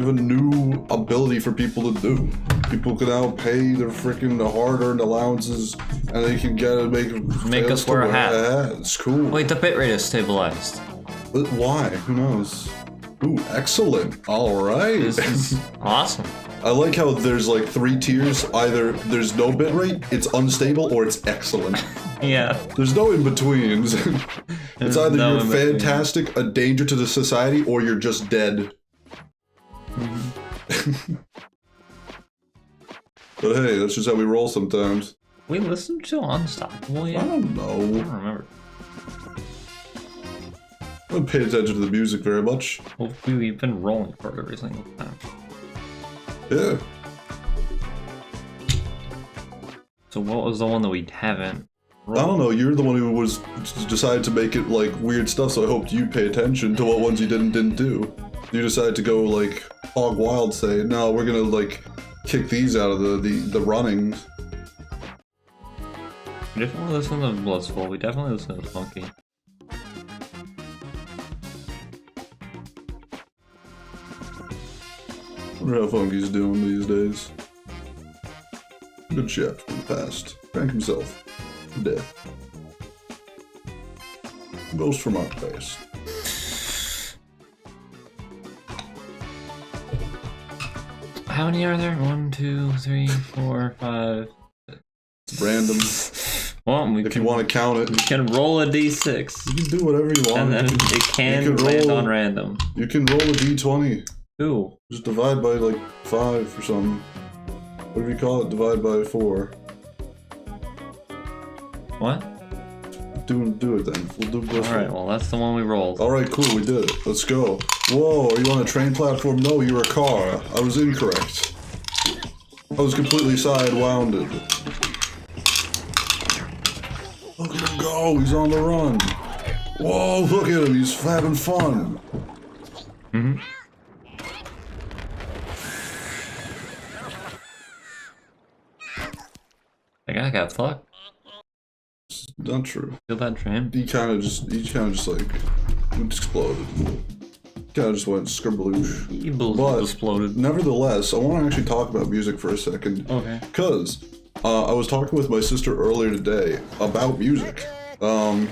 We have a new ability for people to do. People can now pay their freaking hard-earned allowances, and they can get it, make us wear a hat. It's cool. Wait, the bitrate is stabilized. But why? Who knows? Ooh, excellent. All right. This is awesome. I like how there's like 3 tiers. Either there's no bitrate, it's unstable, or it's excellent. Yeah. There's no in betweens. It's either no you're fantastic, a danger to the society, or you're just dead. But hey, that's just how we roll sometimes. We listened to Unstoppable yet? I don't know. I don't remember. I don't pay attention to the music very much. Well, we've been rolling for it every single time. Yeah. So what was the one that we haven't rolled? I don't know, you're the one who was decided to make it like weird stuff, so I hoped you'd pay attention to what ones you didn't do. You decided to go like hog wild, say, no, we're gonna like kick these out of the runnings. We definitely listen to Blissful, we definitely listen to Funky. I wonder how Funky's doing these days. Good chef from the past. Drank himself to death. Ghost from our past. How many are there? 1, 2, 3, 4, 5. It's random. Well, if you want to count it. We can roll a d6. You can do whatever you want. And then it can land on random. You can roll a d20. Ooh. Just divide by like 5 or something. Whatever you call it, divide by 4. What? Do it then. We'll do Blissful. Alright, well that's the one we rolled. Alright, cool, we did it. Let's go. Whoa, are you on a train platform? No, you're a car. I was incorrect. I was completely side-wounded. Look at him go, he's on the run. Whoa, look at him, he's having fun. Mm-hmm. That guy got fucked. It's not true. Feel bad for him. He kind of just like exploded. Kind of just went scribbloosh. He But exploded. nevertheless, I want to actually talk about music for a second. Okay. Because I was talking with my sister earlier today about music. We had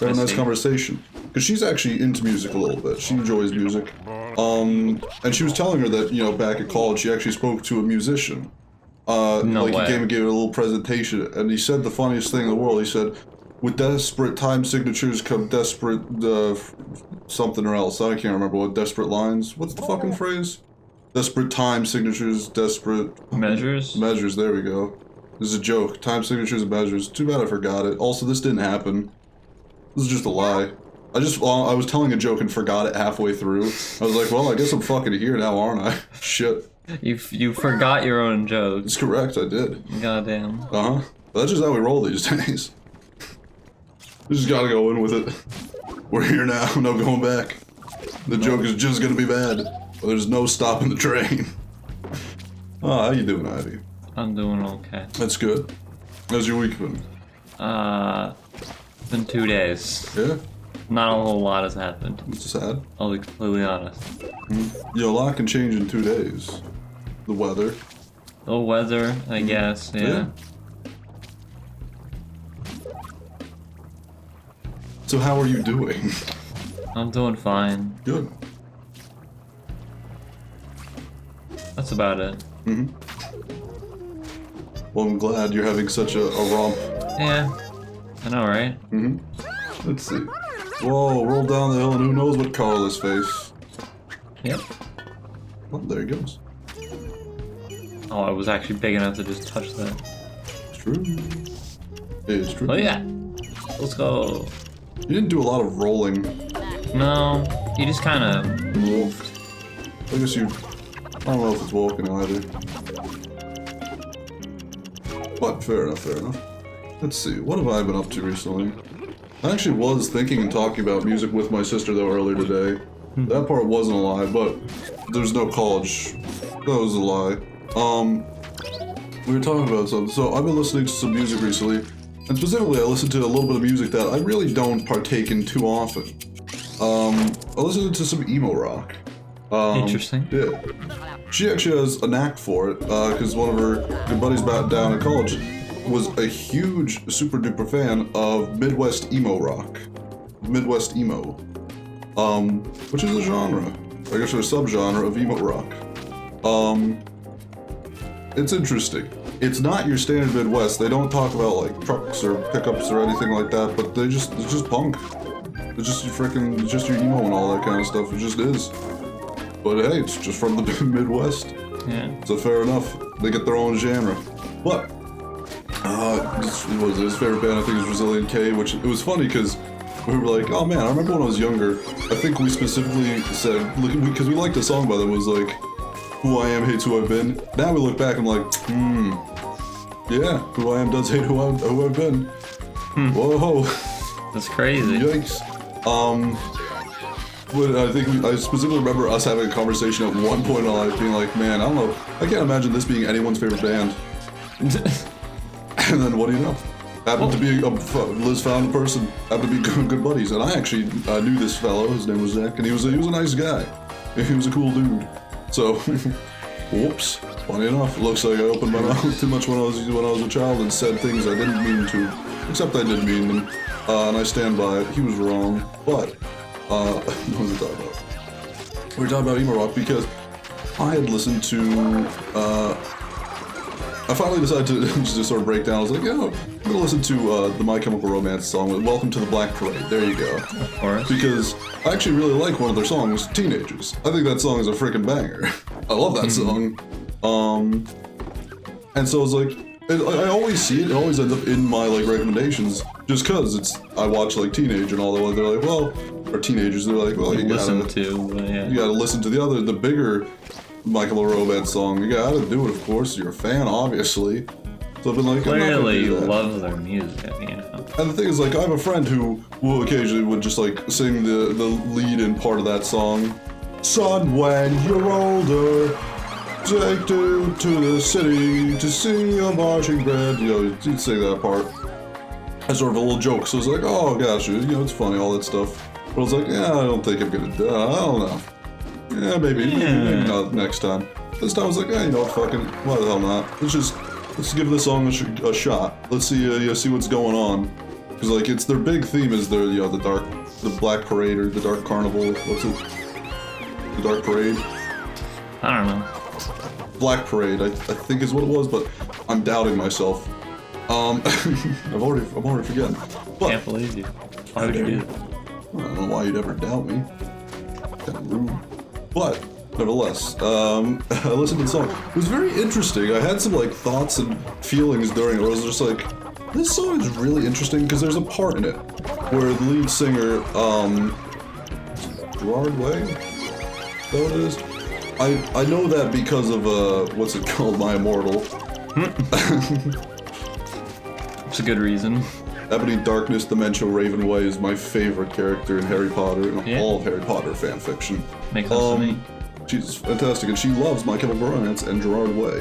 a nice conversation. Because she's actually into music a little bit. She enjoys music. And she was telling her that, you know, back at college, she actually spoke to a musician. No like way. he gave her a little presentation, and he said the funniest thing in the world. He said, with desperate time signatures come desperate, something or else. I can't remember what desperate lines. What's the fucking phrase? Desperate time signatures, desperate... Measures? Measures, there we go. This is a joke. Time signatures and measures. Too bad I forgot it. Also, this didn't happen. This is just a lie. I was telling a joke and forgot it halfway through. I was like, well, I guess I'm fucking here now, aren't I? Shit. You forgot your own jokes. That's correct, I did. Goddamn. Uh-huh. That's just how we roll these days. We just gotta go in with it. We're here now, no going back. The joke is just gonna be bad. But there's no stopping the train. Oh, how you doing, Ivy? I'm doing okay. That's good. How's your week been? It's been 2 days. Yeah? Not a whole lot has happened. It's sad. I'll be completely honest. Yeah, a lot can change in 2 days. The weather. The weather, I guess, yeah. So how are you doing? I'm doing fine. Good. That's about it. Mm-hmm. Well, I'm glad you're having such a romp. Yeah. I know, right? Mm-hmm. Let's see. Whoa, roll down the hill and who knows what colorless face. Yep. Oh, there he goes. Oh, I was actually big enough to just touch that. It's true. It's true. Oh yeah. Let's go. You didn't do a lot of rolling. No, you just kind of moved. I guess you... I don't know if it's walking either. But fair enough, fair enough. Let's see, what have I been up to recently? I actually was thinking and talking about music with my sister though earlier today. That part wasn't a lie, but there's no college. That was a lie. We were talking about something. So I've been listening to some music recently, and specifically I listened to a little bit of music that I really don't partake in too often. I listened to some emo rock. Interesting. Yeah. She actually has a knack for it, because one of her good buddies back down in college was a huge, super duper fan of Midwest emo rock. Midwest emo. Which is a genre. I guess a subgenre of emo rock. It's interesting. It's not your standard Midwest. They don't talk about like trucks or pickups or anything like that, but it's just punk. It's just it's just your emo and all that kind of stuff. It just is. But hey, it's just from the Midwest. Yeah. So fair enough. They get their own genre. But, his favorite band, I think, is Brazilian K, which it was funny because we were like, oh man, I remember when I was younger, I think we specifically said, because we liked a song by them, was like, Who I Am Hates Who I've Been. Now we look back and I'm like, yeah, Who I Am does hate who I've been. Whoa. That's crazy. Yikes. But I think I specifically remember us having a conversation at one point in our life being like, man, I don't know, I can't imagine this being anyone's favorite band. And then what do you know? Happened to be a Liz found person, happened to be good buddies, and I actually knew this fellow, his name was Zach, and he was a nice guy. He was a cool dude. So, whoops, funny enough, looks like I opened my mouth too much when I was a child and said things I didn't mean to, except I did mean them, and I stand by it. He was wrong, but, what was we talking about? We were talking about emo rock because I had listened to, I finally decided to just sort of break down. I was like, yeah, I'm gonna listen to the My Chemical Romance song, Welcome to the Black Parade. There you go. Of course. Because I actually really like one of their songs, Teenagers. I think that song is a freaking banger. I love that song. And so I was like, I always see it always ends up in my like recommendations, just cause I watch like Teenage and all that. They're like, well, or teenagers, they're like, well, you gotta listen to the bigger My Chemical Romance song. You gotta do it, of course. You're a fan, obviously. So I've been like, clearly you love their music, you know. And the thing is, like, I have a friend who will occasionally would just like sing the lead in part of that song. Son, when you're older, take you to the city to see a marching band. You know, he'd sing that part. As sort of a little joke. So it's like, oh gosh, you know, it's funny, all that stuff. But I was like, yeah, I don't think I'm gonna do it. I don't know. Yeah, maybe not next time. This time I was like, you know what, fucking, why the hell not? Let's give this song a shot. Let's see what's going on. Cause like, it's their big theme is the Black Parade or the Dark Carnival, what's it? The Dark Parade? I don't know. Black Parade, I think is what it was, but I'm doubting myself. I'm already forgetting. But, can't believe you. Why would you do that? I don't know why you'd ever doubt me. Kind of rude. But, nevertheless, I listened to the song. It was very interesting. I had some, like, thoughts and feelings during it where I was just like, this song is really interesting because there's a part in it where the lead singer, Gerard Way? Is that what it is? I know that because of, what's it called, My Immortal. It's a good reason. Ebony Darkness, Dementia, Ravenway is my favorite character in Harry Potter and all of Harry Potter fanfiction. Makes sense to me. She's fantastic, and she loves My Chemical Romance and Gerard Way.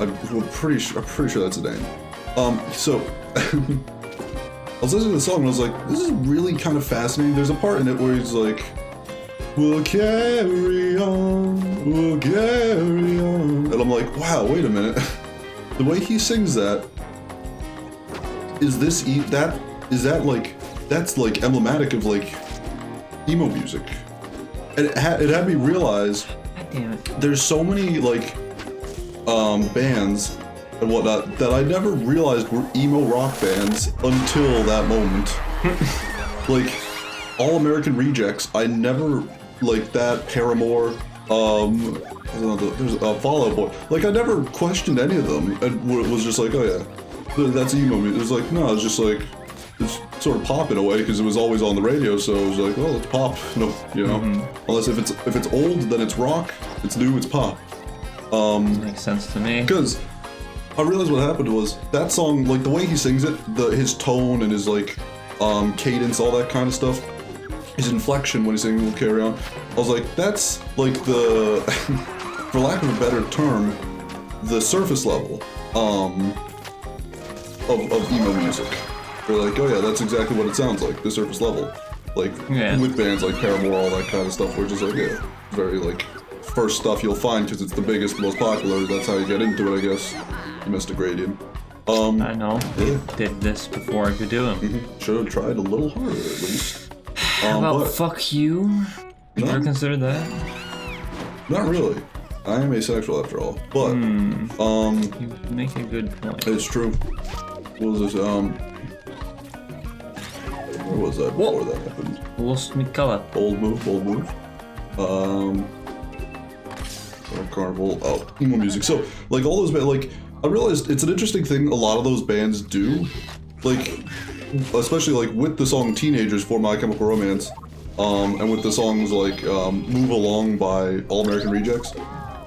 I'm pretty sure that's the name. So I was listening to the song and I was like, this is really kind of fascinating. There's a part in it where he's like, we'll carry on, we'll carry on. And I'm like, wow, wait a minute. The way he sings that, that's like emblematic of like emo music. And it had me realize there's so many like bands and whatnot that I never realized were emo rock bands until that moment. Like All American Rejects, I never like that. Paramore, there's a Fall Out Boy. Like I never questioned any of them, and it was just like, oh yeah, that's emo music. It was like, no, it's just like, it's sort of pop in a way because it was always on the radio. So it was like, well, it's pop, no, you know. Unless if it's old, then it's rock. It's new, it's pop. Makes sense to me. Because I realized what happened was that song, like the way he sings it, his tone and his like cadence, all that kind of stuff, his inflection when he's singing "We'll Carry On." I was like, that's like the, for lack of a better term, the surface level of emo music. They're like, oh yeah, that's exactly what it sounds like, the surface level. Like with bands like Paramore, all that kind of stuff, we're just like, yeah, very like first stuff you'll find because it's the biggest, most popular. That's how you get into it, I guess. You missed a gradient. I know. Yeah. Did this before I could do them. Should have tried a little harder at least. How about fuck you? You ever considered that? Not really. I am asexual after all. But You make a good point. it's true. What was this? Where was that before that happened? Lost me color. Bold move. Carnival. Oh, emo music. So, like, all those bands, like, I realized it's an interesting thing a lot of those bands do. Like, especially, like, with the song Teenagers for My Chemical Romance, and with the songs like Move Along by All American Rejects,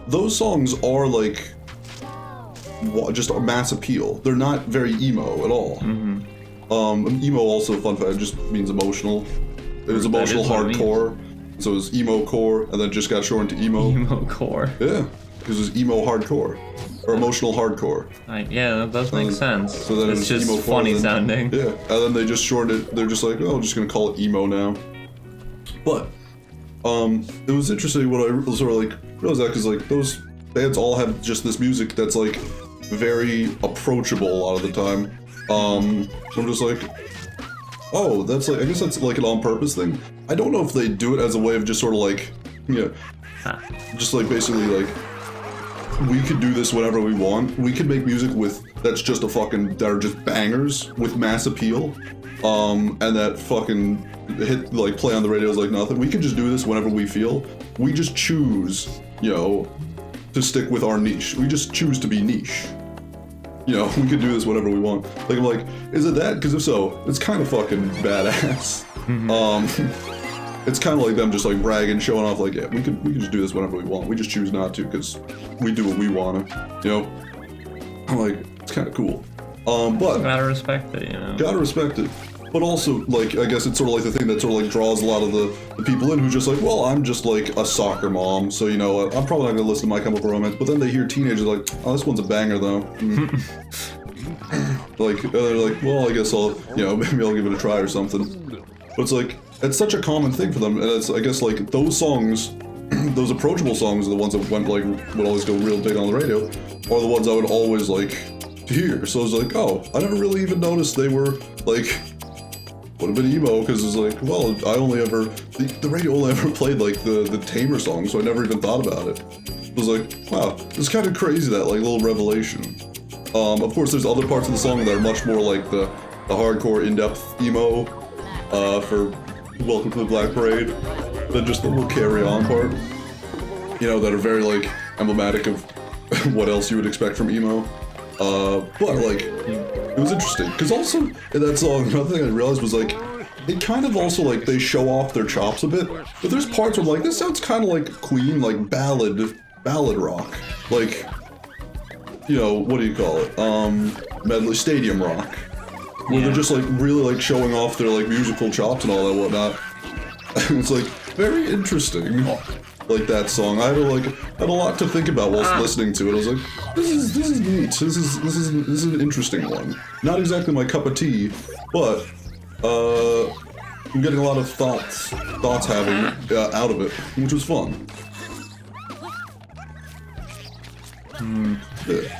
those songs are, like, just a mass appeal. They're not very emo at all. Emo also, fun fact, just means emotional. It was emotional hardcore. So it was emo core, and then just got shortened to emo. Emo core. Yeah, because it was emo hardcore. Or emotional hardcore. Yeah, that does make sense. So then it's it was just emo funny core, sounding. Yeah, and then they just shortened it. They're just like, oh, I'm just gonna call it emo now. But, it was interesting when I sort of like realized that, because like those bands all have just this music that's like very approachable a lot of the time. I'm just like, oh, that's like, I guess that's like an on-purpose thing. I don't know if they do it as a way of just sort of like, just like basically like, we could do this whenever we want. We could make music that's just that are just bangers with mass appeal, and that fucking hit, like, play on the radios like nothing. We could just do this whenever we feel. We just choose, to stick with our niche. We just choose to be niche. We could do this whenever we want. Like, I'm like, is it that? Because if so, it's kind of fucking badass. It's kind of like them just like bragging, showing off, like, yeah, we can just do this whenever we want. We just choose not to because we do what we want to. I'm like, it's kind of cool. But gotta respect it, Gotta respect it. But also, like, I guess it's sort of like the thing that sort of like draws a lot of the people in who's just like, well, I'm just like a soccer mom, so I'm probably not gonna listen to My Chemical Romance. But then they hear teenagers like, oh, this one's a banger though. Like, they're like, well, I guess I'll, maybe I'll give it a try or something. But it's like, it's such a common thing for them, and it's, I guess, like, those songs, those approachable songs are the ones that would always go real big on the radio, are the ones I would always, like, hear. So I was like, oh, I never really even noticed they were, like, would have been emo, because it's like, well, the radio only ever played, like, the Tamer song, so I never even thought about it. I was like, wow, it's kind of crazy, that, like, little revelation. Of course, there's other parts of the song that are much more like the hardcore, in-depth emo, for Welcome to the Black Parade, than just the little carry-on part. That are very, like, emblematic of what else you would expect from emo. But, like, it was interesting, because also, in that song, another thing I realized was, like, it kind of also, like, they show off their chops a bit, but there's parts where I'm like, this sounds kind of like Queen, like, ballad rock. Like, what do you call it? Medley stadium rock. Where they're just, like, really, like, showing off their, like, musical chops and all that whatnot. It's, like, very interesting. Like, that song. I had a lot to think about whilst listening to it. I was like, this is neat. This is an interesting one. Not exactly my cup of tea, but, I'm getting a lot of thoughts having out of it, which was fun. Yeah.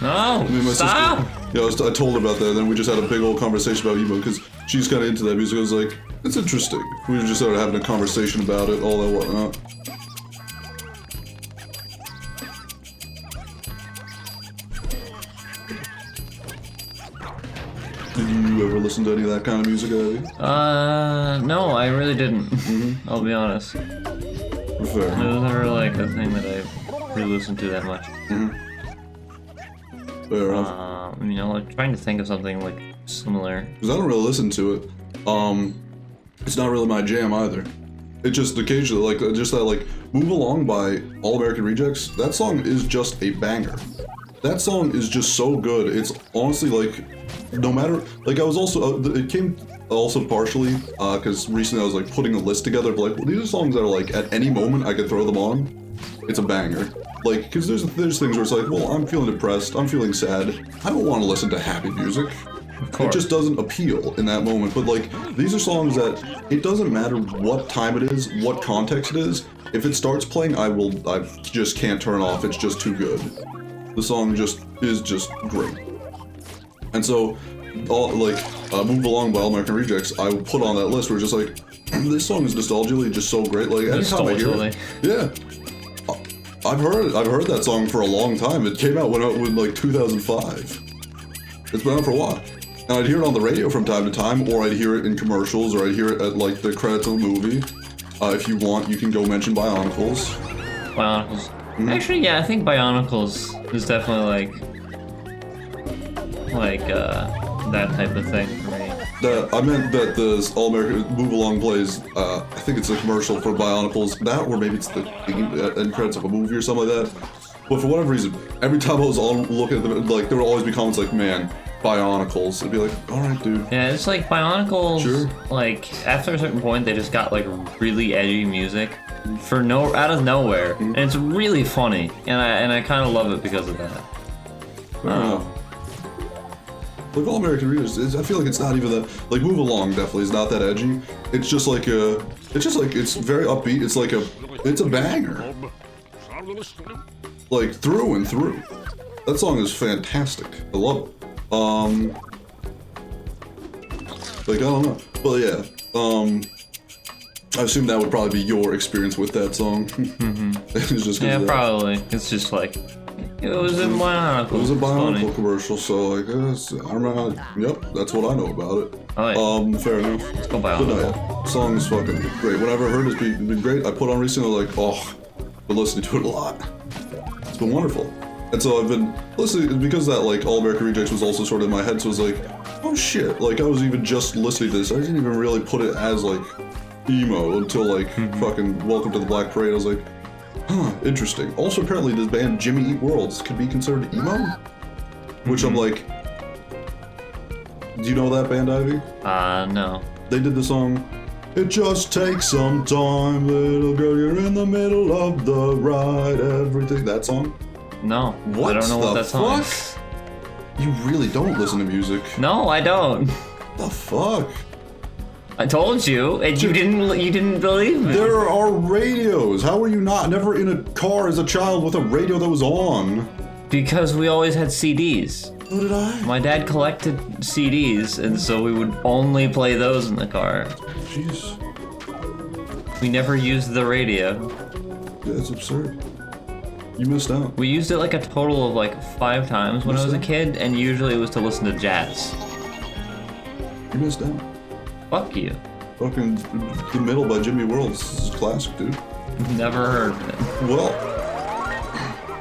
No, stop! Sister, I told her about that, and then we just had a big old conversation about emo, because she's kind of into that music. I was like, it's interesting. We just started having a conversation about it, all that whatnot. Did you ever listen to any of that kind of music, Abby? No, I really didn't. I'll be honest. Fair. It was never like a thing that I really listened to that much. Fair enough. Like trying to think of something like similar. Because I don't really listen to it. It's not really my jam either. It just occasionally, like, just that, like, Move Along by All American Rejects, that song is just a banger. That song is just so good. It's honestly, like, no matter, like, I was also, it came also partially, because recently I was, like, putting a list together of, like, well, these are songs that are, like, at any moment I could throw them on. It's a banger. Like, because there's things where it's like, well, I'm feeling depressed, I'm feeling sad, I don't want to listen to happy music. It just doesn't appeal in that moment. But like, these are songs that it doesn't matter what time it is, what context it is. If it starts playing, I just can't turn off. It's just too good. The song is just great. And so, Move Along by All American Rejects, I put on that list where it's just like, this song is nostalgically just so great. Like, anytime I hear it, yeah. I've heard that song for a long time. It came out when like 2005. It's been out for a while. And I'd hear it on the radio from time to time, or I'd hear it in commercials, or I'd hear it at like the credits of the movie. If you want, you can go mention Bionicles. Bionicles. Actually, yeah, I think Bionicles is definitely like that type of thing for me. I meant that the All American Move Along plays. I think it's a commercial for Bionicles. That, or maybe it's the end credits of a movie or something like that. But for whatever reason, every time I was on looking at them, like there would always be comments like, "Man, Bionicles." It'd be like, "All right, dude." Yeah, it's like Bionicles. Sure. Like after a certain point, they just got like really edgy music out of nowhere, and it's really funny, and I kind of love it because of that. Like All American Rejects, I feel like it's not even that. Like Move Along definitely is not that edgy. It's just like it's very upbeat. It's a banger. Like through and through. That song is fantastic. I love it. Like I don't know, but yeah. I assume that would probably be your experience with that song. It's just yeah, probably. It's just like. It was a Bionicle. It was a Bionicle commercial, so like, I remember. Yep, that's what I know about it. Oh, yeah. Fair enough. Let's go Bionicle. But no, yeah, song is fucking great. Whenever I heard it's been great. I put on recently, like, been listening to it a lot. It's been wonderful. And so I've been listening because that like All American Rejects was also sort of in my head. So it was like, oh shit! Like I was even just listening to this. I didn't even really put it as like emo until like fucking Welcome to the Black Parade. I was like. Huh, interesting. Also, apparently, this band Jimmy Eat Worlds could be considered emo? Which I'm like, do you know that band, Ivy? No. They did the song, "It just takes some time, little girl, you're in the middle of the ride, everything." That song? No. What I don't know what that song fuck? is. You really don't listen to music. No, I don't. The fuck? I told you, and you didn't believe me. There are radios. How were you never in a car as a child with a radio that was on? Because we always had CDs. So did I. My dad collected CDs, and so we would only play those in the car. Jeez. We never used the radio. Yeah, it's absurd. You missed out. We used it like a total of like 5 times when I was a kid, and usually it was to listen to jazz. You missed out. Fuck you. Fucking The Middle by Jimmy Worlds. This is a classic, dude. Never heard of it. Well,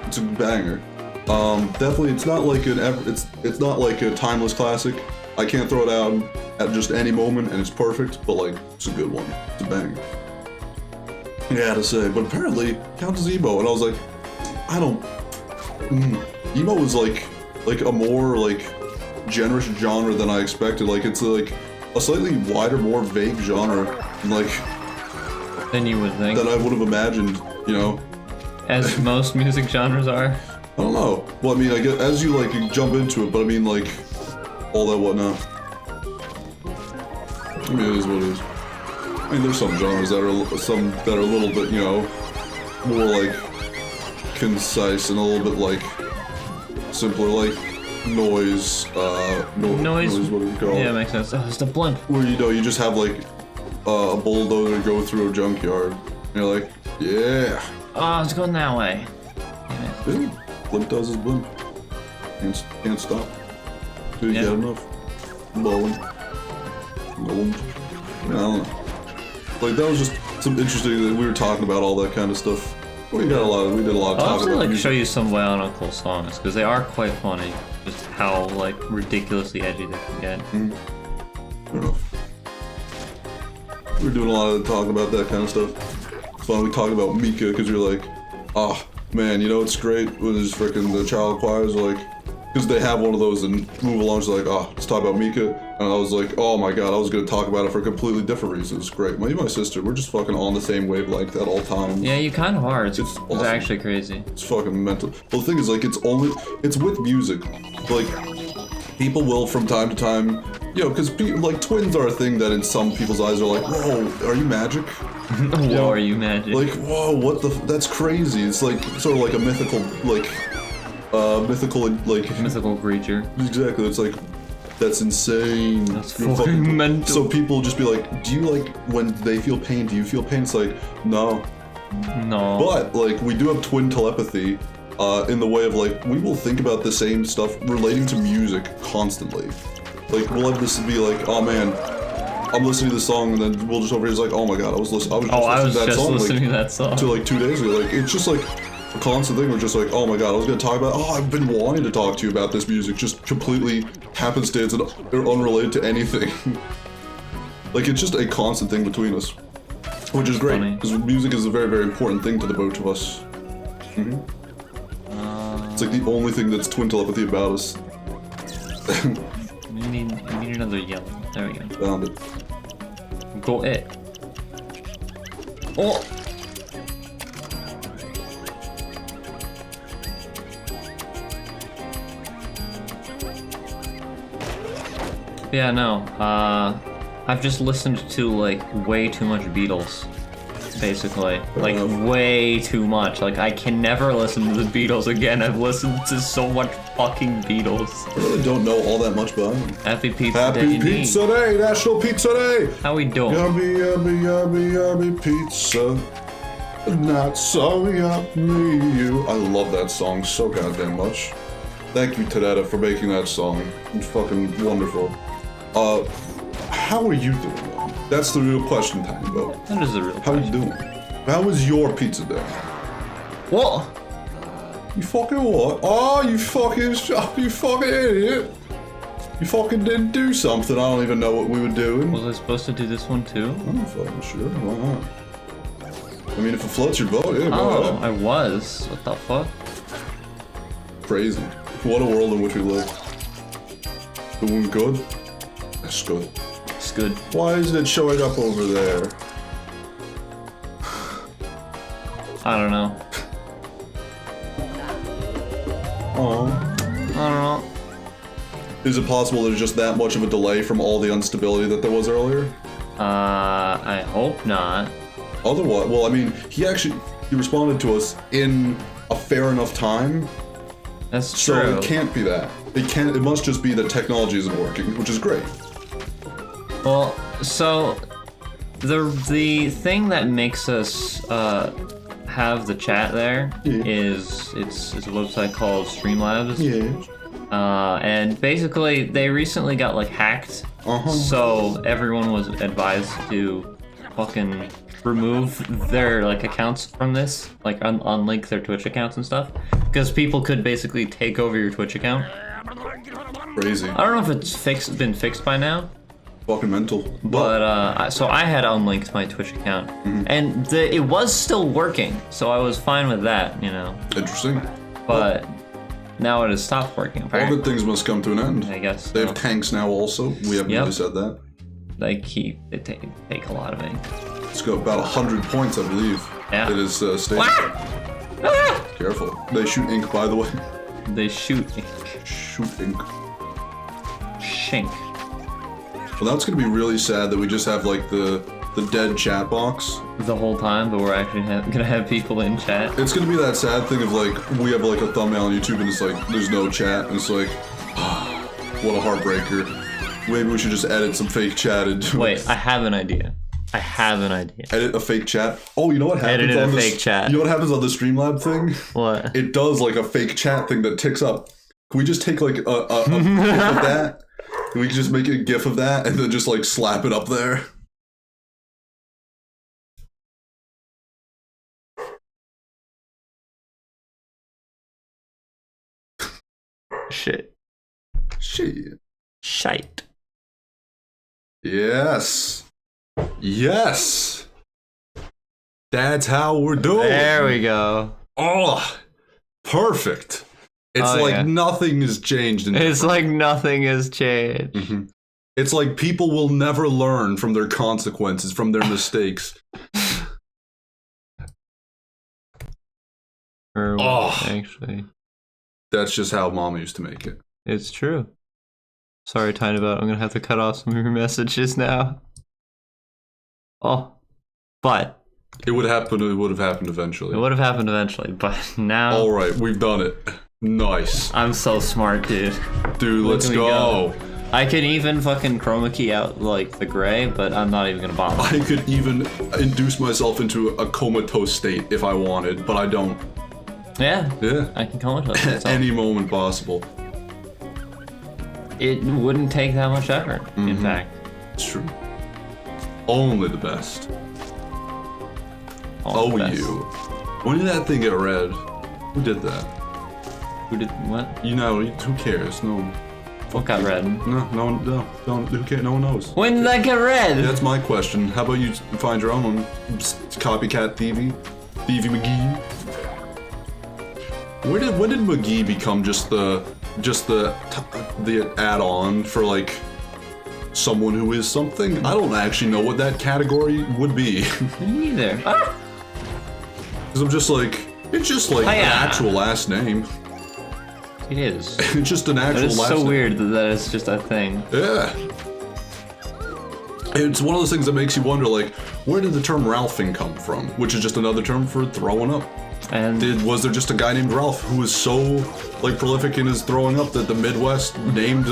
it's a banger. Definitely, it's not like it's not like a timeless classic. I can't throw it out at just any moment, and it's perfect. But like, it's a good one. It's a banger. Yeah, to say. But apparently, it counts as emo, and I was like, I don't. Emo is like a more like generous genre than I expected. Like it's like. A slightly wider, more vague genre, than you would think. Than I would have imagined, you know. As most music genres are. I don't know. Well, I mean, I guess as you like you jump into it, but I mean, like all that whatnot. I mean, it is what it is. I mean, there's some genres that are a little bit, you know, more like concise and a little bit like simpler, like. Noise, what do you call it? Yeah, it makes sense. Oh, it's the blimp. Where you just have like a bulldozer go through a junkyard. And you're like, yeah. Oh, it's going that way. Yeah, blimp does his blimp. Can't stop. Dude, get enough. Blowing. I don't know. Like that was just some interesting that we were talking about all that kind of stuff. We did a lot of I'll talking about like show you some Bionicle songs because they are quite funny. Just how like ridiculously edgy they can get. Fair enough. We were doing a lot of talking about that kind of stuff. It's fun. We talk about Mika because you're like, oh man, you know what's great when there's freaking the child choirs like, because they have one of those and Move Along's like, let's talk about Mika. And I was like, oh my god, I was gonna talk about it for completely different reasons. Great. Me and my sister, we're just fucking on the same wavelength at all times. Yeah, you kind of are. It's awesome. actually crazy. It's fucking mental. Well, the thing is, like, it's with music. Like, people will from time to time, you know, because like twins are a thing that in some people's eyes are like, whoa, are you magic? Whoa, are you magic? Like, whoa, what the? That's crazy. It's like sort of like a mythical, mythical creature. Exactly. It's like that's insane. That's fucking mental. So people just be like, do you like when they feel pain? Do you feel pain? It's like, no. No. But like we do have twin telepathy. In the way of like, we will think about the same stuff relating to music constantly. Like, we'll have this be like, oh man, I'm listening to this song, and then we'll just over here, it's like, oh my god, I was just listening to that song to like 2 days ago. Like, it's just like a constant thing. We're just like, oh my god, I was gonna talk about, oh, I've been wanting to talk to you about this music, just completely happenstance and unrelated to anything. Like, it's just a constant thing between us, which is great, because music is a very, very important thing to the both of us. It's like the only thing that's twin telepathy about us. We need another yellow. There we go. Found it. Got it. Oh! Yeah, no. I've just listened to like way too much Beatles. Basically, like way too much. Like I can never listen to the Beatles again. I've listened to so much fucking Beatles. I really don't know all that much about them. Happy Pizza Happy Pizza Day, National Pizza Day. How we doing? Yummy, yummy, yummy, yummy pizza. Not so yummy. I love that song so goddamn much. Thank you, Tadetta, for making that song. It's fucking wonderful. How are you doing? That's the real question, Tiny Boat. That is the real question. How you doing? How was your pizza day? What? You fucking what? Oh, you fucking idiot! You fucking didn't do something. I don't even know what we were doing. Was I supposed to do this one too? I'm not fucking sure. Why not? I mean, if it floats your boat, yeah, go ahead. I was. What the fuck? Crazy. What a world in which we live. Doing good? That's good. It's good. Why isn't it showing up over there? I don't know. Oh. I don't know. Is it possible there's just that much of a delay from all the instability that there was earlier? I hope not. Otherwise, well, I mean, he responded to us in a fair enough time. That's true. So it can't be that. It must just be that technology isn't working, which is great. Well, so the thing that makes us have the chat there is it's a website called Streamlabs. Yeah. And basically they recently got like hacked. So everyone was advised to fucking remove their like accounts from this, like unlink their Twitch accounts and stuff, because people could basically take over your Twitch account. Crazy. I don't know if it's been fixed by now. Fucking mental. But so I had unlinked my Twitch account, and it was still working, so I was fine with that, you know. Interesting. But now it has stopped working. Apparently. All good things must come to an end. I guess. They have tanks now also. We haven't really said that. They take a lot of ink. It's got about 100 points, I believe. Yeah. It is stated. Careful. They shoot ink, by the way. They shoot ink. Shoot ink. Shink. Well, that's gonna be really sad that we just have like the dead chat box the whole time, but we're actually gonna have people in chat. It's gonna be that sad thing of like we have like a thumbnail on YouTube and it's like there's no chat and it's like what a heartbreaker. Maybe we should just edit some fake chat into Wait, I have an idea. Edit a fake chat. Oh, you know what happens Edit on a this? fake chat. You know what happens on the Streamlab thing? What? It does like a fake chat thing that ticks up. Can we just take like a GIF of that? We can just make a GIF of that and then just like slap it up there. Shit. Shite. Yes. Yes. That's how we're doing. There we go. Oh, perfect. It's like nothing has changed. It's like nothing has changed. Mm-hmm. It's like people will never learn from their consequences, from their mistakes. Actually. That's just how Mama used to make it. It's true. Sorry, Tinybot. I'm gonna have to cut off some of your messages now. Oh, but it would happen. It would have happened eventually. It would have happened eventually, but now. All right, we've done it. Nice. I'm so smart, dude. Dude, let's go. I could even fucking chroma key out like the gray, but I'm not even gonna bother. I could even induce myself into a comatose state if I wanted, but I don't. Yeah. Yeah. I can comatose myself. Any moment possible. It wouldn't take that much effort, in fact. It's true. Only the best. The best. You. When did that thing get red? Who did that? Who did what? You know, who cares? No. What got red? No, don't. Who cares? No one knows. When did that get red? Yeah, that's my question. How about you find your own one? Copycat Thievy McGee. When did McGee become just the add-on for like someone who is something? I don't actually know what that category would be. Me neither. Because I'm just like, it's just like an actual last name. It is. It's just an actual last name. It's so weird that it's just a thing. Yeah. It's one of those things that makes you wonder, like, where did the term Ralphing come from? Which is just another term for throwing up. And was there just a guy named Ralph who was so like prolific in his throwing up that the Midwest named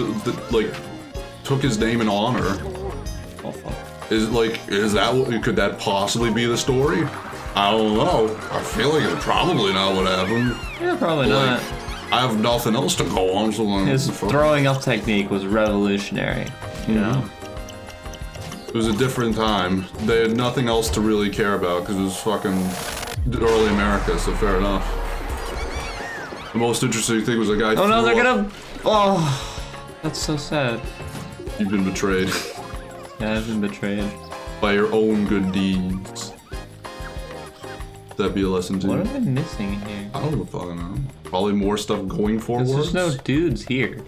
took his name in honor? Oh fuck. Could that possibly be the story? I don't know. I feel like it's probably not what happened. Yeah, probably not. I have nothing else to go on, so his throwing up technique was revolutionary. You know. It was a different time. They had nothing else to really care about because it was fucking early America, so fair enough. The most interesting thing was a guy. Oh no, they're gonna. Oh, that's so sad. You've been betrayed. Yeah, I've been betrayed. By your own good deeds. That'd be a lesson too. What am I missing here? I don't fucking know. Probably more stuff going forward. There's no dudes here.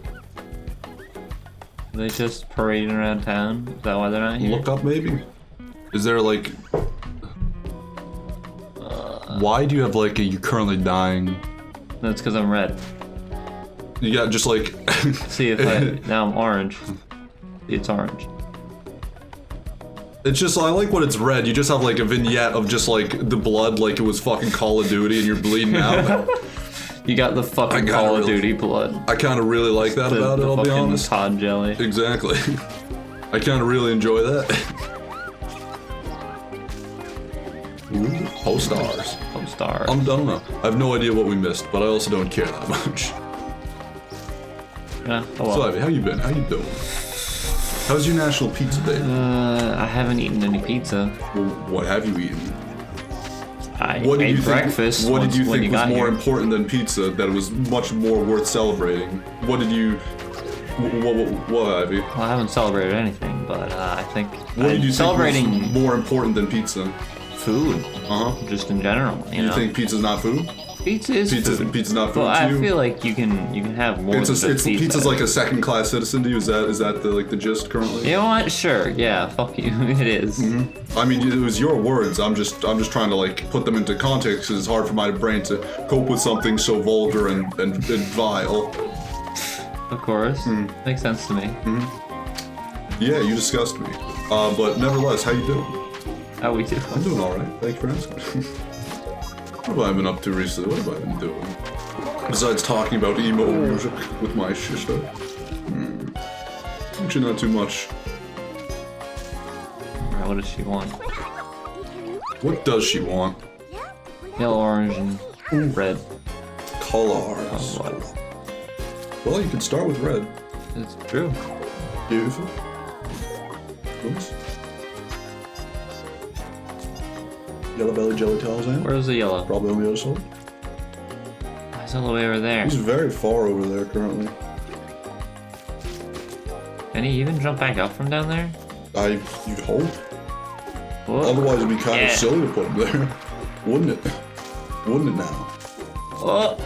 Are they just parading around town? Is that why they're not here? Look up, maybe? Is there like... why do you have like a "you're currently dying"? That's because I'm red. You got just like... See if now I'm orange. See, it's orange. It's just, I like when it's red. You just have like a vignette of just like the blood like it was fucking Call of Duty and you're bleeding out. You got the fucking Call of Duty blood. I kind of really like that about it, I'll be honest. Todd jelly. Exactly. I kind of really enjoy that. Ooh, postars. Postars. I'm done now. I have no idea what we missed, but I also don't care that much. Yeah, oh well. So, Ivy, how you been? How you doing? How's your National Pizza Day? I haven't eaten any pizza. Well, what have you eaten? I ate breakfast. What did you think was more important than pizza? That it was much more worth celebrating. What did you? What, Ivy? Well, I haven't celebrated anything, but I think what did you celebrating think was more important than pizza? Food. Just in general. You know? Think pizza's not food? Pizza is food. Pizza's not food. Well, I to you? feel like you can have more than just pizza. Pizza's like a second-class citizen to you. Is that the gist currently? You know what? Sure. Yeah. Fuck you. It is. I mean, it was your words. I'm just trying to like put them into context because it's hard for my brain to cope with something so vulgar and vile. Of course. Makes sense to me. Yeah, you disgust me. But nevertheless, how you doing? How we do? I'm doing all right. Thank you for asking. What have I been up to recently? What have I been doing? Besides talking about emo music with my sister. Actually, not too much. Alright, what does she want? What does she want? Yellow, orange, and red. Colors. Well, you can start with red. It's true. Beautiful. Oops. Yellow belly jelly towels in. Where's the yellow? Probably on the other side. He's all the way over there. He's very far over there currently. Can he even jump back up from down there? You'd hope. Whoa. Otherwise it'd be kind of silly to put him there. Wouldn't it? Wouldn't it now? Oh.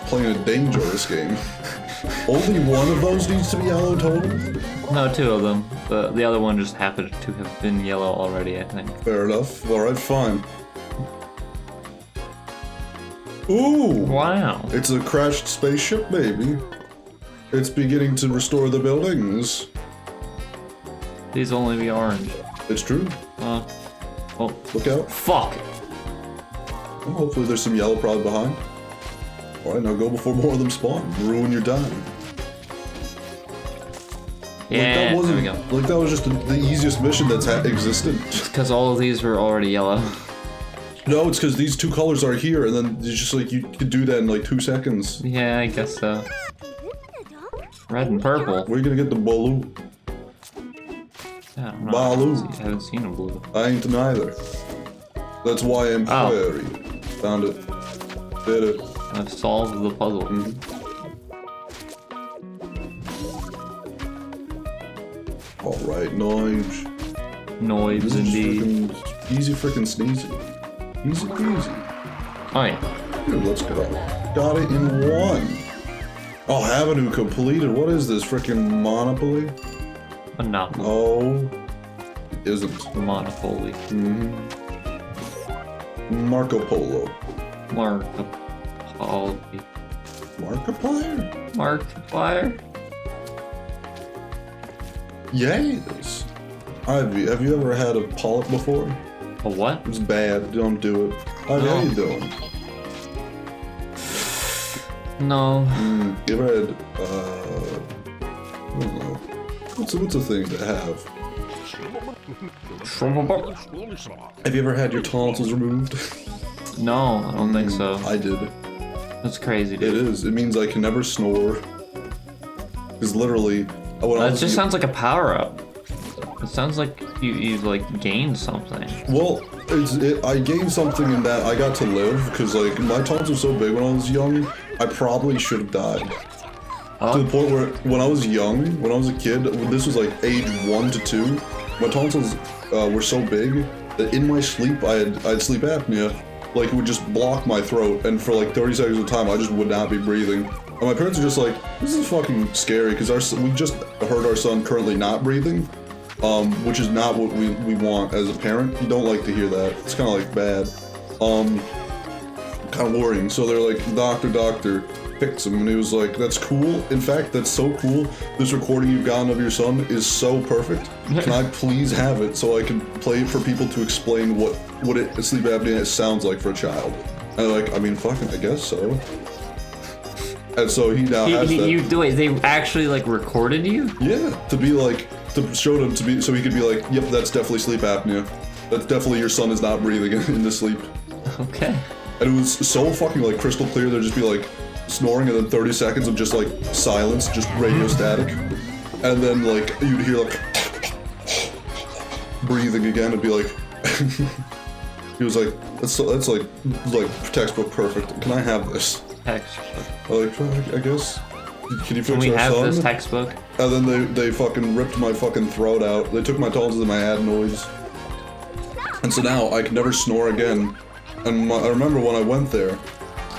Playing a dangerous game. Only one of those needs to be yellow total? No, two of them. The other one just happened to have been yellow already, I think. Fair enough. Alright, fine. Ooh! Wow. It's a crashed spaceship, baby. It's beginning to restore the buildings. These only be orange. It's true. Oh. Look out. Fuck! Well, hopefully there's some yellow probably behind. Alright, now go before more of them spawn. Ruin your time. Yeah, like, there we go. Like, that was just the easiest mission that's existed. It's because all of these were already yellow. No, it's because these two colors are here, and then it's just like, you could do that in like 2 seconds. Yeah, I guess so. Red and purple. Where are you gonna get the blue? I don't know. Balu. I haven't seen a blue. I ain't neither. That's why I'm query. Found it. Did it. I've solved the puzzle. Alright, noise. Noise indeed. Easy frickin' sneezy. Easy peasy. Oh yeah. Dude, let's go. Got it in 1. Oh, Avenue completed. What is this? Frickin' Monopoly? Monopoly. Oh. It isn't. Monopoly. Marco Polo. Markiplier. Markiplier? Markiplier? Yes. Ivy, have you ever had a polyp before? A what? It's bad. Don't do it. Ivy, how you doing? No. You ever had, I don't know. What's a thing to have? Have you ever had your tonsils removed? No, I don't think so. I did. That's crazy, dude. It is. It means I can never snore. Because literally, That just sounds like a power-up. It sounds like you like gained something. Well, I gained something in that I got to live, because like, my tonsils were so big when I was young, I probably should have died. To the point where, when I was young, when I was a kid, this was like age 1 to 2, my tonsils were so big that in my sleep, I had sleep apnea. Like, it would just block my throat, and for like 30 seconds at a time, I just would not be breathing. And my parents are just like, this is fucking scary, because we just heard our son currently not breathing, which is not what we want as a parent. You don't like to hear that. It's kind of like bad. Kind of worrying. So they're like, doctor, fix him. And he was like, that's cool. In fact, that's so cool. This recording you've gotten of your son is so perfect. Can I please have it so I can play it for people to explain what sleep apnea sounds like for a child? And like, I mean, fucking, I guess so. And so he now has that. Wait, they actually like recorded you? Yeah, to show him so he could be like, yep, that's definitely sleep apnea. That's definitely your son is not breathing into sleep. Okay. And it was so fucking like crystal clear. There'd just be like snoring and then 30 seconds of just like silence, just radio static. And then like you'd hear like breathing again and be like he was like, that's like textbook perfect. Can I have this? Textbook. Like, I guess. Can you fix Can we our have son? this textbook? And then they fucking ripped my fucking throat out. They took my tonsils and my adenoids. And so now I can never snore again. And I remember when I went there,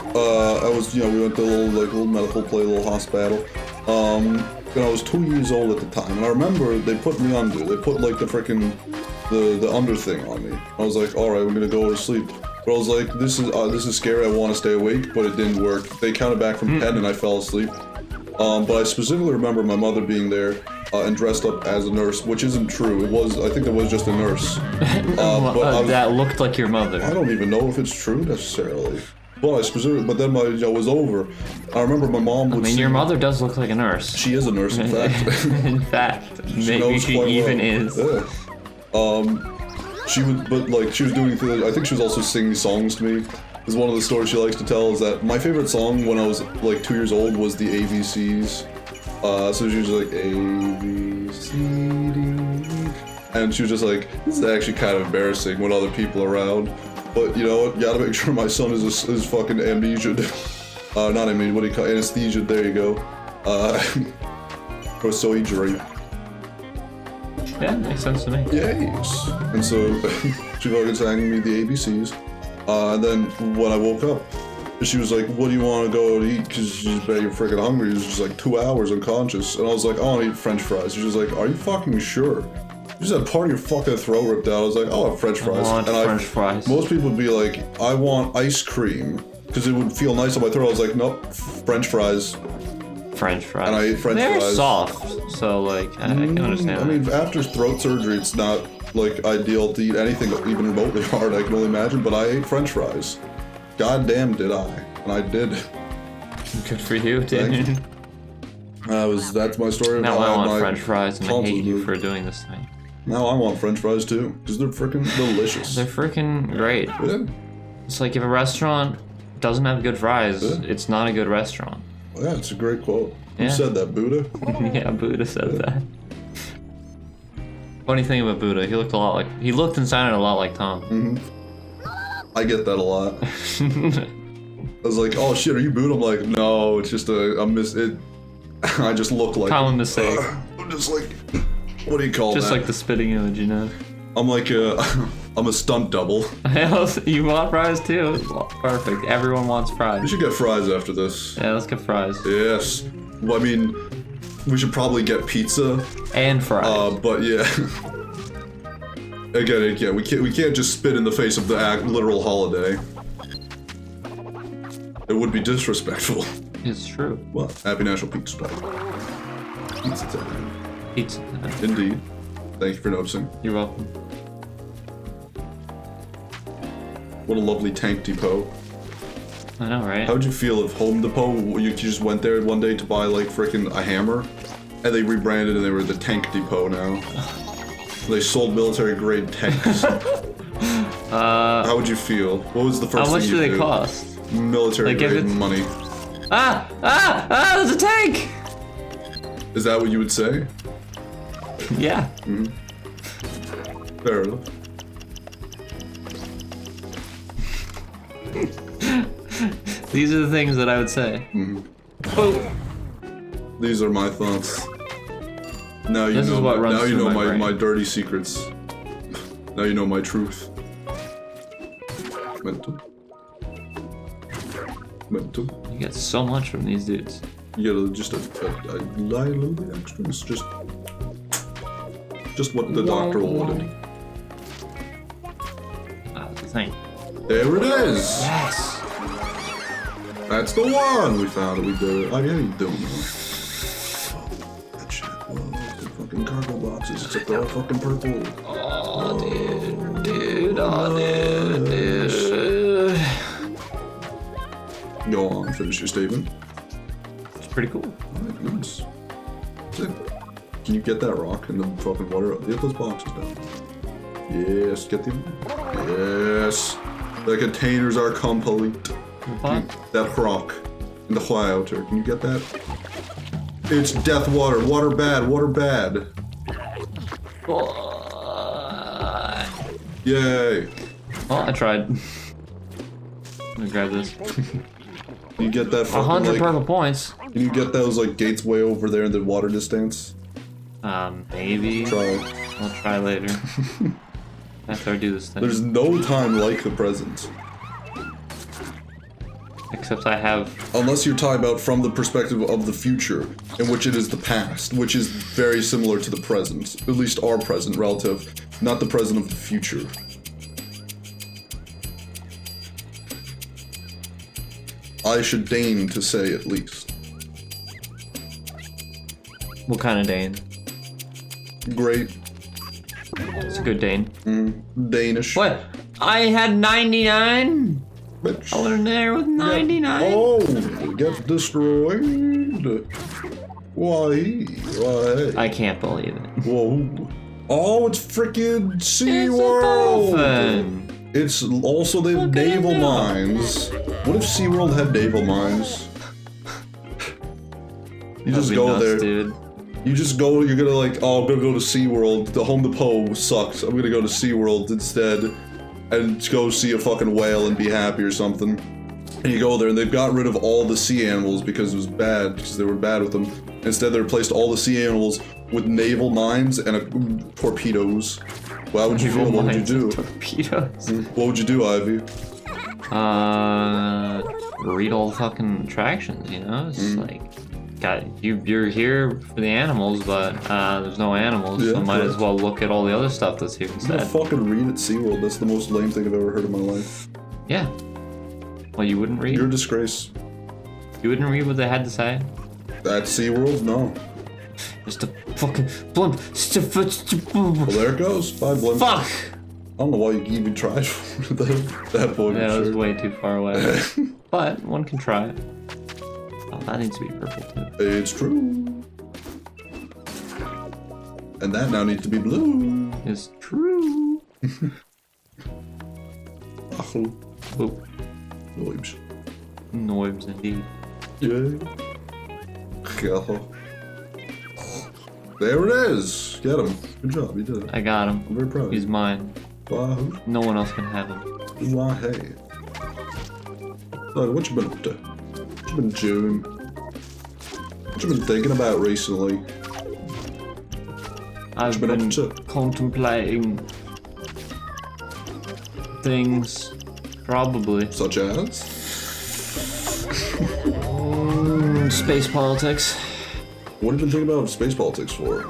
I was, we went to a little medical play, a little hospital. And I was 2 years old at the time. And I remember they put me under. They put like the frickin' the under thing on me. I was like, all right, I'm gonna go to sleep. But I was like, this is scary. I want to stay awake, but it didn't work. They counted back from 10 and I fell asleep. But I specifically remember my mother being there and dressed up as a nurse, which isn't true. I think it was just a nurse. That looked like your mother. I don't even know if it's true necessarily. But then my was over. I remember my mom would. I mean, your mother does look like a nurse. She is a nurse, in fact. In fact, maybe she even is. Yeah. She was doing things. I think she was also singing songs to me. Is one of the stories she likes to tell is that my favorite song when I was like 2 years old was the ABCs. So she was like A B C D, and she was just like, this is actually kind of embarrassing when other people are around. But you know what? You gotta make sure my son is fucking amnesia. Not amnesia. What do you call it? Anesthesia? There you go. Or surgery. Yeah, makes sense to me. Yes. And so she fucking sang me the ABCs. And then when I woke up, she was like, what do you want to go to eat? Because she's bet you're freaking hungry. It was just like 2 hours unconscious. And I was like, I want to eat french fries. She was like, are you fucking sure? You just had part of your fucking throat ripped out. I was like, I'll have french fries. I want french fries. Most people would be like, I want ice cream. Because it would feel nice on my throat. I was like, nope, french fries. French fries. And I ate French They're fries. soft, so like I can understand. I mean, after throat surgery, it's not like ideal to eat anything even remotely hard. I can only imagine, but I ate French fries. God damn, did I? And I did. Good for you, dude. That's my story. Now I want my French fries, and I hate you for doing this thing. Now I want French fries too, because they're freaking delicious. They're freaking great. Yeah. It's like if a restaurant doesn't have good fries, it's not a good restaurant. Yeah, it's a great quote. Yeah. Who said that, Buddha? Yeah, Buddha said that. Funny thing about Buddha, he looked and sounded a lot like Tom. I get that a lot. I was like, oh shit, are you Buddha? I'm like, no, it's just I just look like... Common mistake. I'm just like, what do you call Just that? like the spitting image, you know? I'm like, I'm a stunt double. You want fries too? Perfect. Everyone wants We fries. should get fries after this. Yeah, let's get fries. Yes. Well, I mean, we should probably get pizza. And fries. But yeah. Again, we can't just spit in the face of the literal holiday. It would be disrespectful. It's true. What? Happy National Pizza Day. Pizza time. Pizza. Indeed. Thank you for noticing. You're welcome. What a lovely tank depot. I know, right? How'd you feel if Home Depot, you just went there one day to buy like frickin' a hammer, and they rebranded and they were the Tank Depot now. They sold military grade tanks. How would you feel? What was the first How much thing do you'd they cost? Military Like, if grade it's- money. There's a tank! Is that what you would say? Yeah. Fair enough. These are the things that I would say. Oh. These are my thoughts. Now you This is know. what runs Now you through know my brain. my dirty secrets. Now you know my truth. Mental. You get so much from these dudes. You get just a little bit extra. It's just what the doctor wanted. The thing. There it is. Yes. That's the one. We found it. We did it. Oh yeah, you don't know. That shit. Whoa, the fucking cargo boxes. Except they're all fucking purple. Oh, dude. Go on. Finish your statement. It's pretty cool. Alright, nice. Sick. Can you get that rock in the fucking water? Get those boxes down. Yes, get them. Yes. The containers are complete. What? That rock in the water. Can you get that? It's death water. Water bad. Water bad. Yay. Well, I tried. Let me grab this. Can you get that fucking 100 like, purple points. can you get those like gates way over there in the water distance? Maybe. Try. I'll try later. After I do this thing. There's no time like the present. Except I have... Unless you're talking about from the perspective of the future, in which it is the past, which is very similar to the present. At least our present relative, not the present of the future. I should deign to say at least. What kind of Dane? Great. It's a good Dane. Danish. What? I had 99? Bitch. I was in there with 99? Oh, get destroyed. Why? I can't believe it. Whoa. Oh, it's freaking It's a SeaWorld! dolphin! It's also they have Look at it naval now. mines. What if SeaWorld had naval mines? You just That'd be go nuts, there. dude. You just go, you're gonna like, oh, I'm gonna go to SeaWorld. The Home Depot sucks. I'm gonna go to SeaWorld instead and go see a fucking whale and be happy or something. And you go there and they've got rid of all the sea animals because it was bad, because they were bad with them. Instead, they replaced all the sea animals with naval mines and torpedoes. How would you feel? What would you do? Torpedoes. What would you do, Ivy? Read all the fucking attractions, you know? It's like, you're here for the animals, but there's no animals, Yeah, so might as correct. well look at all the other stuff that's here I'm gonna instead. fucking read at SeaWorld. That's the most lame thing I've ever heard in my life. Yeah. Well, you wouldn't read? You're a disgrace. You wouldn't read what they had to say? At SeaWorld? No. Just a fucking blimp. Well, there it goes. Bye, Blimp. Fuck! I don't know why you even tried that point. Yeah, it was sure. way too far away. But one can try it. Oh, that needs to be purple too. It's true. And that now needs to be blue. It's true. Achoo. Oop. Noibs. Noibs indeed. Yeah. There it is. Get him. Good job. You did it. I got him. I'm very proud. He's mine. Wahoo. No one else can have him. Why, hey. So, what you been up to? What you been doing? What you been thinking about recently? I've been up been to? contemplating things, probably. Such as? Space politics. What have you been thinking about space politics for?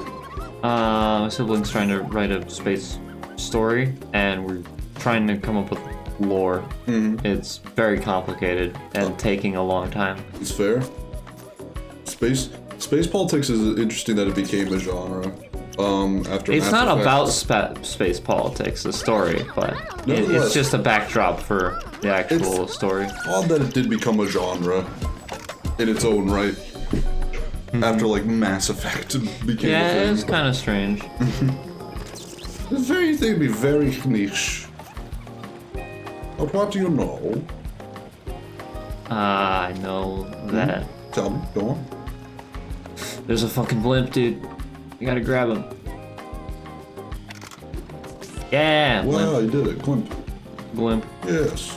My sibling's trying to write a space story, and we're trying to come up with lore. It's very complicated and taking a long time. It's fair. Space politics is interesting that it became a genre. After It's Mass not Effect. about space politics, the story, but Nevertheless. it's just a backdrop for the actual story. Odd that it did become a genre in its own right. After like Mass Effect became a Yeah, thing. it's kind of strange. It's very thing to be very niche. But what do you know? I know that. Tell me, go on. There's a fucking blimp, dude. You gotta grab him. Yeah, blimp. Wow, you did it, Clint. Blimp. Yes.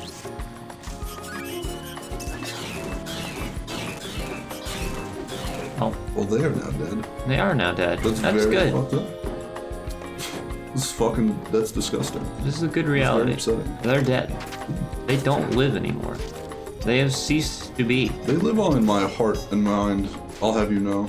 Oh, Well, they are now dead. they are now dead. That's That's very good. fucked up. This is fucking. That's disgusting. This is a good Very reality. upsetting. They're dead. They don't live anymore. They have ceased to be. They live on in my heart and mind. I'll have you know.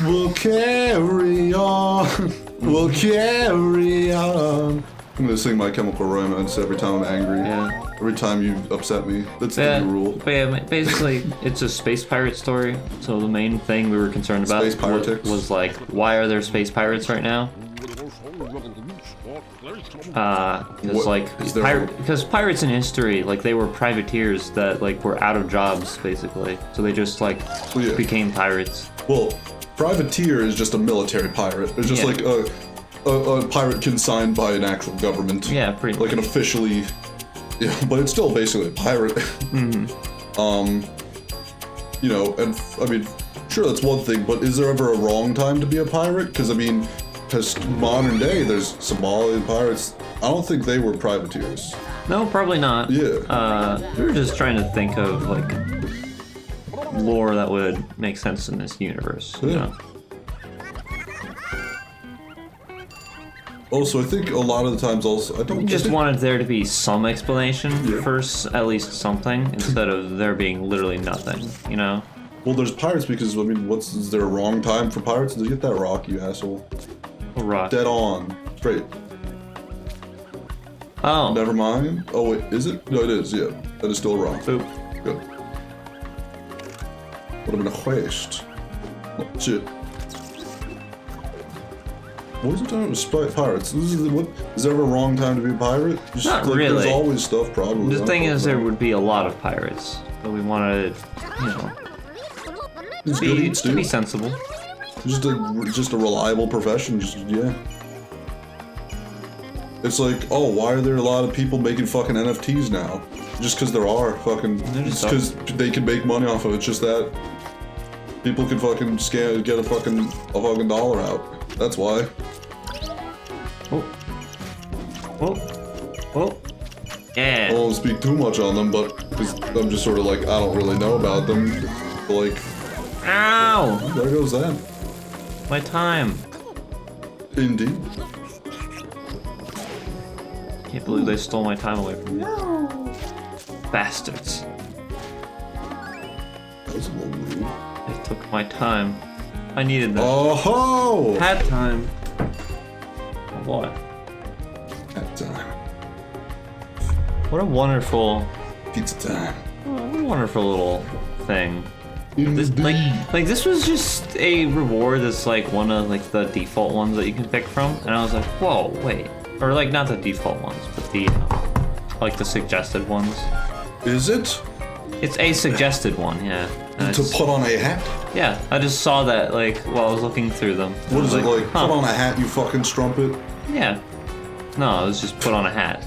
We'll carry on. We'll carry on. I'm gonna sing My Chemical Romance every time I'm angry. Yeah. Every time you upset me. That's the new rule. But yeah, basically, it's a space pirate story. So the main thing we were concerned about Space politics. was like, why are there space pirates right now? Because What- like is there- because pirates in history, like they were privateers that like were out of jobs basically. So they just like Well, yeah. became pirates. Well, privateer is just a military pirate. It's just Yeah. like a pirate consigned by an actual government. Yeah, pretty Like an officially, yeah, but it's still basically a pirate. You know, and I mean, sure, that's one thing, but is there ever a wrong time to be a pirate? Because I mean, because modern day, there's Somalian pirates. I don't think they were privateers. No, probably not. Yeah. We were just trying to think of like lore that would make sense in this universe. You Yeah. know? Also, I think a lot of the times, also, I don't We just I think- wanted there to be some explanation Yeah. for at least something, instead of there being literally nothing, you know? Well, there's pirates because I mean, is there a wrong time for pirates? Did you get that rock, you asshole? A rock. Dead on, straight. Oh. Never mind. Oh wait, is it? No, it is. Yeah, that is still a rock. Boop. Good. Would have been a waste. Oh, shit. What is it talking about pirates? This is what? Is there ever a wrong time to be a pirate? Just, Not like, really. There's always stuff, probably. The thing is, there would be a lot of pirates, but we wanted, you know, It's good eats, to be dude. sensible. Just a reliable profession. Just yeah. It's like, oh, why are there a lot of people making fucking NFTs now? Just because there are fucking. They're It's just because they can make money off of it. It's just that people can fucking get a fucking dollar out. That's why. Oh. Oh. Oh. Yeah. I won't speak too much on them, but because I'm just sort of like I don't really know about them. But like, Ow! there goes that. My time. Indeed. Can't believe they stole my time away from me. Bastards. That was a little rude. They took my time. I needed that. Oh ho! Had time. Oh boy. That time. What a wonderful Pizza time. Oh, wonderful little thing. This, Indeed. like this was just a reward that's like one of like the default ones that you can pick from, and I was like, whoa, wait, or like not the default ones, but the like the suggested ones. Is it? It's a suggested one, yeah. And To put on a hat? yeah, I just saw that like while I was looking through them. What is it like? Huh. Put on a hat, you fucking strumpet? Yeah. No, it was just put on a hat.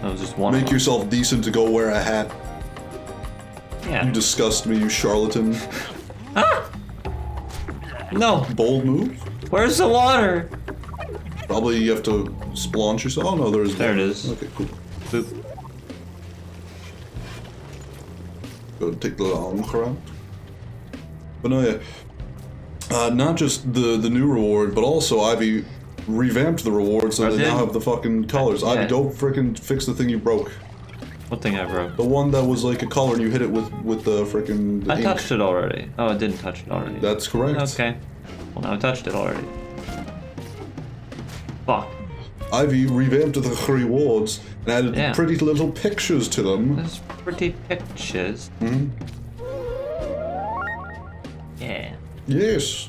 That was just one. Make of them. yourself decent to go wear a hat. Yeah. You disgust me, you charlatan. No. Bold move? Where's the water? Probably you have to splaunch yourself. Oh no, there is. There it is. Okay, cool. Boop. Go take the long route. But no, yeah. Not just the new reward, but also Ivy revamped the reward so they did? now have the fucking colors. Yeah. Ivy, go frickin' fix the thing you broke. What thing I broke? The one that was like a color and you hit it with the frickin' I ink. touched it already. Oh, I didn't touch it already. That's correct. Okay. Well, now I touched it already. Fuck. Ivy revamped the rewards and added Yeah. pretty little pictures to them. There's pretty pictures. Mhm. Yeah. Yes.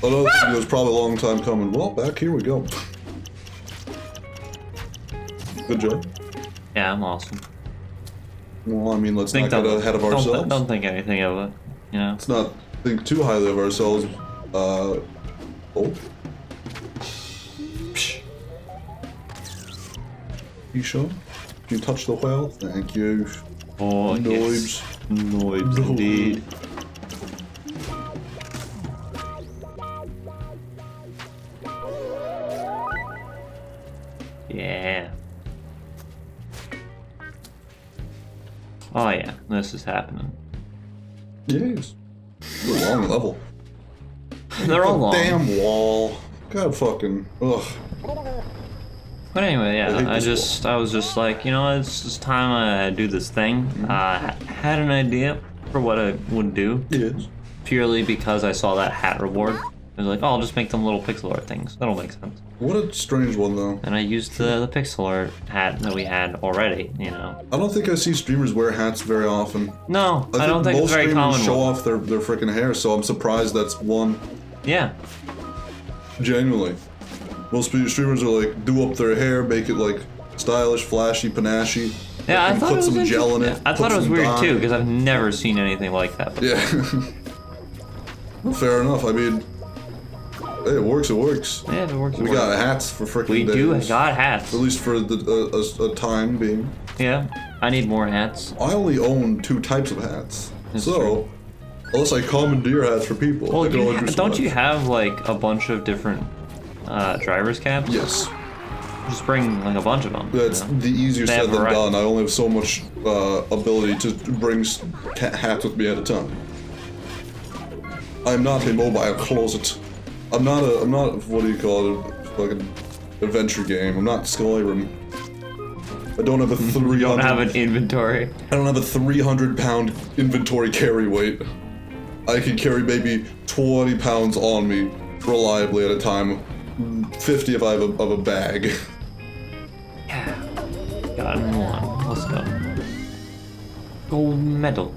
Another thing that was probably a long time coming. Well, back here we go. Good job. Yeah, I'm awesome. Well, I mean, let's not get ahead of don't, ourselves. Don't think anything of it. You know. Let's not think too highly of ourselves. Oh. Psh. You sure? Can you touch the whale? Thank you. Oh, Noibs. yes. Noibs indeed. Yeah. Oh yeah, this is happening. Yes. It's a long level. They're all long. Damn wall. God fucking. Ugh. But anyway, I hate yeah, this I was just like, you know, it's just time I do this thing. I had an idea for what I would do, Yes. purely because I saw that hat reward. I was like, oh, I'll just make them little pixel art things. That'll make sense. What a strange one, though. And I used the pixel art hat that we had already, you know. I don't think I see streamers wear hats very often. No, I don't think it's most very streamers common. show off their freaking hair, so I'm surprised that's one. Yeah, Genuinely. Most streamers are like, do up their hair, make it like stylish, flashy, panache. yeah, I thought put it was some gel in it. I put thought it was some weird dye. too because I've never seen anything like that before. Yeah. Well, fair enough. I mean, hey, it works. It works. Yeah, if it works. We got hats for freaking We days. do got hats. At least for a time being. Yeah, I need more hats. I only own 2 types of hats. That's so, true. unless I commandeer hats for people, Well, I can only do so don't much. you have like a bunch of different driver's caps? Yes. Just bring like a bunch of them. That's you know? the easier They said have than variety. done. I only have so much ability to bring hats with me at a time. I'm not a mobile closet. I'm not, what do you call it, like an adventure game. I'm not Skyrim. I don't have a 300... You don't have an inventory. I don't have a 300-pound inventory carry weight. I can carry maybe 20 pounds on me reliably at a time. 50 if I have a bag. Yeah. Got it in one. Let's go. Gold medal.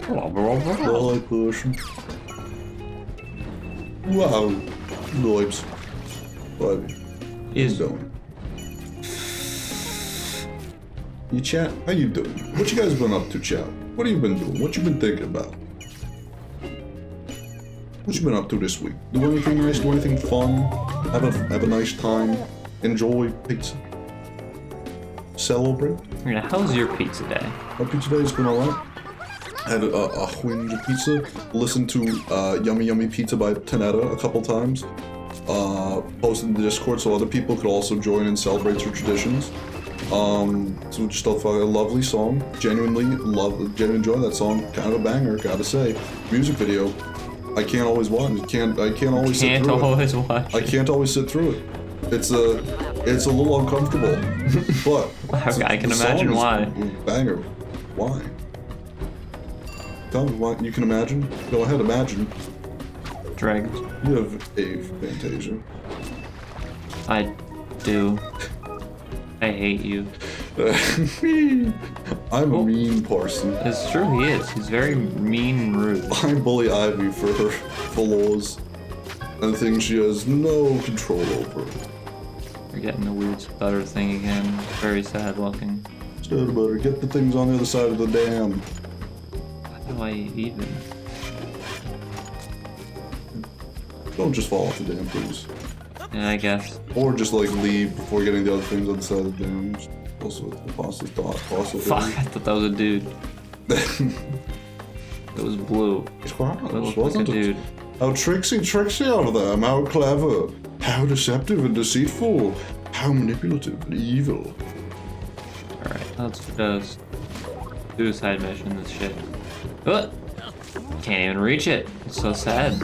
Like person. Wow. Noibs. What Is you doing? You chat? How you doing? What you guys been up to, chat? What have you been doing? What you been thinking about? What you been up to this week? Do anything nice? Do anything fun? Have a nice time? Enjoy pizza? Celebrate? yeah, how's your pizza day? My pizza day has been alright. Had a whinge pizza. Listened to Yummy Yummy Pizza by Tanetta a couple times. Posted in the Discord so other people could also join and celebrate your traditions. So just a lovely song. Genuinely enjoy that song. Kind of a banger, gotta say. Music video. I can't always watch. I can't always sit through it. Watch. I can't always sit through it. It's a little uncomfortable. But I can the song imagine is why. Banger. Why? Tell me what you can imagine. Go ahead, imagine. Dragged. You have a Fantasia. I do. I hate you. I'm a mean person. It's true, he is. He's very mean and rude. I bully Ivy for her flaws and things she has no control over. We're getting the weird stutter thing again. Very sad looking. Stutter butter, get the things on the other side of the dam. How do I even? Don't just fall off the dam, please. Yeah, I guess. Or just like leave before getting the other things on the side of the dam. Also, the boss's thought. Fuck, I thought that was a dude. It was blue. It looked wasn't like a dude. How tricksy of them, how clever, how deceptive and deceitful, how manipulative and evil. Alright, let's just suicide mission this shit. Oh! Can't even reach it. It's so sad.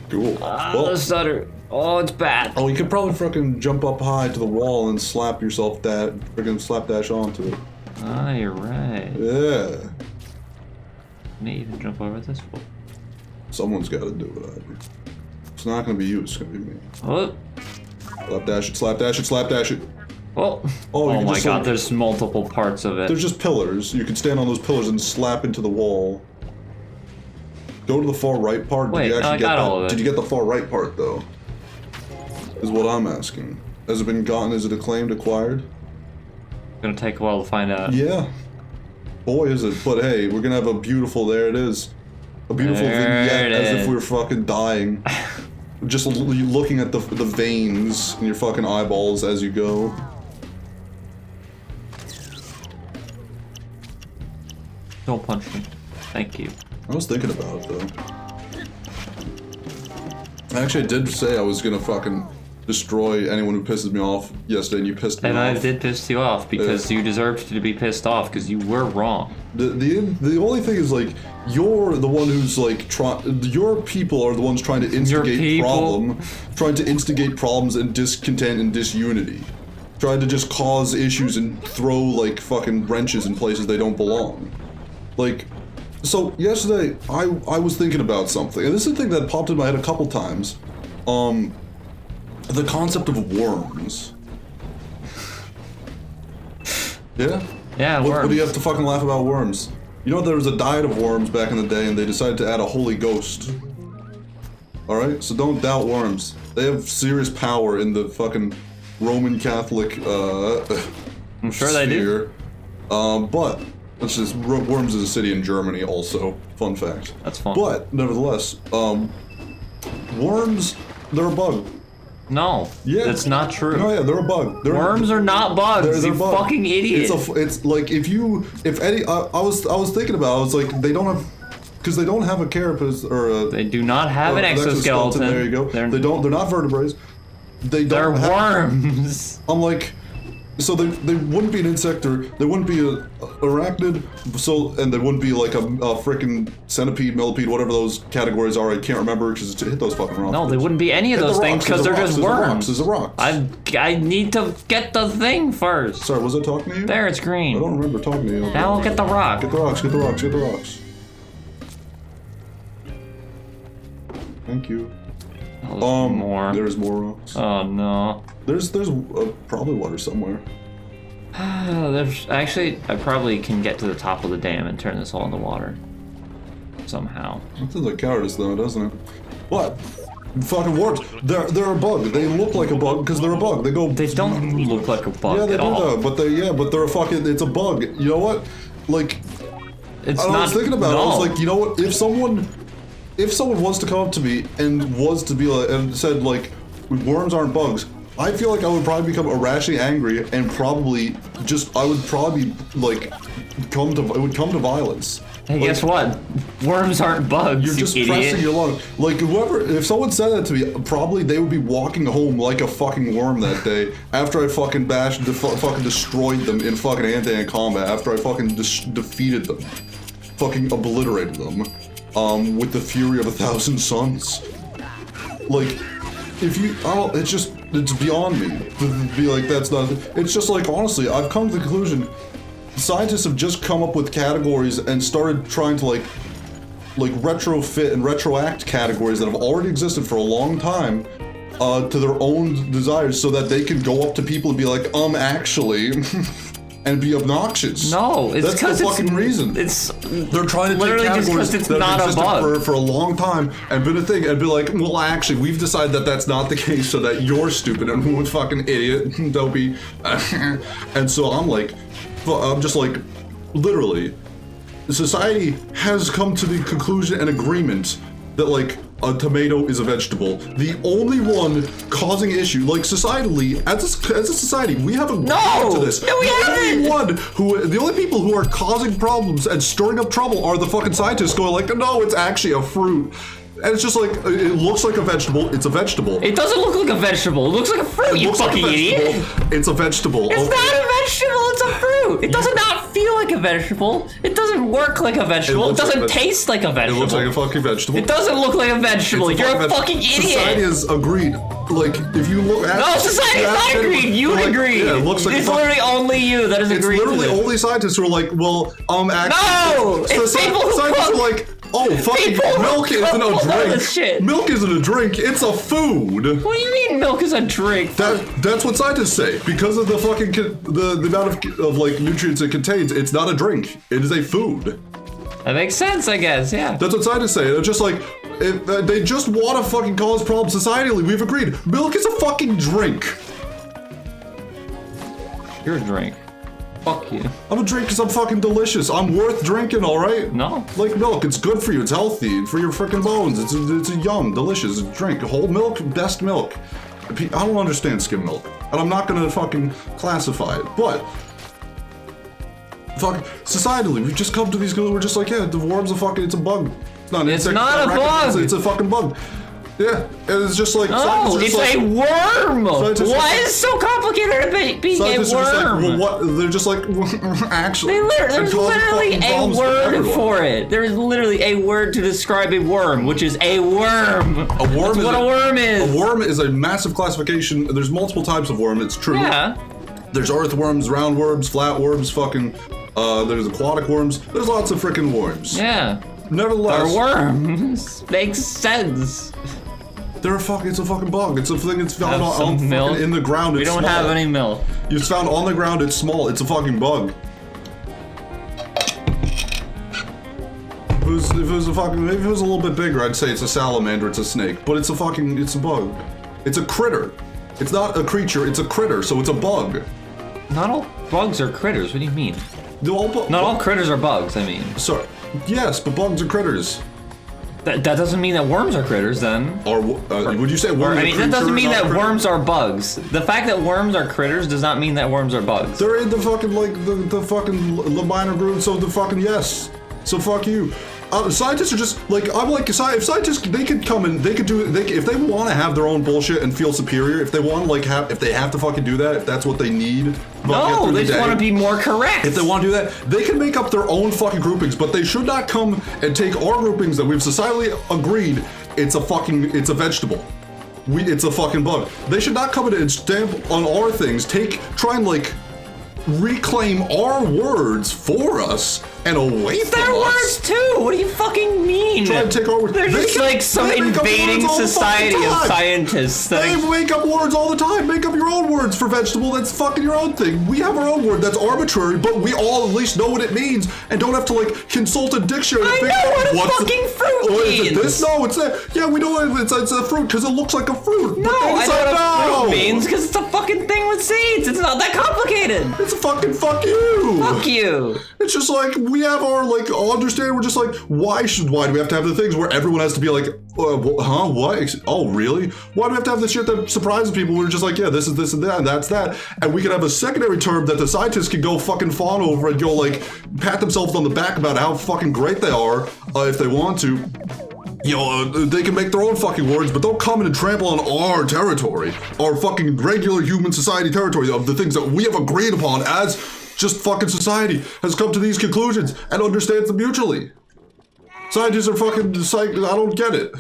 Cool. The stutter. Oh, it's bad. Oh, you could probably fucking jump up high to the wall and slap yourself that freaking slapdash onto it. Ah, you're right. Yeah. May even jump over this wall. Someone's got to do it, Ivy. It's not gonna be you. It's gonna be me. Oh. Slapdash it. Slapdash it. Slapdash it. Oh. Oh, Oh my just, god, like, there's multiple parts of it. There's just pillars. You can stand on those pillars and slap into the wall. Go to the far right part. Wait, Did you actually I get got that? all of it. Did you get the far right part though? Is what I'm asking. Has it been gotten? Is it acclaimed, acquired? Gonna take a while to find out. Yeah. Boy, is it. But hey, we're gonna have a beautiful. There it is. A beautiful vignette as if we were fucking dying. Just looking at the veins in your fucking eyeballs as you go. Don't punch me. Thank you. I was thinking about it though. Actually, I did say I was gonna fucking destroy anyone who pisses me off yesterday, and you pissed me And off. I did piss you off because you deserved to be pissed off because you were wrong. The only thing is like you're the one who's like your people are the ones trying to instigate problems and discontent and disunity, trying to just cause issues and throw like fucking wrenches in places they don't belong. Like, so yesterday I was thinking about something, and this is a thing that popped in my head a couple times. The concept of worms. Yeah? Yeah, What worms. do you have to fucking laugh about worms? You know there was a diet of worms back in the day and they decided to add a holy ghost. Alright? So don't doubt worms. They have serious power in the fucking Roman Catholic, I'm sure they do. But, it's just, Worms is a city in Germany also. Fun fact. That's fun. But, nevertheless, worms, they're a bug. No, Yeah. that's not true. No, yeah, they're a bug. Worms are not bugs, They're you bugs. fucking idiot. It's like I was thinking about it, I was like, they don't have, because they don't have a carapace or a... They do not have an exoskeleton. There you go. They're not vertebrates. They're worms. I'm like, so they wouldn't be an insect or they wouldn't be a arachnid, and they wouldn't be like a frickin' centipede, millipede, whatever those categories are. I can't remember because it hit those fucking rocks. No, they wouldn't be any of those things because they're just worms. There's a rock. I need to get the thing first. Sorry, was I talking to you? There, it's green. I don't remember talking to you. Now I'll get the rock. Get the rocks, get the rocks, get the rocks. Thank you. Oh, more. There's more rocks. Oh no. There's probably water somewhere. There's actually, I probably can get to the top of the dam and turn this all into water. Somehow. That sounds like cowardice though, doesn't it? What? Fucking worms. They're a bug. They look like a bug because they're a bug. They go. They don't look like a bug Yeah, they at do all. though. But they're a fucking. It's a bug. You know what? Like, It's I not. was thinking about it. I no. was like, you know what? If someone wants to come up to me and was to be like and said like, worms aren't bugs, I feel like I would probably become irrationally angry and probably I would probably like it would come to violence. Hey, Like, guess what? Worms aren't bugs. You're just you pressing idiot. your lung. Like if someone said that to me, probably they would be walking home like a fucking worm that day after I fucking fucking destroyed them in fucking hand-to-hand combat, after I fucking defeated them, fucking obliterated them, with the fury of 1,000 suns. Like, if you, it's beyond me to be like, that's not, it's just like, honestly, I've come to the conclusion, scientists have just come up with categories and started trying to like, like retrofit and retroact categories that have already existed for a long time to their own desires so that they can go up to people and be like, actually, and be obnoxious. No, it's that's the fucking reason. They're trying to take categories that have existed for a long time and been a thing and be like, well, actually, we've decided that that's not the case so that you're stupid and who's fucking idiot, don't be. And so I'm just like, literally, society has come to the conclusion and agreement that like a tomato is a vegetable. The only one causing issue, like societally, as a society, we haven't to this. No, we haven't. The only people who are causing problems and stirring up trouble are the fucking scientists going like, no, it's actually a fruit. And it's just like, it looks like a vegetable, it's a vegetable. It doesn't look like a vegetable, it looks like a fruit, you fucking idiot! It's a vegetable. It's not a vegetable, it's a fruit! It does not feel like a vegetable. It doesn't work like a vegetable. It doesn't taste like a vegetable. It looks like a fucking vegetable. It doesn't look like a vegetable. You're a fucking idiot! Society has agreed. Like, if you look at... No, society has not agreed! You agreed! Yeah, it looks like it's literally only you that has agreed to this. It's literally only scientists who are like, well, actually... No! It's people who scientists are like, oh, fucking milk isn't a drink. Milk isn't a drink, it's a food. What do you mean milk is a drink? That's what scientists say. Because of the fucking the amount of like nutrients it contains, it's not a drink. It is a food. That makes sense, I guess, yeah. That's what scientists say. They're just like, they just want to fucking cause problems societally. We've agreed. Milk is a fucking drink. You're a drink. Fuck you. I'm a drink because I'm fucking delicious. I'm worth drinking, alright? No. Like milk, it's good for you, it's healthy, for your freaking bones. It's a yum, delicious drink. Whole milk, best milk. I don't understand skim milk. And I'm not gonna fucking classify it, but fucking societally, we've just come to these conclusions. We're just like, yeah, the worm's a fucking, it's a bug. It's not an insect. It's not a bug. It's a fucking bug. Yeah, and it's just like... No, it's like, a worm! Why is it so complicated about being a worm? Like, well, what? They're just like, actually... There's literally a word for it. There is literally a word to describe a worm, which is a worm. A worm That's what a worm is. A worm is a massive classification. There's multiple types of worm, it's true. Yeah. There's earthworms, roundworms, flatworms, fucking... there's aquatic worms. There's lots of freaking worms. Yeah. Nevertheless... They're worms. Makes sense. It's a fucking bug. It's a thing that's found in the ground. We don't have any milk. It's found on the ground, it's small. It's a fucking bug. If it was a little bit bigger, I'd say it's a salamander, it's a snake. But it's a bug. It's a critter. It's not a creature, it's a critter, so it's a bug. Not all bugs are critters, what do you mean? Not all critters are bugs, I mean. Sorry. Yes, but bugs are critters. That doesn't mean that worms are critters, then. Would you say worms are critters? That doesn't mean that worms are bugs. The fact that worms are critters does not mean that worms are bugs. They're in the fucking, like, the fucking minor group, so the fucking yes. So fuck you. Scientists are just, like, I'm like, if scientists, they could come and they could do, if they want to have their own bullshit and feel superior, if they want to, like, if they have to fucking do that, if that's what they need. No, they just want to be more correct. If they want to do that, they can make up their own fucking groupings, but they should not come and take our groupings that we've societally agreed it's a vegetable. It's a fucking bug. They should not come in and stamp on our things, try and, like, reclaim our words for us and away from us. Their words too! What do you fucking mean? Try to take our words. They're just like some invading society of scientists. They make up words all the time. Make up your own words for vegetable. That's fucking your own thing. We have our own word that's arbitrary, but we all at least know what it means and don't have to like consult a dictionary. I know what a fucking fruit means. Is it this? No, it's that. Yeah, we know it's a fruit because it looks like a fruit. No, I know what a fruit means because it's a fucking thing with seeds. It's not that complicated. It's a fucking fuck you. Fuck you. It's just like we have our like understand. We're just like why do we have to have the things where everyone has to be like huh, what? Oh, really? Why do we have to have the shit that surprises people? We're just like, yeah, this is this and that, and that's that. And we can have a secondary term that the scientists can go fucking fawn over and go like, pat themselves on the back about how fucking great they are, if they want to. You know, they can make their own fucking words, but don't come in and trample on our territory, our fucking regular human society territory of the things that we have agreed upon as just fucking society has come to these conclusions and understands them mutually. Scientists are fucking psych. I don't get it.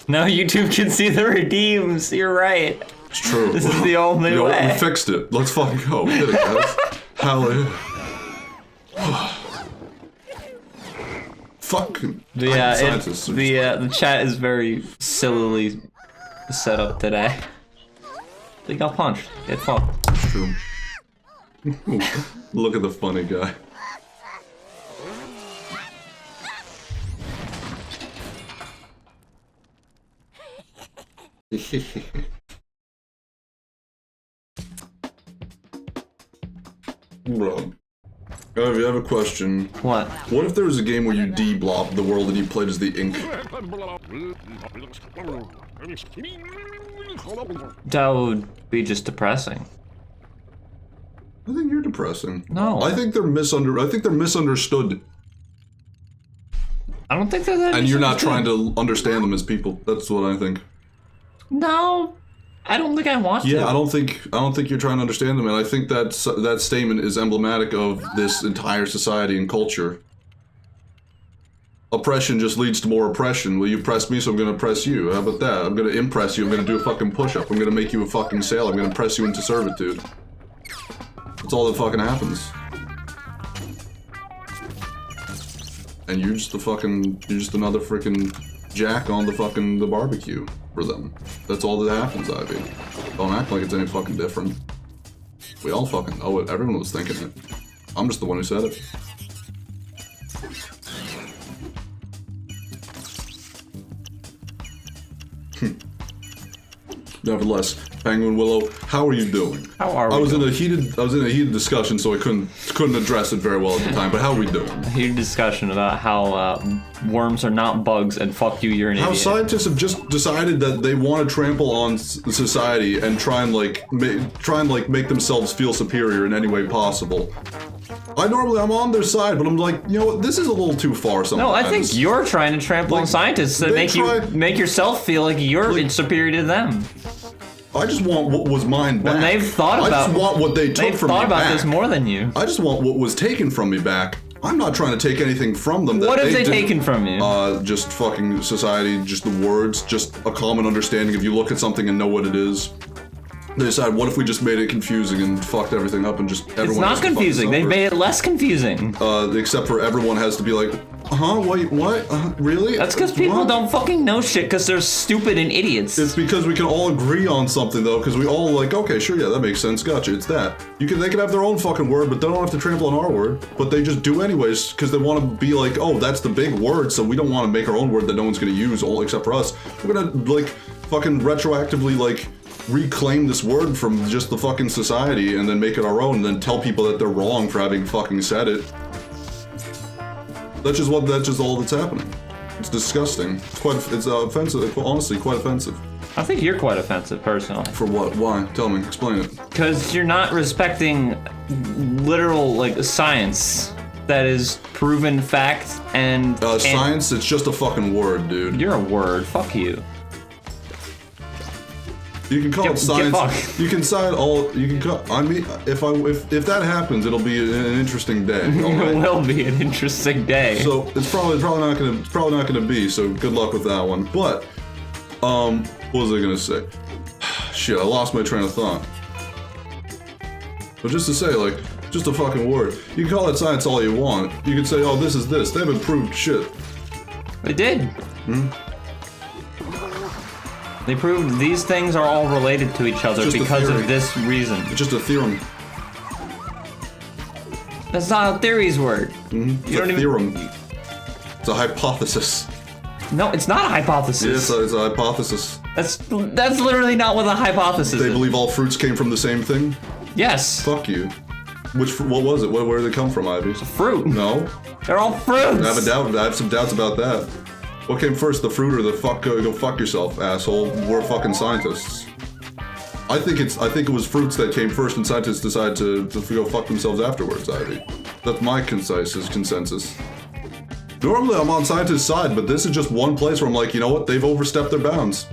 Now YouTube can see the redeems. You're right. It's true. This is the only way. We fixed it. Let's fucking go. We did it, guys. Hallelujah. Fucking Yeah, scientists. the chat is very sillily set up today. They got punched. Get fucked. True. Look at the funny guy. Bro. I have a question. What? What if there was a game where you de-blob the world and you played as the ink? That would be just depressing. I think you're depressing. No. I think they're misunderstood. I don't think that. And you're not trying to understand them as people. That's what I think. No, I don't think I want to. Yeah, I don't think you're trying to understand them, and I think that statement is emblematic of this entire society and culture. Oppression just leads to more oppression. Well, you press me, so I'm gonna press you. How about that? I'm gonna impress you. I'm gonna do a fucking push-up. I'm gonna make you a fucking sailor. I'm gonna press you into servitude. That's all that fucking happens. And you're just another freaking jack on the barbecue for them. That's all that happens, Ivy. Don't act like it's any fucking different. We all fucking know it. Everyone was thinking it. I'm just the one who said it. Nevertheless, Penguin Willow, how are you doing? How are we? I was in a heated discussion, so I couldn't address it very well at the time. But how are we doing? A huge discussion about how worms are not bugs and fuck you, you're an How idiot. scientists have just decided that they want to trample on society and try and make themselves feel superior in any way possible. I'm on their side, but I'm like, you know what, this is a little too far sometimes. No, I think you're trying to trample on scientists to make yourself feel like you're superior to them. I just want what was mine back. When they've thought about, I just want what they took from me back. They've thought about this more than you. I just want what was taken from me back. I'm not trying to take anything from them. What have they taken from you? Just fucking society, just the words, just a common understanding. If you look at something and know what it is, they decide, what if we just made it confusing and fucked everything up and just everyone. It's not confusing. They've made it less confusing. Except for everyone has to be like, wait, what? Really? That's because people don't fucking know shit because they're stupid and idiots. It's because we can all agree on something though, because we all like, okay, sure, yeah, that makes sense. Gotcha. It's that. They can have their own fucking word, but they don't have to trample on our word. But they just do anyways because they want to be like, oh, that's the big word, so we don't want to make our own word that no one's gonna use, all except for us. We're gonna like fucking retroactively like reclaim this word from just the fucking society and then make it our own and then tell people that they're wrong for having fucking said it. That's just all that's happening. It's disgusting. It's offensive, honestly, quite offensive. I think you're quite offensive, personally. For what? Why? Tell me, explain it. Because you're not respecting literal, like, science that is proven fact and... science, it's just a fucking word, dude. You're a word. Fuck you. You can call it science. You can I mean, if that happens, it'll be an interesting day. It will be an interesting day. So it's probably not gonna be. So good luck with that one. But what was I gonna say? Shit, I lost my train of thought. But just to say, like, just a fucking word. You can call it science all you want. You can say, oh, this is this. They haven't proved shit. They did. Hmm? They proved these things are all related to each other because of this reason. It's just a theorem. That's not how theories work. Mm-hmm. It's a theorem. It's a hypothesis. No, it's not a hypothesis. Yeah, it's a hypothesis. That's literally not what a hypothesis is. They believe all fruits came from the same thing? Yes. Fuck you. What was it? Where did they come from, Ivy? It's a fruit. No. They're all fruits. I have some doubts about that. What came first, the fruit or the fuck? Go fuck yourself, asshole. We're fucking scientists. I think it was fruits that came first, and scientists decided to go fuck themselves afterwards, Ivy. That's my consensus. Normally, I'm on scientists' side, but this is just one place where I'm like, you know what? They've overstepped their bounds.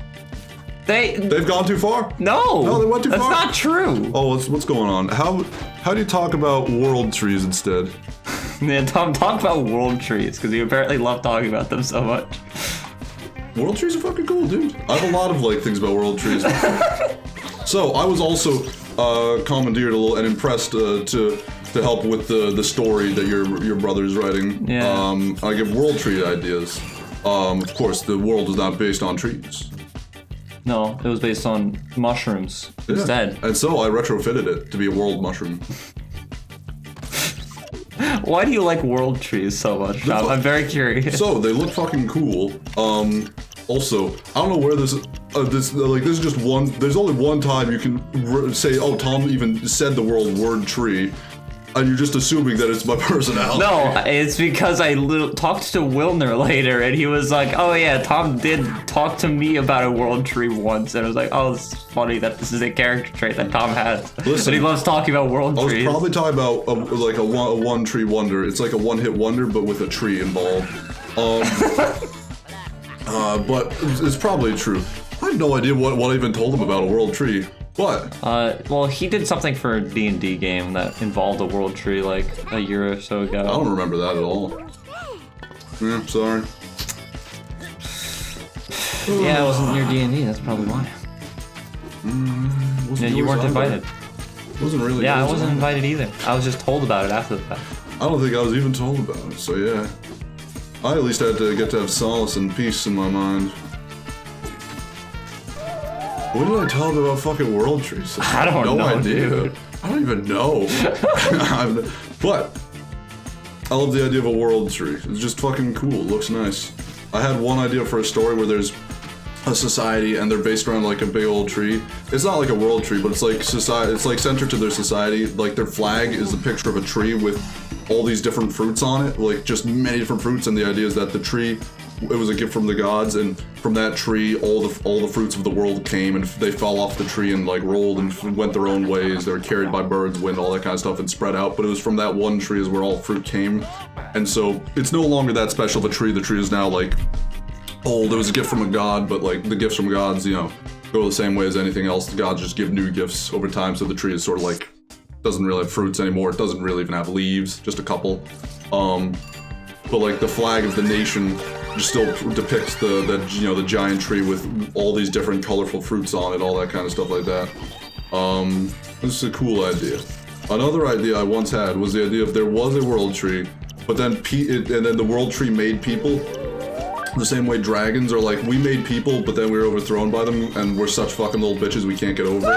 They've gone too far. No, they went too far. That's not true. Oh, what's going on? How do you talk about world trees instead? Man, Tom, talk about world trees, because you apparently love talking about them so much. World trees are fucking cool, dude. I have a lot of, like, things about world trees. So, I was also commandeered and impressed to to help with the story that your brother's writing. Yeah. I give world tree ideas. Of course, the world is not based on trees. No, it was based on mushrooms instead. And so I retrofitted it to be a world mushroom. Why do you like world trees so much, Tom? I'm very curious. So they look fucking cool. Also, I don't know where this is just one. There's only one time you can say, "Oh, Tom even said the word tree," and you're just assuming that it's my personality. No, it's because I talked to Wilner later, and he was like, "Oh yeah, Tom did talk to me about a world tree once," and I was like, "Oh, it's funny that this is a character trait that Tom has." Listen, but he loves talking about world trees. I was probably talking about a one tree wonder. It's like a one-hit wonder, but with a tree involved. But it's probably true. I have no idea what I even told him about a world tree. What? Well, he did something for a D&D game that involved a world tree like a year or so ago. I don't remember that at all. Yeah, sorry. Yeah, it wasn't your D&D, that's probably why. Yeah, you weren't invited. Wasn't really. Yeah, I wasn't invited either. I was just told about it after the fact. I don't think I was even told about it, so yeah. I at least had to get to have solace and peace in my mind. What did I tell him about fucking world trees? I don't know, no idea. dude. I don't even know. But I love the idea of a world tree. It's just fucking cool. It looks nice. I had one idea for a story where there's a society and they're based around like a big old tree. It's not like a world tree, but it's like society. It's like centered to their society. Like their flag is a picture of a tree with all these different fruits on it, like just many different fruits. And the idea is that the tree, it was a gift from the gods, and from that tree, all the fruits of the world came, and they fell off the tree and like rolled and went their own ways. They were carried by birds, wind, all that kind of stuff, and spread out. But it was from that one tree is where all fruit came, and so it's no longer that special of a tree. The tree is now like old. It was a gift from a god, but like the gifts from gods, you know, go the same way as anything else. The gods just give new gifts over time, so the tree is sort of like doesn't really have fruits anymore. It doesn't really even have leaves, just a couple. But like the flag of the nation still depicts the giant tree with all these different colorful fruits on it, all that kind of stuff like that. This is a cool idea. Another idea I once had was the idea of there was a world tree, but then the world tree made people. The same way dragons are like, we made people, but then we were overthrown by them, and we're such fucking little bitches we can't get over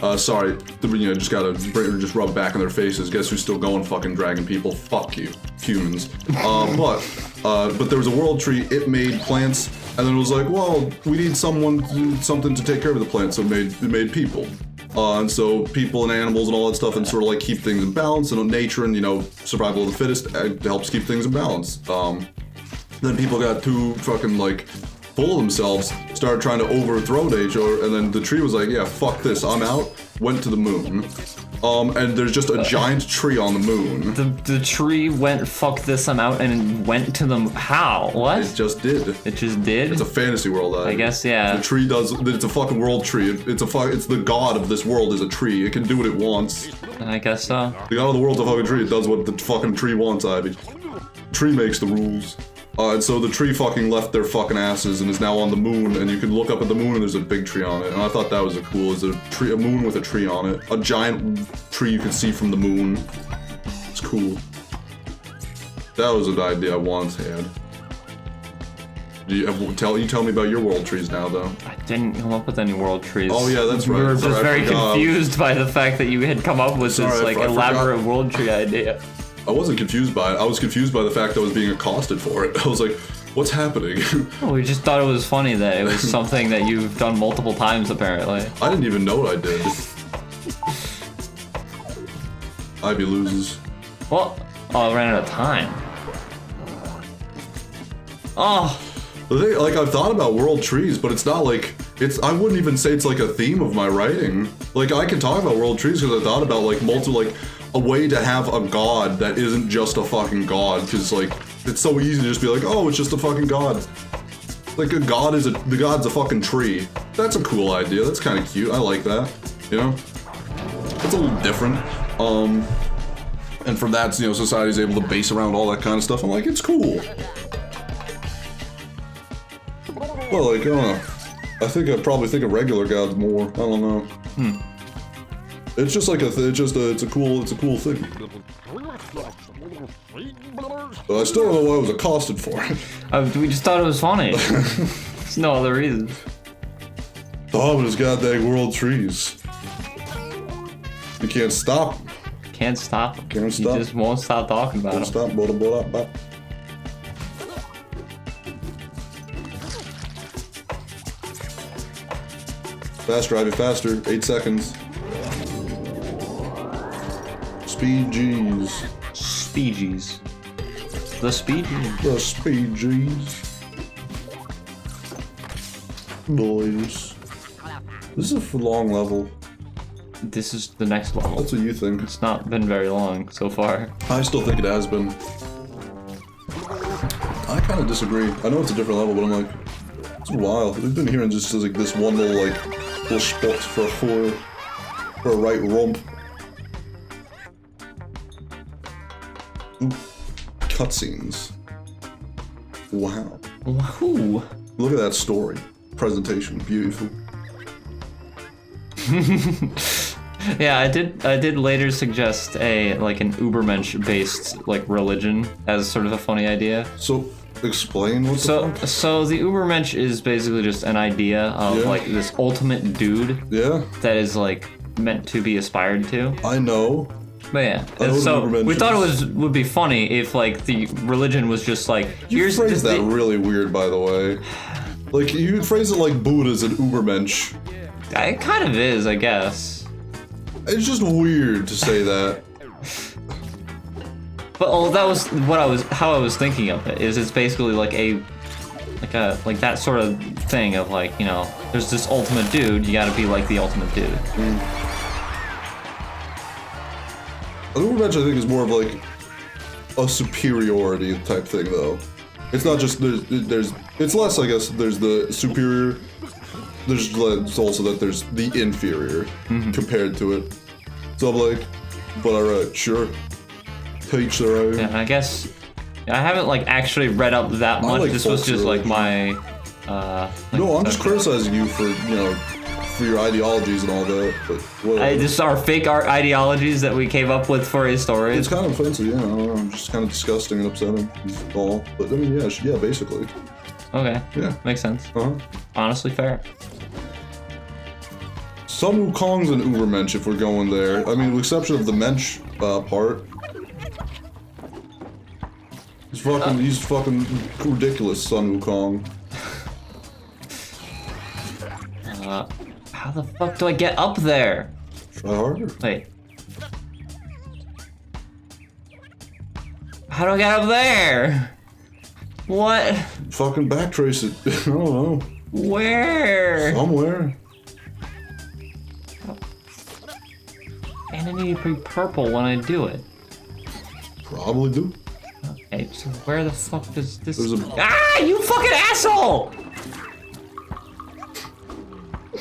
it. Sorry, just gotta just rub back in their faces. Guess who's still going, fucking dragon people? Fuck you, humans. But there was a world tree, it made plants, and then it was like, well, we need something to take care of the plants, so it made people. And so people and animals and all that stuff, and sort of like keep things in balance, and nature and, survival of the fittest helps keep things in balance. Then people got too fucking like full of themselves, started trying to overthrow nature, and then the tree was like, yeah, fuck this, I'm out, went to the moon. And there's just a giant tree on the moon. The tree went, fuck this, I'm out, and went to the how? What? It just did. It just did? It's a fantasy world, I guess, yeah. The tree it's a fucking world tree. It's the god of this world is a tree. It can do what it wants. I guess so. The god of the world's a fucking tree. It does what the fucking tree wants, Ivy. Tree makes the rules. And so the tree fucking left their fucking asses and is now on the moon, and you can look up at the moon and there's a big tree on it. And I thought that was a moon with a tree on it. A giant tree you could see from the moon. It's cool. That was an idea I once had. Tell me about your world trees now, though. I didn't come up with any world trees. Oh yeah, that's right. We were just very confused by the fact that you had come up with this like elaborate world tree idea. I wasn't confused by it. I was confused by the fact I was being accosted for it. I was like, what's happening? Well, we just thought it was funny that it was something that you've done multiple times, apparently. I didn't even know what I did. Ivy loses. Well, I ran out of time. Oh. The thing, like, I've thought about world trees, but it's not like, I wouldn't even say it's like a theme of my writing. Like, I can talk about world trees because I thought about like a way to have a god that isn't just a fucking god, because like it's so easy to just be like, oh, it's just a fucking god. Like the god's a fucking tree. That's a cool idea. That's kind of cute. I like that. It's a little different. And from that, society's able to base around all that kind of stuff. I'm like, it's cool. Well, like, I don't know. I think I'd probably think of regular gods more. I don't know. It's just like it's a cool thing. But I still don't know why it was accosted for. We just thought it was funny. There's no other reason. Dominus goddamn world trees. You can't stop. Can't stop. Can't stop. You just won't stop talking about Can't it. stop. Blah, blah, blah, blah. Faster, Ivy, faster. 8 seconds. Speed G's. Speegies. The Speegies. The Speed G's. Boys. This is a long level. This is the next level. That's what you think. It's not been very long so far. I still think it has been. I kind of disagree. I know it's a different level, but I'm like, it's a while. We've been hearing just like this one little spot for a right rump. Ooh. Cutscenes. Wow. Woohoo! Look at that story. Presentation. Beautiful. Yeah, I did later suggest an Ubermensch based religion as sort of a funny idea. So explain what the fuck? So the Ubermensch is basically just an idea of this ultimate dude. Yeah. That is meant to be aspired to. I know. But yeah, so we thought would be funny if the religion was just You phrased that really weird, by the way. You phrase it like Buddha's an Ubermensch. It kind of is, I guess. It's just weird to say that. But that was how I was thinking of it. Is it's basically that sort of thing of there's this ultimate dude, you gotta be like the ultimate dude. An Ubermensch, I think, is more of a superiority type thing, though. It's not just there's it's less, I guess. There's the superior. There's also that there's the inferior compared to it. So I'm but alright, sure. Teach their own. Yeah, I guess I haven't actually read up that much. This was just my. No, I'm just criticizing you for for your ideologies and all that. But whatever. This are fake art ideologies that we came up with for his story. It's kind of offensive, yeah. I don't know, just kind of disgusting and upsetting. All, but I mean, yeah, basically. Okay. Yeah. Makes sense. Honestly, fair. Sun Wukong's an Ubermensch if we're going there. I mean, with the exception of the Mensch part. He's fucking ridiculous, Sun Wukong. How the fuck do I get up there? Try harder. Wait. How do I get up there? What? Fucking backtrace it. I don't know. Where? Somewhere. And I need to be purple when I do it. Probably do. Okay, so where the fuck does this... There's a... Ah, you fucking asshole!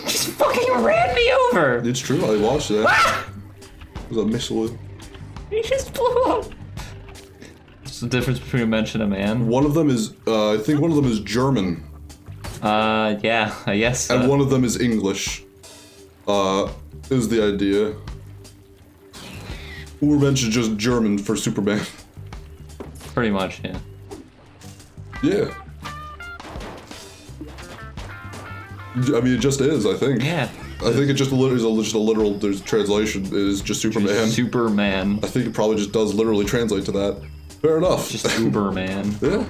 Just fucking ran me over! It's true, I watched that. Ah! It was a missile. He just blew up. What's the difference between a mensch and a man? One of them is, I think one of them is German. Yeah, I guess. And one of them is English. Is the idea. Ubermensch is just German for Superman. Pretty much, yeah. Yeah. I mean, it just is, I think. Yeah. I think it just is just a literal translation. It is just Superman. Superman. I think it probably just does literally translate to that. Fair enough. Just Uberman. Yeah.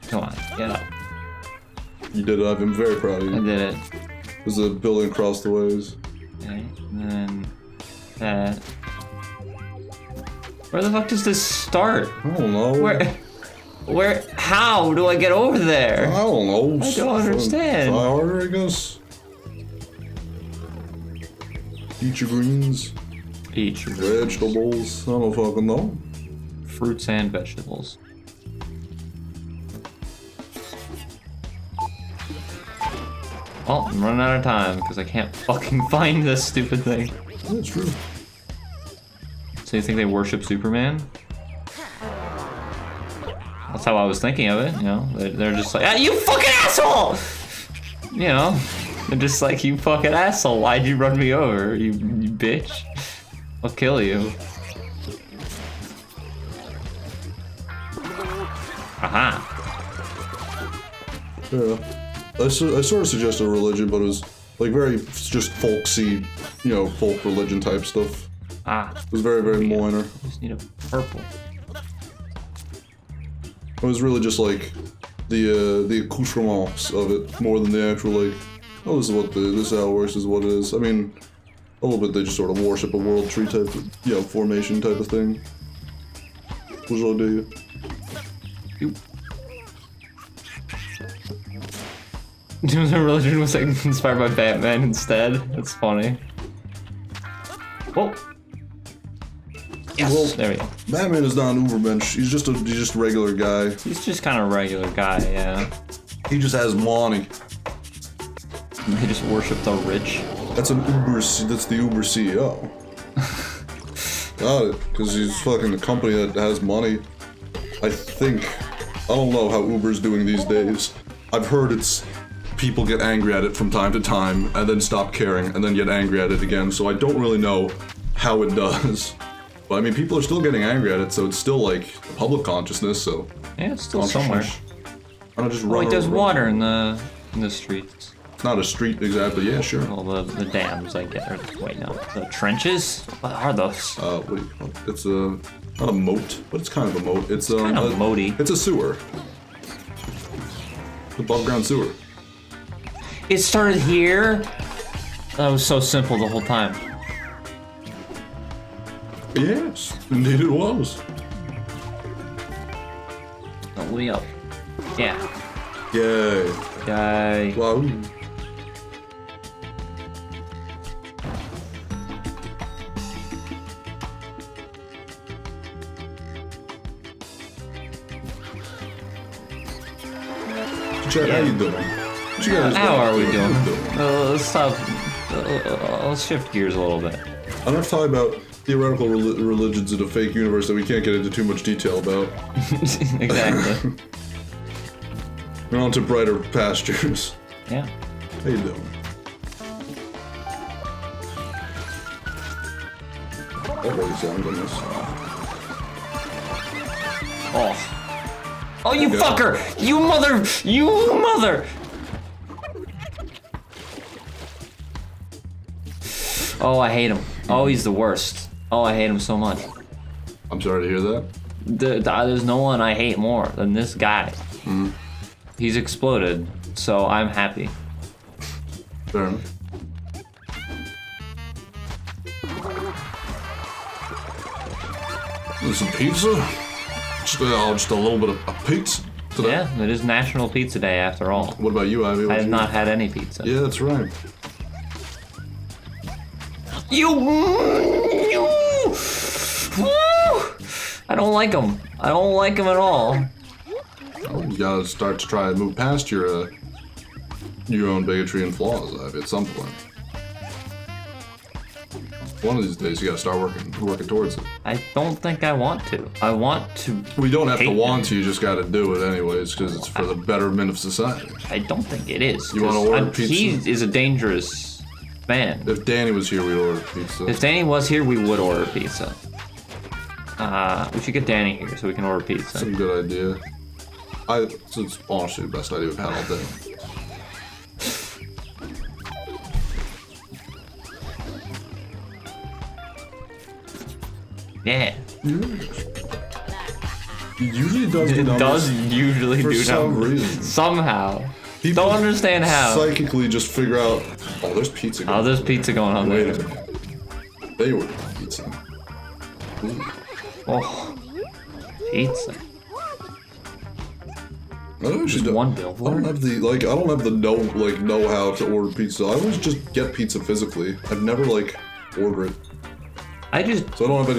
Come on, get up. You did it. I'm very proud of you. I did it. There's a building across the ways. Okay, and then that. Where the fuck does this start? I don't know. Where? How do I get over there? I don't know. I don't understand. Try harder, I guess. Eat your greens. Eat your vegetables. I don't fucking know. Fruits and vegetables. Well, I'm running out of time because I can't fucking find this stupid thing. That's true. So you think they worship Superman? That's how I was thinking of it, you know? They're just like, ah, you fucking asshole! You know? And just like, you fucking asshole, why'd you run me over, you bitch? I'll kill you. Aha. Yeah. I sort of suggested a religion, but it was like very just folksy, you know, folk religion type stuff. Ah. It was very, very minor. Just need a purple. It was really just like the accoutrements of it more than the actual like, oh, this is how it works, this is what it is. I mean, a little bit they just sort of worship a world tree type of, you know, formation type of thing. Which I'll do you. The religion was like inspired by Batman instead. That's funny. Oh. Yes, Well, there we go. Batman is not an Ubermensch. He's just a regular guy. He's just kind of a regular guy, yeah. He just has money. They just worship the rich. That's the Uber CEO. Got it, because he's fucking a company that has money. I don't know how Uber's doing these days. I've heard it's people get angry at it from time to time and then stop caring and then get angry at it again, so I don't really know how it does. But I mean, people are still getting angry at it, so it's still like public consciousness, so. Yeah, it's still somewhere. Why not just Oh, run wait, there's over water in the streets. It's not a street exactly, yeah, sure. Well, the dams, I get. Or, wait, no. The trenches? What are those? What do you call it? It's not a moat, but it's kind of a moat. It's kind of moaty. It's a sewer. Above ground sewer. It started here? That was so simple the whole time. Yes, indeed it was. Oh, we up. Yeah. Yay. Yay. Wow. Chad, how you doing? What you guys How are we doing? doing? Let's stop. Let's shift gears a little bit. Enough talk about theoretical religions in a fake universe that we can't get into too much detail about. Exactly. We're on to brighter pastures. Yeah. How you doing? That really sounds on this. Oh. Oh, you fucker! You mother! You mother! Oh, I hate him. Oh, he's the worst. Oh, I hate him so much. I'm sorry to hear that. There's no one I hate more than this guy. Mm. He's exploded, so I'm happy. Fair enough. Some pizza? Just a little bit of pizza today. Yeah, it is National Pizza Day after all. What about you, Ivy? I have not had any pizza. Yeah, that's right. You. I don't like him. I don't like him at all. Well, you gotta start to try and move past your own bigotry and flaws, Ivy, at some point. One of these days, you gotta start working towards it. I don't think I want to. I want to. We don't have to hate want them. to, you just gotta do it anyways, because it's for the betterment of society. I don't think it is. You wanna order pizza? He is a dangerous man. If Danny was here, we'd order pizza. If Danny was here, we would order pizza. We should get Danny here so we can order pizza. That's a good idea. It's honestly the best idea we've had all day. Yeah. It usually does do It numbers does usually for do some numbers. reason. Somehow. People Don't understand how. psychically just figure out, oh, there's pizza going Oh, on. there's pizza going on Wait there. a minute. They ordered pizza. Ooh. Oh, pizza. I don't Just actually one I billboard. don't have the know-how to order pizza. I always just get pizza physically. I've never order it. I just So I don't have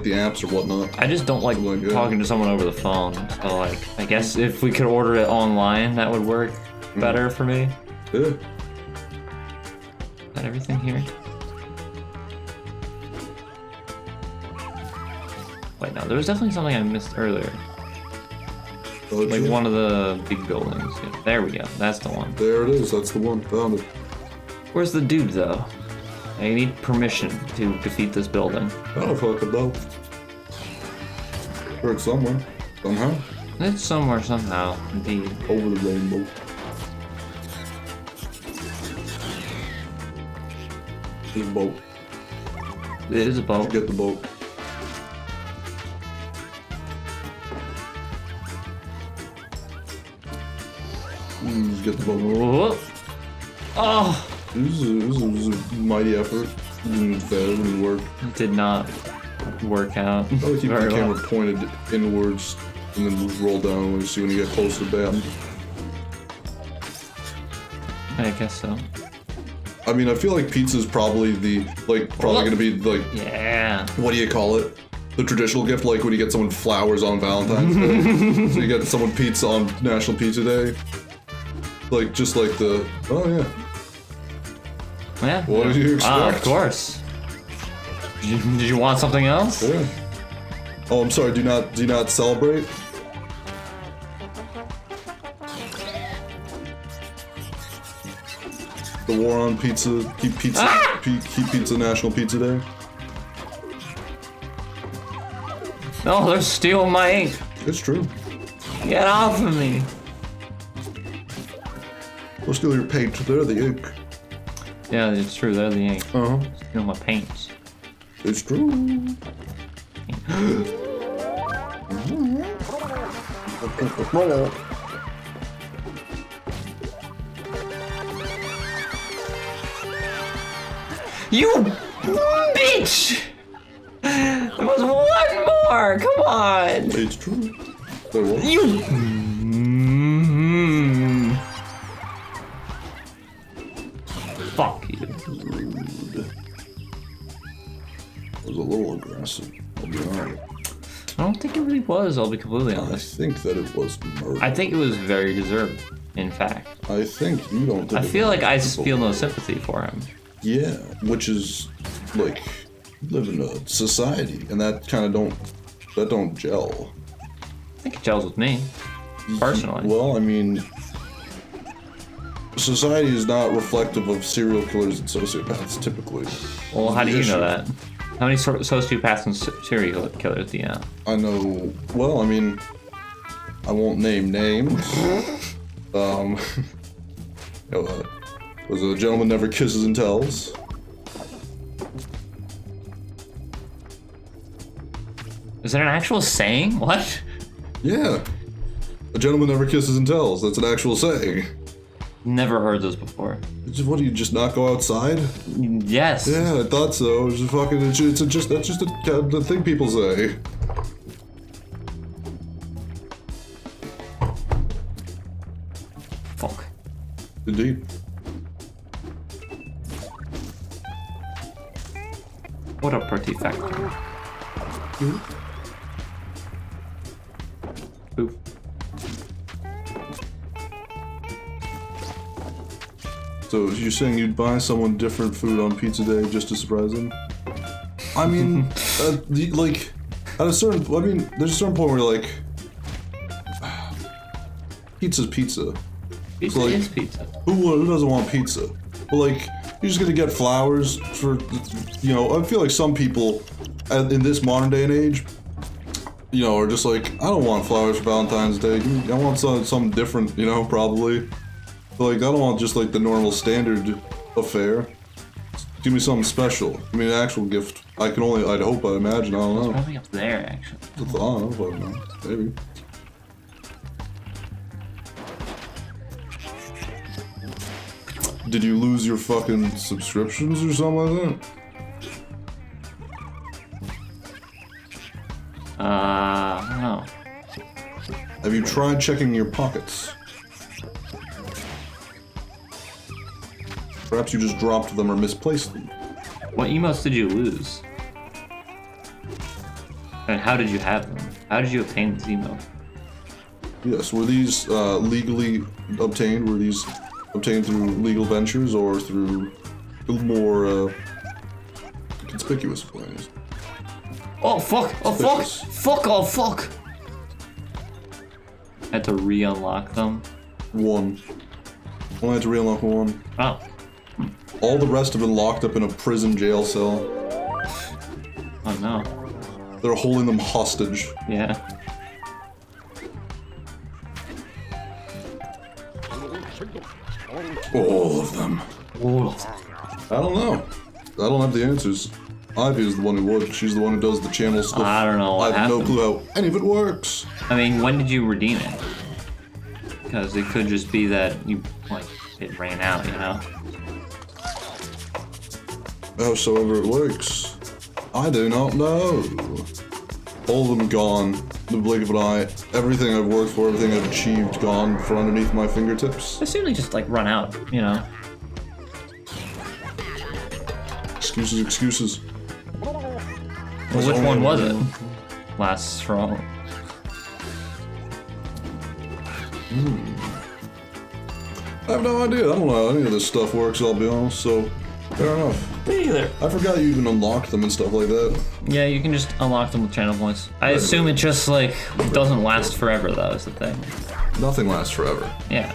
the apps or whatnot. I just don't like Something like that. talking to someone over the phone. So I guess if we could order it online, that would work better for me. Yeah. Is that everything here? Wait, no, there was definitely something I missed earlier. Like one of the big buildings. Yeah, there we go. That's the one. There it is. That's the one. Found it. Where's the dude though? I need permission to defeat this building. I don't fucking know. Or it's somewhere. Somehow. It's somewhere somehow. Indeed. Over the rainbow. There's a boat. It is a boat. Get the boat. Get the boat. Whoa. Oh! This is a mighty effort. It didn't work. It did not work out. I would keep the very camera well. pointed inwards and then just roll down when you see when you get close to the band. I guess so. I mean, I feel like pizza's probably probably gonna be like, yeah. what do you call it? The traditional gift, like when you get someone flowers on Valentine's Day. So you get someone pizza on National Pizza Day. Like, just like the, oh yeah. Yeah. What did you expect? Of course. Did you want something else? Yeah. Oh, I'm sorry, do you not celebrate? The war on pizza, keep pizza National Pizza Day. No, they're stealing my ink. It's true. Get off of me. They'll steal your paint, they're the ink. Yeah, it's true. They're the ink. Uh-huh. Steal my paints. It's true. You bitch! There was one more. Come on. It's true. There was. You. Fuck you. Rude. It was a little aggressive, I'll be honest. I don't think it really was. I'll be completely I honest. think that it was murder. I think it was very deserved. In fact, I think you don't think I feel like I feel no sympathy for him. Yeah, which is like you live in a society and that kind of don't gel. I think it gels with me, personally. Well, I mean, society is not reflective of serial killers and sociopaths typically. Well, how do you know that? How many sociopaths and serial killers do you know? I know. Well, I mean, I won't name names. Was a gentleman never kisses and tells. Is that an actual saying? What? Yeah, a gentleman never kisses and tells. That's an actual saying. Never heard this before. What do you just not go outside? Yes. Yeah, I thought so. It's just fucking. That's just the thing people say. Fuck. Indeed. What a pretty factory. Oof. So you're saying you'd buy someone different food on Pizza Day just to surprise them? I mean, like, at a certain, I mean, there's a certain point where you're like, pizza's pizza. Pizza like, is pizza. Who doesn't want pizza? But like, you're just gonna get flowers for, you know, I feel like some people in this modern day and age, you know, are just like, I don't want flowers for Valentine's Day. I want something different, you know, probably. But like, I don't want just like the normal standard affair. Give me something special. I mean, an actual gift. I'd hope, I'd imagine, I don't know. It's probably up there, actually. I don't know, maybe. Did you lose your fucking subscriptions or something like that? I don't know. Have you tried checking your pockets? Perhaps you just dropped them or misplaced them. What emotes did you lose? And how did you have them? How did you obtain these emotes? Yes, were these legally obtained? Were these obtained through legal ventures or through more conspicuous ways? Oh fuck! Oh fuck! Fuck! Oh fuck! had to re-unlock them? One. Only had to re-unlock one. Oh. All the rest have been locked up in a prison jail cell. Oh no. They're holding them hostage. Yeah. All of them. Ooh. I don't know. I don't have the answers. Ivy is the one who would. She's the one who does the channel stuff. I don't know what I have no happened. clue how any of it works. I mean, when did you redeem it? Because it could just be that you, like, it ran out, you know? Howsoever it works, I do not know. All of them gone. The blink of an eye. Everything I've worked for, everything I've achieved, gone from underneath my fingertips. I assume they just, like, run out, you know? Excuses, excuses. Well, which one was it? Lasts for all. I have no idea. I don't know how any of this stuff works, I'll be honest, so fair enough. Me either. I forgot you even unlocked them and stuff like that. Yeah, you can just unlock them with channel points. I assume it just, like, doesn't last forever, though, is the thing. Nothing lasts forever. Yeah.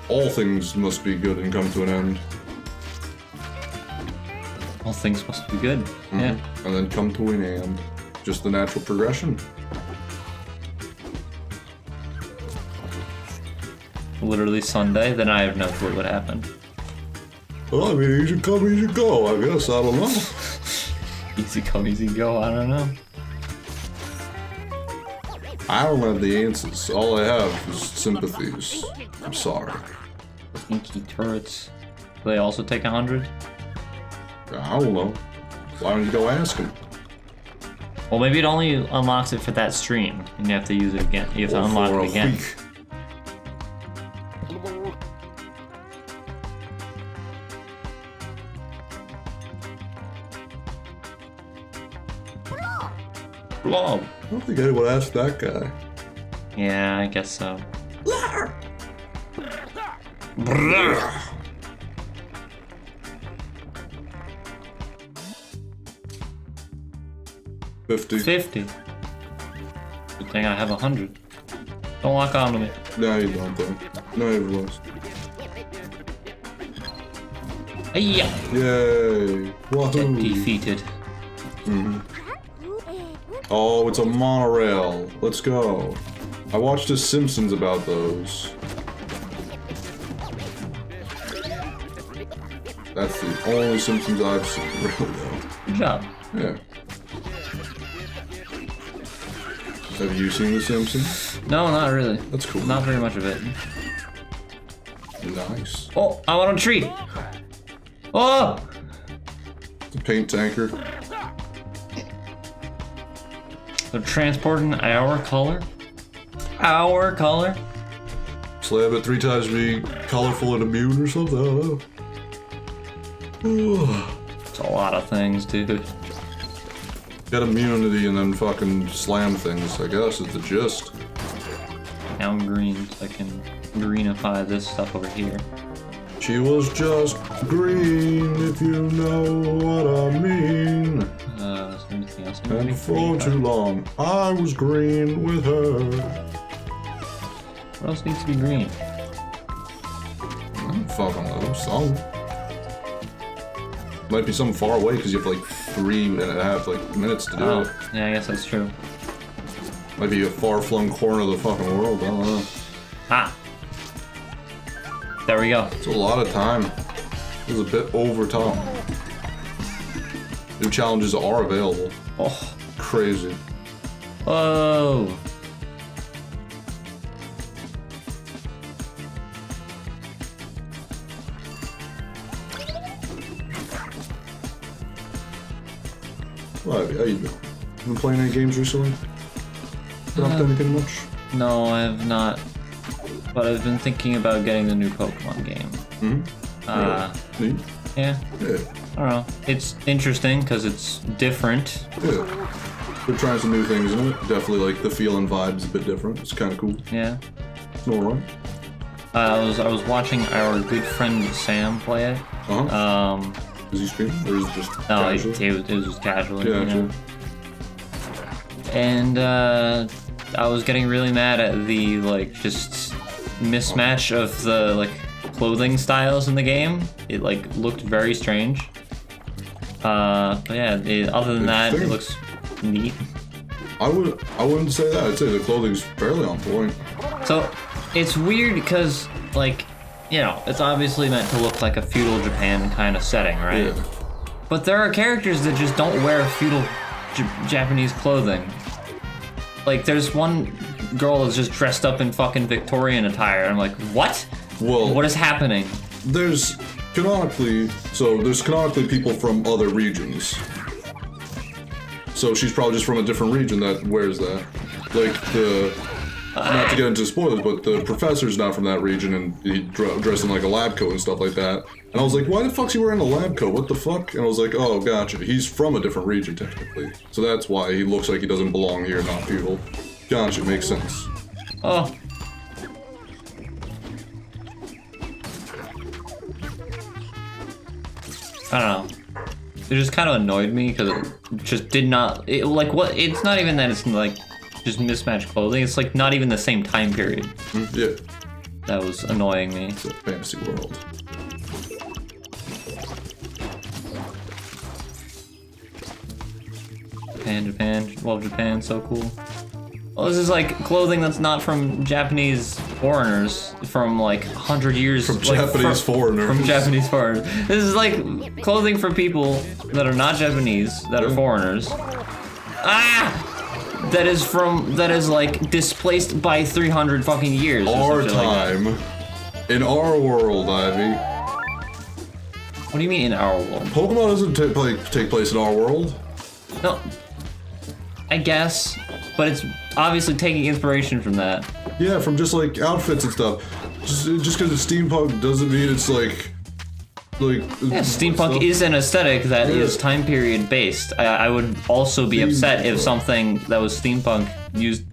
All things must be good and come to an end. All things must be good. Yeah. And then come to an end. Just the natural progression. Literally Sunday, then I have no clue what happened. Well, I mean, easy come, easy go, I guess. I don't know. Easy come, easy go, I don't know. I don't have the answers. All I have is sympathies. I'm sorry. Inky turrets. Do they also take 100? I don't know. Why don't you go ask him? Well, maybe it only unlocks it for that stream, and you have to use it again. You have to unlock For it a again. week. Blob. I don't think anyone asked that guy. Yeah, I guess so. Brrr. 50. 50. Good thing I have 100. Don't lock onto me. No, you don't, though. No, you realize. Yeah. Yay. Wahoo. Defeated. Oh, it's a monorail. Let's go. I watched The Simpsons about those. That's the only Simpsons I've seen, really, though. Good job. Yeah. Have you seen The Simpsons? No, not really. That's cool. Not very much of it. Nice. Oh, I'm on a tree. Oh! The paint tanker. They're transporting our color. Our color. Slab it 3 times to be colorful and immune or something. I don't know. It's a lot of things, dude. Get immunity and then fucking slam things, I guess, is the gist. Now I'm green, so I can greenify this stuff over here. She was just green, if you know what I mean. Is there anything else? And for too long, I was green with her. What else needs to be green? I don't fucking know, some. Might be some far away because you have like 3.5 minutes to do it. Yeah, I guess that's true. Might be a far-flung corner of the fucking world, I don't know. Ah! There we go. It's a lot of time. It was a bit over top. New challenges are available. Oh. Crazy. Whoa! Well, how you doing? Been playing any games recently? Been up to anything much? No, I have not. But I've been thinking about getting the new Pokemon game. Neat. Yeah. Yeah. I don't know. It's interesting because it's different. Yeah. They're trying some new things in it. Definitely like the feel and vibe's a bit different. It's kind of cool. Yeah. It's alright. I was watching our good friend Sam play it. Uh-huh. Is he streaming or is it just No, it casual? was just casually. Yeah, you know? true. And I was getting really mad at the like just mismatch of the like clothing styles in the game. It like looked very strange. But yeah, other than that, it looks neat. I wouldn't say that. I'd say the clothing's fairly on point. So it's weird because like, you know, it's obviously meant to look like a feudal Japan kind of setting, right? Yeah. But there are characters that just don't wear feudal Japanese clothing. Like there's one girl that's just dressed up in fucking Victorian attire. I'm like, what? Well, what is happening? There's canonically people from other regions. So she's probably just from a different region that wears that. Like not to get into spoilers, but the professor's not from that region, and he dressed in like a lab coat and stuff like that. And I was like, why the fuck's he wearing a lab coat? What the fuck? And I was like, oh, gotcha. He's from a different region, technically. So that's why he looks like he doesn't belong here, not feudal. Gotcha, makes sense. Oh. I don't know. It just kind of annoyed me because it just did not. It's not even that it's like just mismatched clothing. It's like not even the same time period. Yeah. That was annoying me. It's a fantasy world. Japan, love Japan, so cool. Well, this is like clothing that's not from Japanese foreigners from like 100 years. From Japanese foreigners. From Japanese foreigners. This is like clothing for people that are not Japanese, that are foreigners. Ah! That is like displaced by 300 fucking years. Our time. Like in our world, Ivy. What do you mean in our world? Pokemon doesn't take place in our world. No. I guess, but it's obviously taking inspiration from that. Yeah, from just like outfits and stuff. Just because it's steampunk doesn't mean it's like. Yeah, steampunk stuff. Is an aesthetic that is time period based. I would also be upset if something that was steampunk used,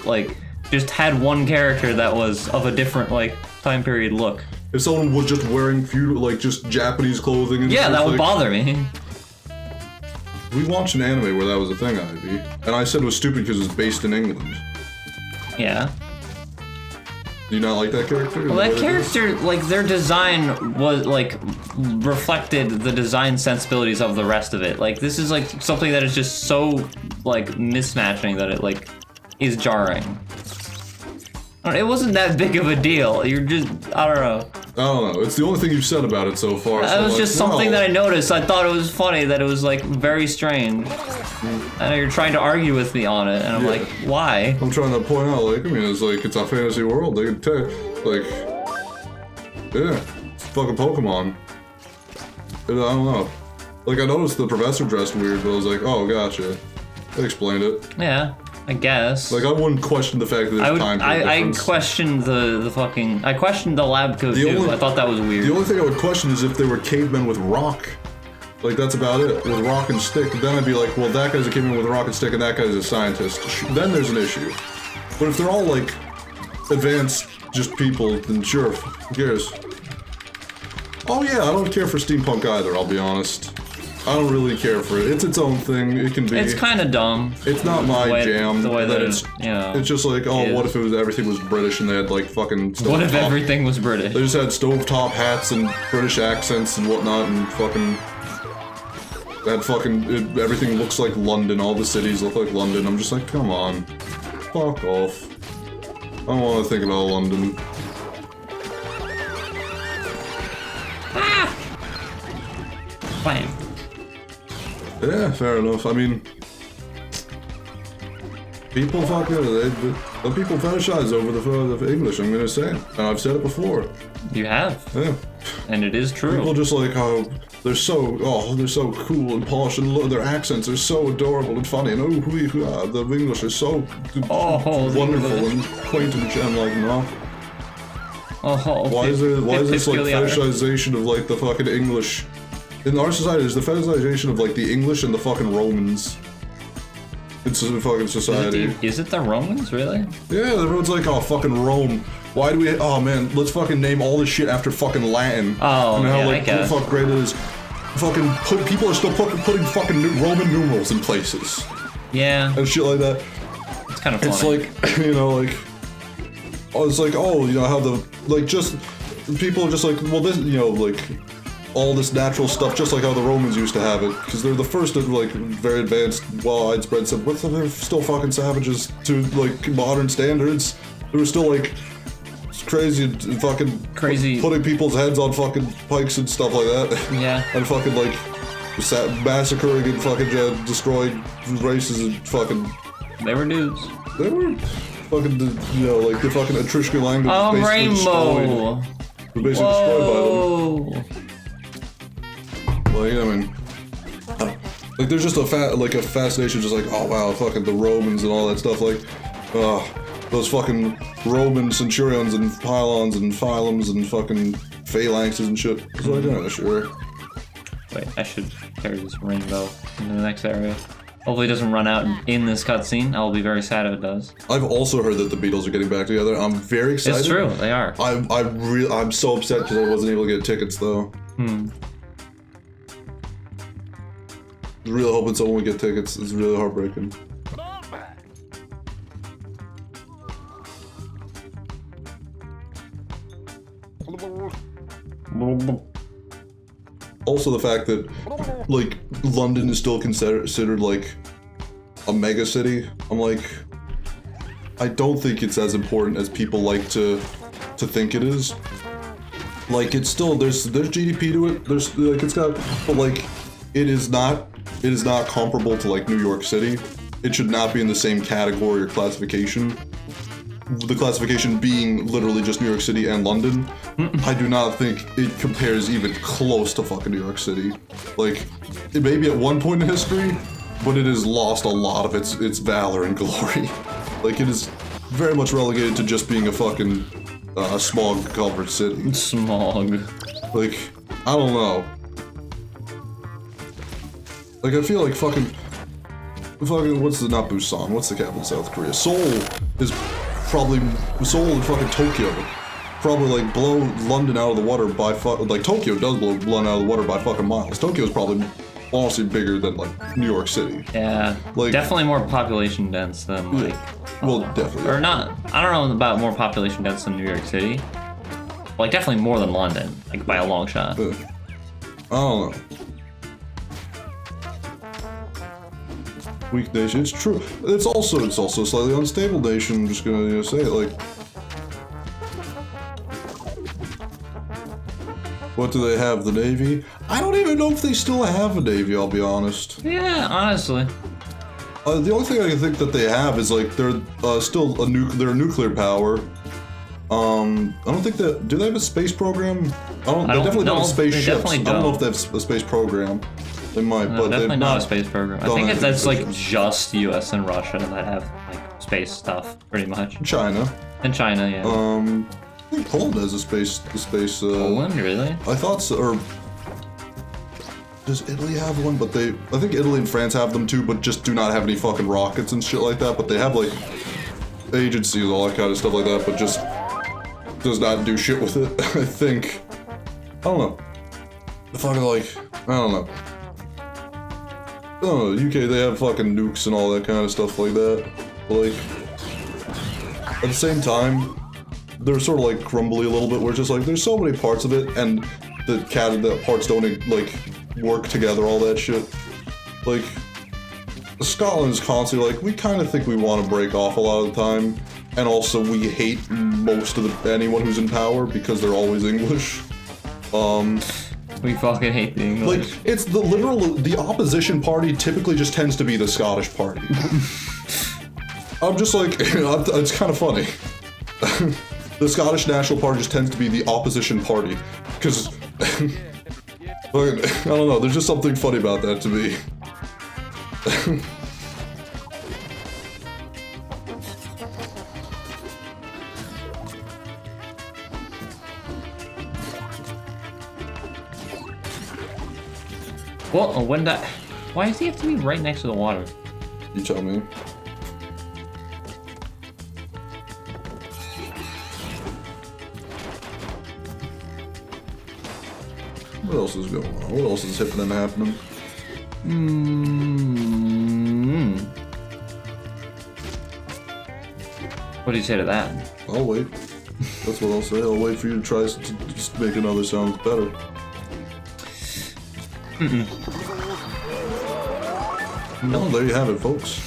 like, just had one character that was of a different like time period look. If someone was just wearing feudal, like just Japanese clothing. And yeah, that would bother me. We watched an anime where that was a thing, Ivy, and I said it was stupid because it was based in England. Yeah. Do you not like that character? Well, that character, like, their design was, like, reflected the design sensibilities of the rest of it. Like, this is, like, something that is just so, like, mismatching that it, like, is jarring. It wasn't that big of a deal. You're just, I don't know. I don't know. It's the only thing you've said about it so far. That was just something that I noticed. I thought it was funny that it was, like, very strange. I know you're trying to argue with me on it, and I'm like, why? I'm trying to point out, like, I mean, it's like, it's a fantasy world. They could tell, like, yeah, it's fucking Pokemon. I don't know. Like, I noticed the professor dressed weird, but I was like, oh, gotcha. They explained it. Yeah. I guess. Like, I wouldn't question the fact that there's time period difference. I questioned the fucking... I questioned the lab coat, too. I thought that was weird. The only thing I would question is if they were cavemen with rock. Like, that's about it. With rock and stick. Then I'd be like, well, that guy's a caveman with a rock and stick, and that guy's a scientist. Then there's an issue. But if they're all, like, advanced, just people, then sure, who cares? Oh, yeah, I don't care for steampunk either, I'll be honest. I don't really care for it. It's its own thing. It can be. It's kind of dumb. It's not my jam. The way that it's, you know. It's just like, oh, what if everything was British and they had like fucking. What if everything was British? They just had stovetop hats and British accents and whatnot, and fucking. That fucking. Everything looks like London. All the cities look like London. I'm just like, come on, fuck off. I don't want to think about London. Ah! Bam. Yeah, fair enough. I mean, people fucking, the people fetishize over the English, I'm gonna say. And I've said it before. You have. Yeah. And it is true. People just like how they're so cool and posh, and their accents are so adorable and funny, and the English is so wonderful and quaint and I'm like, no. Why is this like fetishization of like the fucking English? In our society, there's the fetishization of like the English and the fucking Romans. It's a fucking society. Is it the Romans, really? Yeah, everyone's like, oh, fucking Rome. Why do we, oh man, let's fucking name all this shit after fucking Latin. Oh, and how, yeah, like, I guess. How fuck great it is. People are still putting fucking Roman numerals in places. Yeah. And shit like that. It's kind of funny. It's like, you know, like, it's like, oh, you know, how the, like, just, people are just like, well, this, you know, like, all this natural stuff, just like how the Romans used to have it, because they're the first of, like, very advanced, widespread stuff, but they're still fucking savages to, like, modern standards. They were still, like, crazy, fucking putting people's heads on fucking pikes and stuff like that. Yeah. And fucking, like, massacring and fucking destroying races and fucking... They were dudes. They were fucking, you know, like, the fucking Etruscan language was basically rainbow! destroyed. Was basically destroyed by them. Like, I mean... like, there's just a fascination just like, oh wow, fucking the Romans and all that stuff, like, those fucking Roman centurions and pylons and phylums and fucking phalanxes and shit. It's like, yeah, sure. Wait, I should carry this rainbow into the next area. Hopefully it doesn't run out in this cutscene. I'll be very sad if it does. I've also heard that the Beatles are getting back together. I'm very excited. It's true, they are. I'm so upset because I wasn't able to get tickets though. Really hoping someone would get tickets. It's really heartbreaking. Also the fact that, like, London is still considered, like, a mega city. I'm like, I don't think it's as important as people like to think it is. Like, it's still, there's GDP to it, there's, like, it's got, but, like, it is not comparable to, like, New York City. It should not be in the same category or classification. The classification being literally just New York City and London. I do not think it compares even close to fucking New York City. Like, it may be at one point in history, but it has lost a lot of its valor and glory. Like, it is very much relegated to just being a fucking smog-covered city. Smog. Like, I don't know. Like, I feel like fucking, what's the, not Busan, what's the capital of South Korea? Seoul is probably, Seoul and fucking Tokyo probably, like, blow London out of the water by like, Tokyo does blow London out of the water by fucking miles. Tokyo's probably honestly bigger than, like, New York City. Yeah, like, definitely more population dense than, like... Well, definitely. Or not, I don't know about more population dense than New York City. Like, definitely more than London, like, by a long shot. I don't know. Weak nation, it's true. It's also a slightly unstable nation, I'm just gonna say it, like... What do they have, the Navy? I don't even know if they still have a Navy, I'll be honest. Yeah, honestly. The only thing I can think that they have is, like, they're still they're a nuclear power. I don't think that, do they have a space program? They definitely don't have spaceships. I don't know if they have a space program. They might, but definitely not a space program. I think that's like just US and Russia that have like space stuff, pretty much. China. And China, yeah. I think Poland has a space. Poland, really? I thought so. Or does Italy have one? But I think Italy and France have them too, but just do not have any fucking rockets and shit like that. But they have like agencies, all that kind of stuff like that, but just does not do shit with it. I think. I don't know. The fucking like, I don't know. Oh, UK, they have fucking nukes and all that kind of stuff like that. But like, at the same time, they're sort of like crumbly a little bit, where it's just like, there's so many parts of it, and the parts don't like work together, all that shit. Like, Scotland is constantly like, we kind of think we want to break off a lot of the time, and also we hate most of anyone who's in power because they're always English. We fucking hate the English. Like, it's the opposition party typically just tends to be the Scottish party. I'm just like, it's kind of funny. The Scottish National Party just tends to be the opposition party. Because, I don't know, there's just something funny about that to me. Well, why does he have to be right next to the water? You tell me. What else is going on? What else is hipping and happening? do you say to that? I'll wait. That's what I'll say. I'll wait for you to try to just make another sound better. Well, there you have it, folks.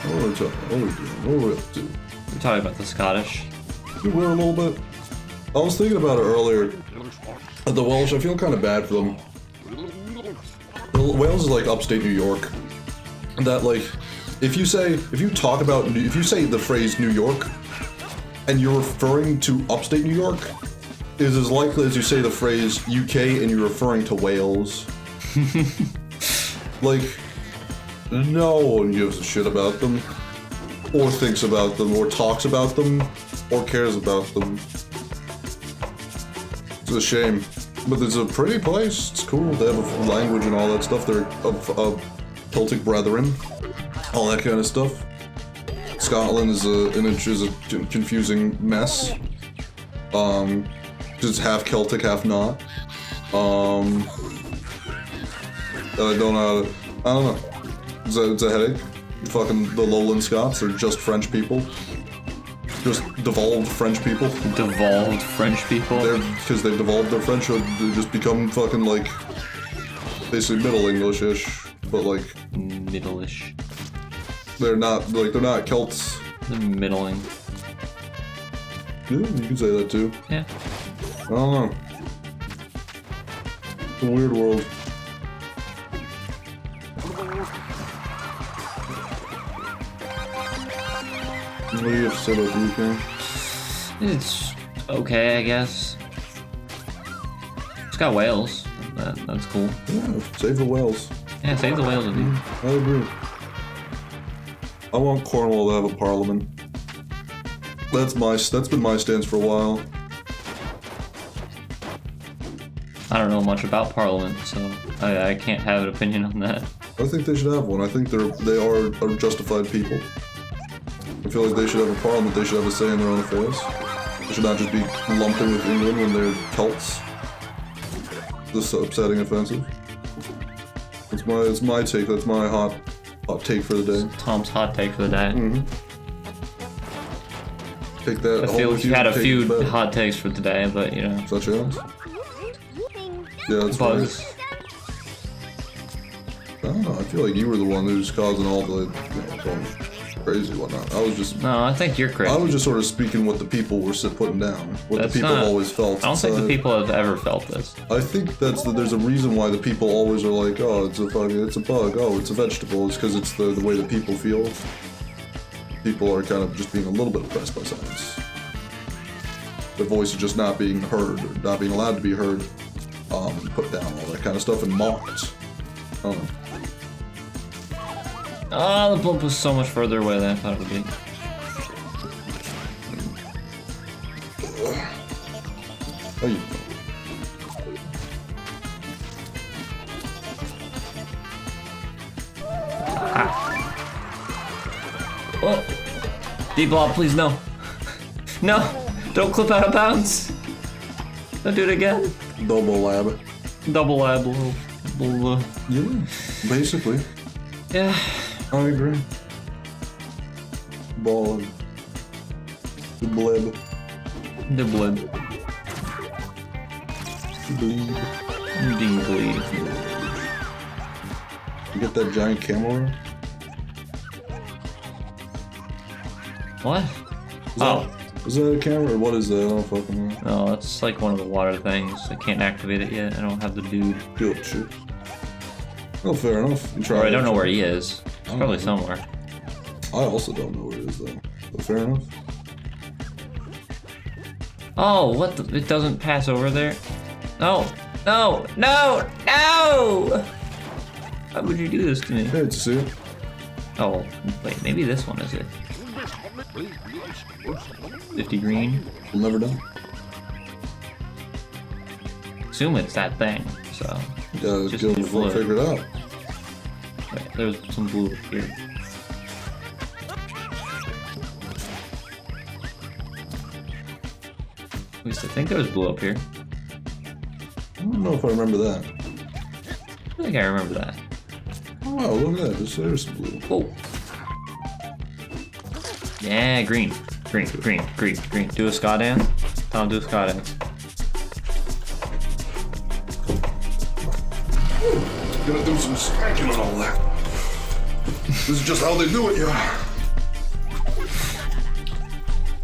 What are we up to? We're talking about the Scottish. You will a little bit. I was thinking about it earlier. The Welsh, I feel kind of bad for them. Wales is like upstate New York. That like, if you say the phrase New York, and you're referring to upstate New York, is as likely as you say the phrase UK and you're referring to Wales. Like, no one gives a shit about them, or thinks about them, or talks about them, or cares about them. It's a shame. But it's a pretty place. It's cool. They have a language and all that stuff. They're of Celtic brethren, all that kind of stuff. Scotland is a confusing mess. It's half Celtic, half not. I don't know. It's a headache. Fucking the Lowland Scots are just French people. Just devolved French people. Devolved French people? Because they've devolved their French, they just become fucking like, basically Middle English-ish, but like... Middle-ish. They're not Celts. They're middling. Yeah, you can say that too. Yeah. I don't know. It's a weird world. What do you have to say about the UK? It's okay, I guess. It's got whales. That's cool. Yeah, save the whales. Yeah, save the whales, dude. I agree. I want Cornwall to have a parliament. That's been my stance for a while. I don't know much about Parliament, so I can't have an opinion on that. I think they should have one. I think they are justified people. I feel like they should have a parliament. They should have a say in their own affairs. They should not just be lumped in with England when they're Celts. This is upsetting, offensive. It's my take. That's my hot take for the day. Tom's hot take for the day. Mm-hmm. Take that. I feel like you had a few hot takes for today, but you know. Such as? Yeah, that's bugs. Right. I don't know. I feel like you were the one who's causing all the crazy and whatnot. I was just. No, I think you're crazy. I was just sort of speaking what the people were putting down, what the people always felt. I don't think the people have ever felt this. I think there's a reason why the people always are like, oh, it's a bug, oh, it's a vegetable. It's because it's the way that people feel. People are kind of just being a little bit oppressed by science. Their voice is just not being heard, or not being allowed to be heard, put down, all that kind of stuff, and mocked. I don't know. Oh, the Blob was so much further away than I thought it would be. Oh, you. Oh! D-Blob, please no. No! Don't clip out of bounds! Don't do it again. Double lab. Double lab. Yeah, basically. Yeah. I agree. Ball. The blib. The blib. Bleed. Ding bleed. You get that giant camera? What? Is that a camera or what is that? I don't fucking know. No, it's like one of the water things. I can't activate it yet. I don't have the dude. Good shit. Oh, fair enough. You try. Or I don't know where he is. He's probably somewhere. I also don't know where he is though. But fair enough. Oh, what the? It doesn't pass over there? No! No! No! No! Why would you do this to me? Hey, to see it. Oh, wait, maybe this one is it. 50 green. We'll never know. Assume it's that thing, so. Yeah, just go need before I blue. figure it out. Wait, there's some blue here. At least I think there was blue up here. I don't know if I remember that. I think I remember that. Oh wow, look at that. There's some blue. Oh. Yeah, green. Green. Do a ska dance. Tom, do a ska dance. Gonna do some spanking and all that. This is just how they do it, yeah.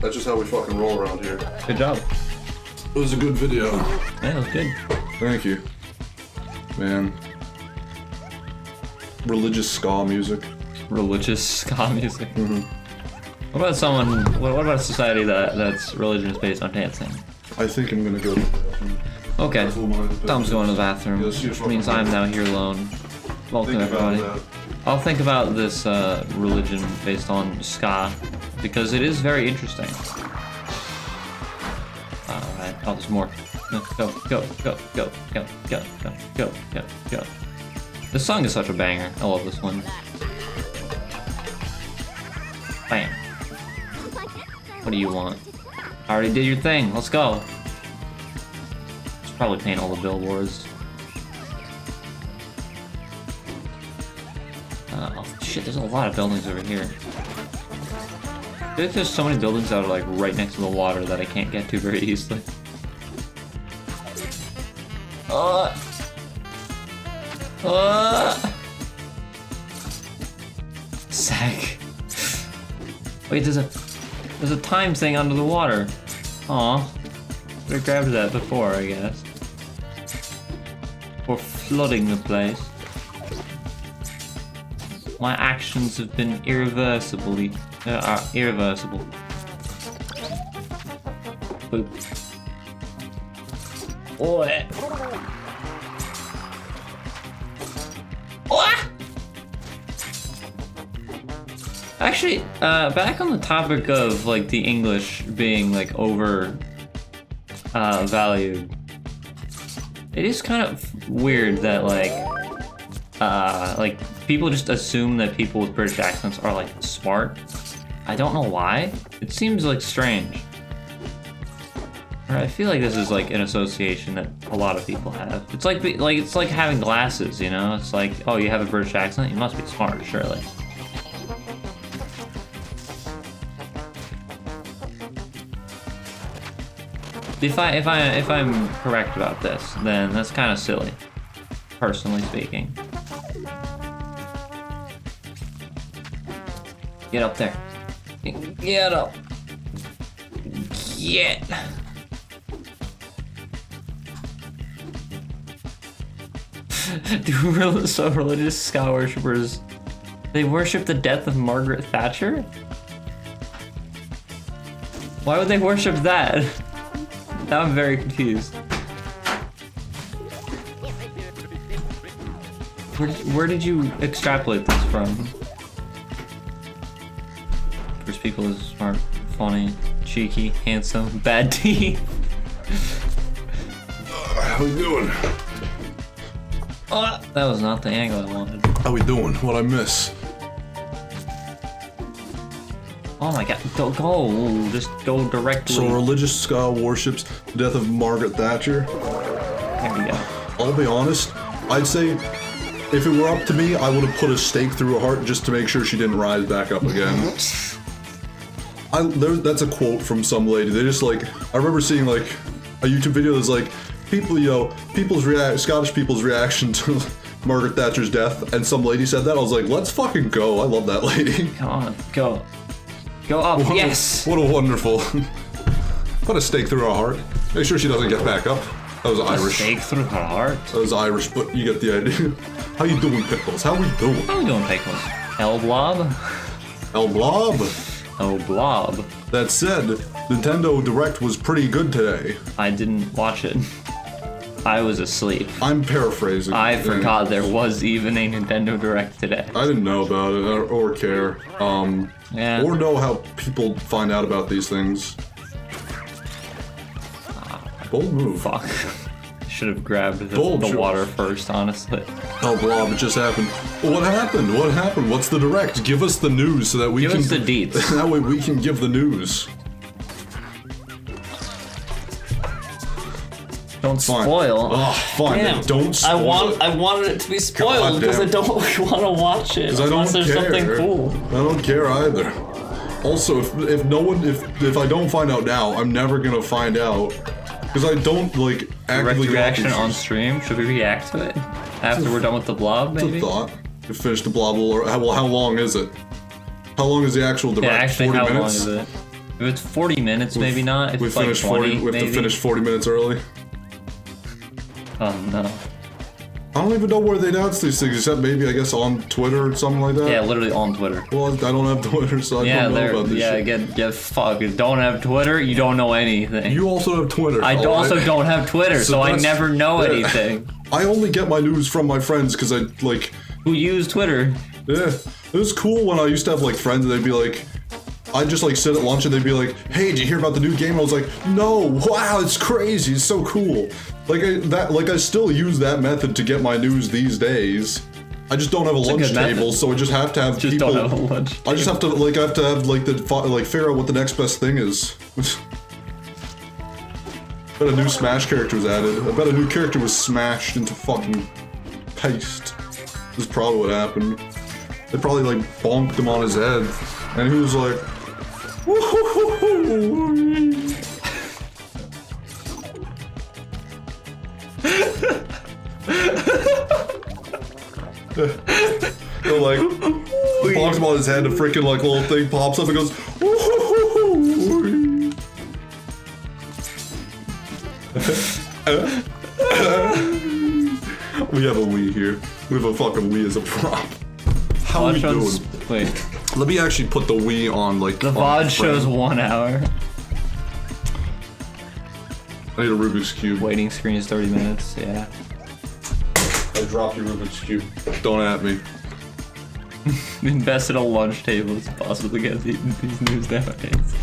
That's just how we fucking roll around here. Good job. It was a good video. Yeah, it was good. Thank you. Man. Religious ska music. Religious ska music. Mm-hmm. What about someone? What about a society that's religion is based on dancing? I think I'm gonna go. Okay. Tom's going to the bathroom, Yes, which means I'm now here alone. Welcome everybody. I'll think about this religion based on ska because it is very interesting. Alright, oh, there's more. Go. This song is such a banger. I love this one. Bam. What do you want? I already did your thing. Let's go. Should probably paint all the billboards. Oh shit, there's a lot of buildings over here. There's just so many buildings that are like right next to the water that I can't get to very easily. Sack. Wait, there's a time thing under the water. Aw. I grabbed that before, I guess. For flooding the place. My actions have been irreversible. Boop. Oi. Actually, back on the topic of like the English being like over valued, it is kind of weird that like people just assume that people with British accents are like smart. I don't know why. It seems like strange. Or I feel like this is like an association that a lot of people have. It's like having glasses, you know? It's like, oh, you have a British accent, you must be smart, surely. If I'm correct about this, then that's kind of silly, personally speaking. Get up there. Get up. Get. So religious ska worshippers, they worship the death of Margaret Thatcher? Why would they worship that? Now I'm very confused. Where did you extrapolate this from? First people is smart, funny, cheeky, handsome, bad teeth. How we doing? That was not the angle I wanted. How we doing? What'd I miss? Oh my god, go, just go directly. So religious ska worships the death of Margaret Thatcher. There we go. I'll be honest, I'd say if it were up to me, I would have put a stake through her heart just to make sure she didn't rise back up again. That's a quote from some lady. They just like, I remember seeing like a YouTube video that's like, Scottish people's reaction to Margaret Thatcher's death, and some lady said that. I was like, let's fucking go. I love that lady. Come on, go. Go up, yes! What a wonderful. Put a stake through her heart. Make sure she doesn't get back up. That was Irish. Stake through her heart? That was Irish, but you get the idea. How you doing, Pickles? How we doing? How we doing, Pickles? El Blob? El Blob? El Blob. That said, Nintendo Direct was pretty good today. I didn't watch it. I was asleep. I'm paraphrasing. I forgot there was even a Nintendo Direct today. I didn't know about it or care. Yeah. Or know how people find out about these things. Bold move. Fuck. Should have grabbed the water first, honestly. Oh, Blob, it just happened. What happened? What happened? What's the Direct? Give us the news so that we can... Give us the deets. That way we can give the news. Don't spoil. Oh, fine. Damn. Don't spoil. I wanted it to be spoiled because I don't want to watch it unless there's something cool. I don't care either. Also, if I don't find out now, I'm never gonna find out. Because I don't, like, actively reaction on stream? Should we react to it? After we're done with the blob, maybe? It's a thought. You finish the blob, or how long is it? How long is the actual direct? Yeah, actually, 40 how minutes? long is it? If it's 40 minutes, maybe not. If We it's like 20, we have maybe. to finish 40 minutes early. Oh, no. I don't even know where they announce these things, except maybe, I guess, on Twitter or something like that. Yeah, literally on Twitter. Well, I don't have Twitter, so I don't know about this shit. Again, fuck. You don't have Twitter, you don't know anything. You also have Twitter. I also don't have Twitter, so I never know yeah. anything. I only get my news from my friends, because I, like... Who use Twitter? Yeah. It was cool when I used to have, like, friends, and they'd be like... I'd just, like, sit at lunch, and they'd be like, hey, did you hear about the new game? I was like, no, wow, it's crazy, it's so cool. I still use that method to get my news these days. I just don't have a lunch table, so I just have to have people. Don't have a lunch. I just have to figure out what the next best thing is. I bet a new Smash character was added. I bet a new character was smashed into fucking paste. This is probably what happened. They probably like bonked him on his head, and he was like, woo-hoo-hoo-hoo. So like, bonks him on his head, a freaking like little thing pops up and goes, woo-hoo-hoo-hoo. We have a Wii here. We have a fucking Wii as a prop. How are we doing? Wait. Let me actually put the Wii on, like, The VOD shows 1 hour. I need a Rubik's Cube. Waiting screen is 30 minutes, yeah. I dropped your Rubik's Cube. Don't at me. Invest in a lunch table is possible to get these news nowadays.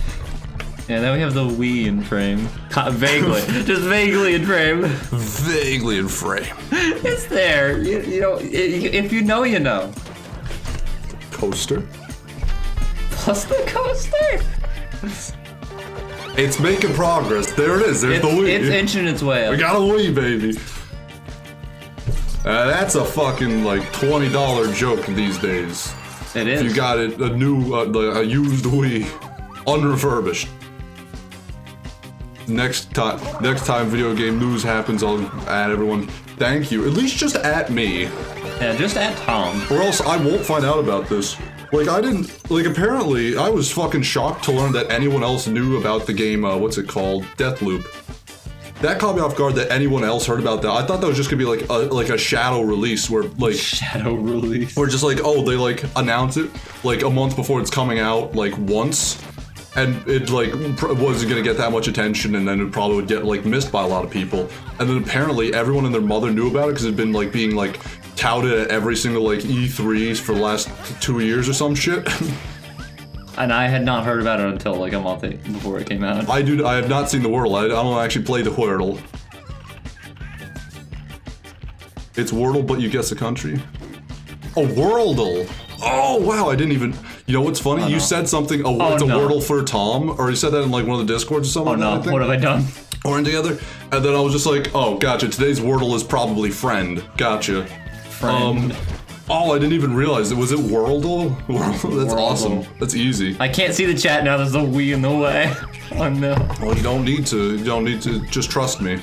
Yeah, then we have the Wii in frame. Vaguely. Just vaguely in frame. Vaguely in frame. It's there. You know, if you know, you know. Coaster? Plus the coaster? It's making progress. There it is. There's the Wii. It's inching its way up. We got a Wii, baby. That's a fucking, like, $20 joke these days. It is. You got it, a new, a used Wii. Unrefurbished. Next time video game news happens, I'll add everyone. Thank you. At least just at me. Yeah, just at Tom. Or else I won't find out about this. Like, I didn't... Like, apparently, I was fucking shocked to learn that anyone else knew about the game, what's it called? Deathloop. That caught me off guard that anyone else heard about that. I thought that was just gonna be, like a shadow release where, like... Shadow release. Where just, like, oh, they, like, announce it, like, a month before it's coming out, like, once. And it, like, wasn't gonna get that much attention, and then it probably would get, like, missed by a lot of people. And then apparently everyone and their mother knew about it because it had been, like, being, like, touted at every single, like, E3s for the last 2 years or some shit. And I had not heard about it until, like, a month before it came out. I have not seen the Wordle. I don't actually play the Wordle. It's Wordle, but you guess the country. Oh, Worldle! Oh, wow, I didn't even... You know what's funny? You said something, it's a Wordle for Tom, or you said that in, like, one of the Discords or something. Oh, no, what have I done? Or in together, and then I was just like, oh, gotcha, today's Wordle is probably friend. Gotcha. Friend. Oh, I didn't even realize it. Was it Worldle? That's Worldle. awesome. That's easy. I can't see the chat now, there's a Wii in the way. Oh, no. Well, you don't need to. You don't need to. Just trust me.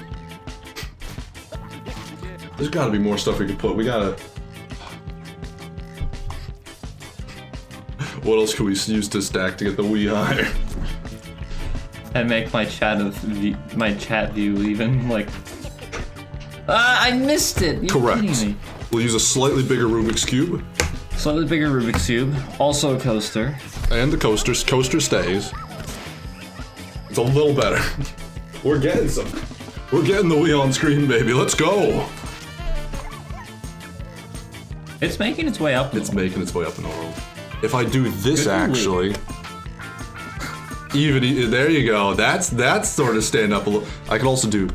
There's gotta be more stuff we could put. We gotta... What else could we use to stack to get the Wii higher? And make my chat view even, like... I missed it! You're Correct. kidding me. We'll use a slightly bigger Rubik's Cube. Slightly bigger Rubik's Cube. Also a coaster. And the coaster stays. It's a little better. We're getting some. We're getting the Wii on screen, baby. Let's go! It's making its way up. It's making its way up in the world. If I do this, actually... Even, there you go. That's sort of stand up a little. I could also do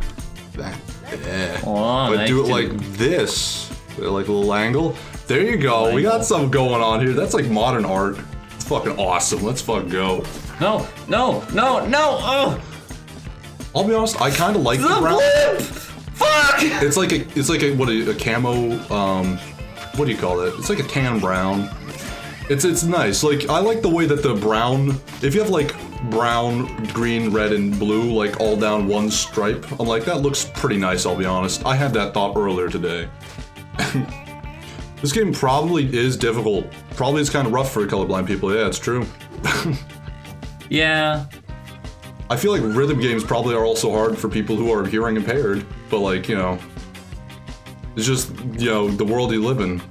that. Yeah. Oh, but nice do it like this. Like a little angle. There you go. We got something going on here. That's like modern art. It's fucking awesome. Let's fucking go. No. Oh! I'll be honest, I kind of like the brown. Blip! Fuck! It's like a camo, what do you call it? It's like a tan brown. It's nice. Like, I like the way that the brown, if you have like brown, green, red, and blue, like all down one stripe, I'm like, that looks pretty nice, I'll be honest. I had that thought earlier today. This game probably is difficult. Probably is kind of rough for colorblind people. Yeah, it's true. Yeah. I feel like rhythm games probably are also hard for people who are hearing impaired, but like, you know, it's just, you know, the world you live in.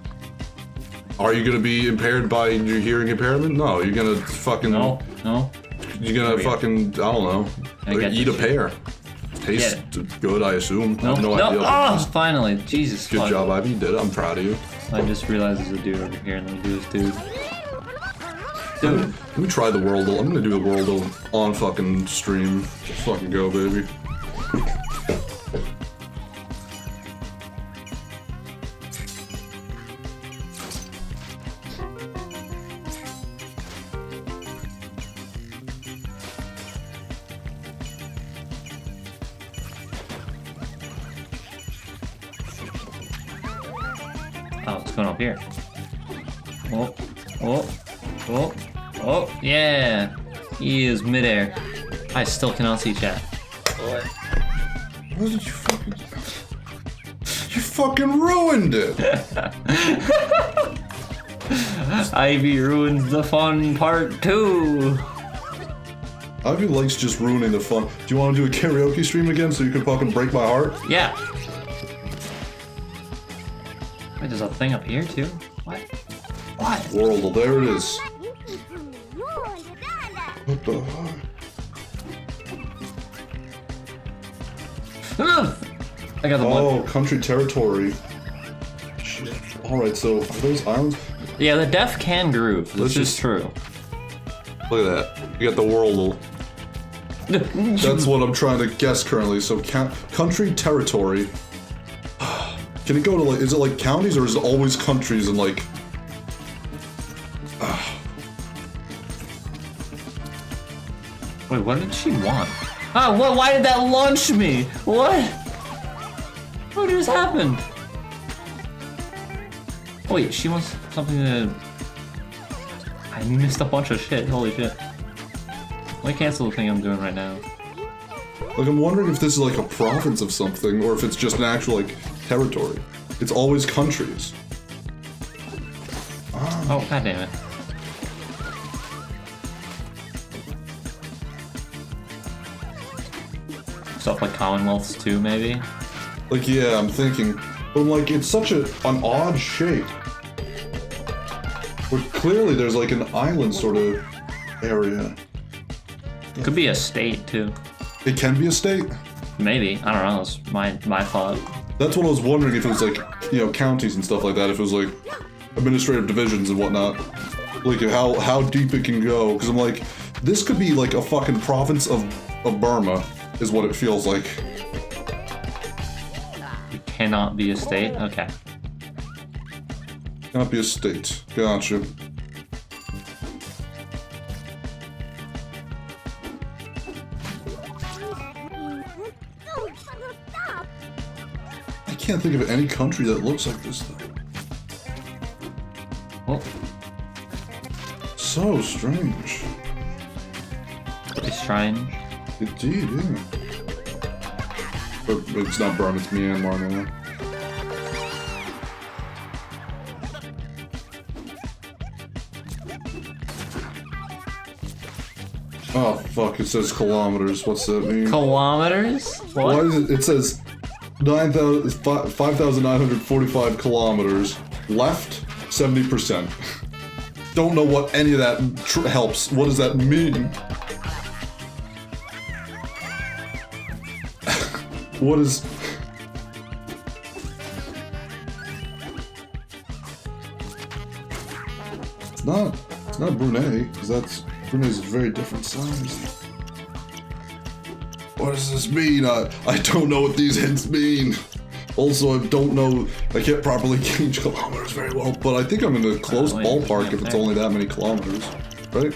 Are you gonna be impaired by your hearing impairment? No, you're gonna fucking... No. You're gonna fucking, I don't know, like eat a pear. Tastes good, I assume. I have no idea. Oh, finally. Jesus. Good job, Ivy. You did it. I'm proud of you. I just realized there's a dude over here, and let me do this dude. Dude. Let me try the Worldle. I'm gonna do the Worldle on fucking stream. Just fucking go, baby. Oh, what's going on here? Oh, yeah! He is midair. I still cannot see chat. What did you fucking do? You fucking ruined it! Ivy ruins the fun part 2! Ivy likes just ruining the fun. Do you want to do a karaoke stream again so you can fucking break my heart? Yeah! Wait, there's a thing up here too? What? Worldle, there it is. What the fuck? I got the one. Oh, country territory. Shit. Alright, so are those islands? Yeah, the deaf can groove. This is true. Look at that. You got the Worldle. That's what I'm trying to guess currently. So, country territory. Can it go to like, is it like counties or is it always countries and like... Wait, what did she want? Ah, what? Why did that launch me? What? What just happened? Oh, wait, she wants something to... I missed a bunch of shit, holy shit. Let me cancel the thing I'm doing right now. Like, I'm wondering if this is like a province of something or if it's just an actual like territory. It's always countries. Oh, god damn it. Stuff like Commonwealths too, maybe? Like, yeah, I'm thinking. But like, it's such an odd shape. But clearly there's like an island sort of area. Could be a state too. It can be a state? Maybe. I don't know, that's my thought. That's what I was wondering, if it was like, you know, counties and stuff like that, if it was like administrative divisions and whatnot. Like how deep it can go, because I'm like, this could be like a fucking province of Burma, is what it feels like. It cannot be a state? Okay. Cannot be a state. Gotcha. I can't think of any country that looks like this though. Well, so strange. pretty strange. Indeed, yeah. But it's not Burma, it's Myanmar now. Oh fuck, it says kilometers. What's that mean? Kilometers? What? Why is it? It says 5,945 kilometers. Left, 70%. Don't know what any of that helps. What does that mean? What is... It's not Brunei, because Brunei's a very different size. What does this mean? I don't know what these hints mean. Also, I don't know, I can't properly gauge kilometers very well, but I think I'm in a close ballpark if it's only that many kilometers, right?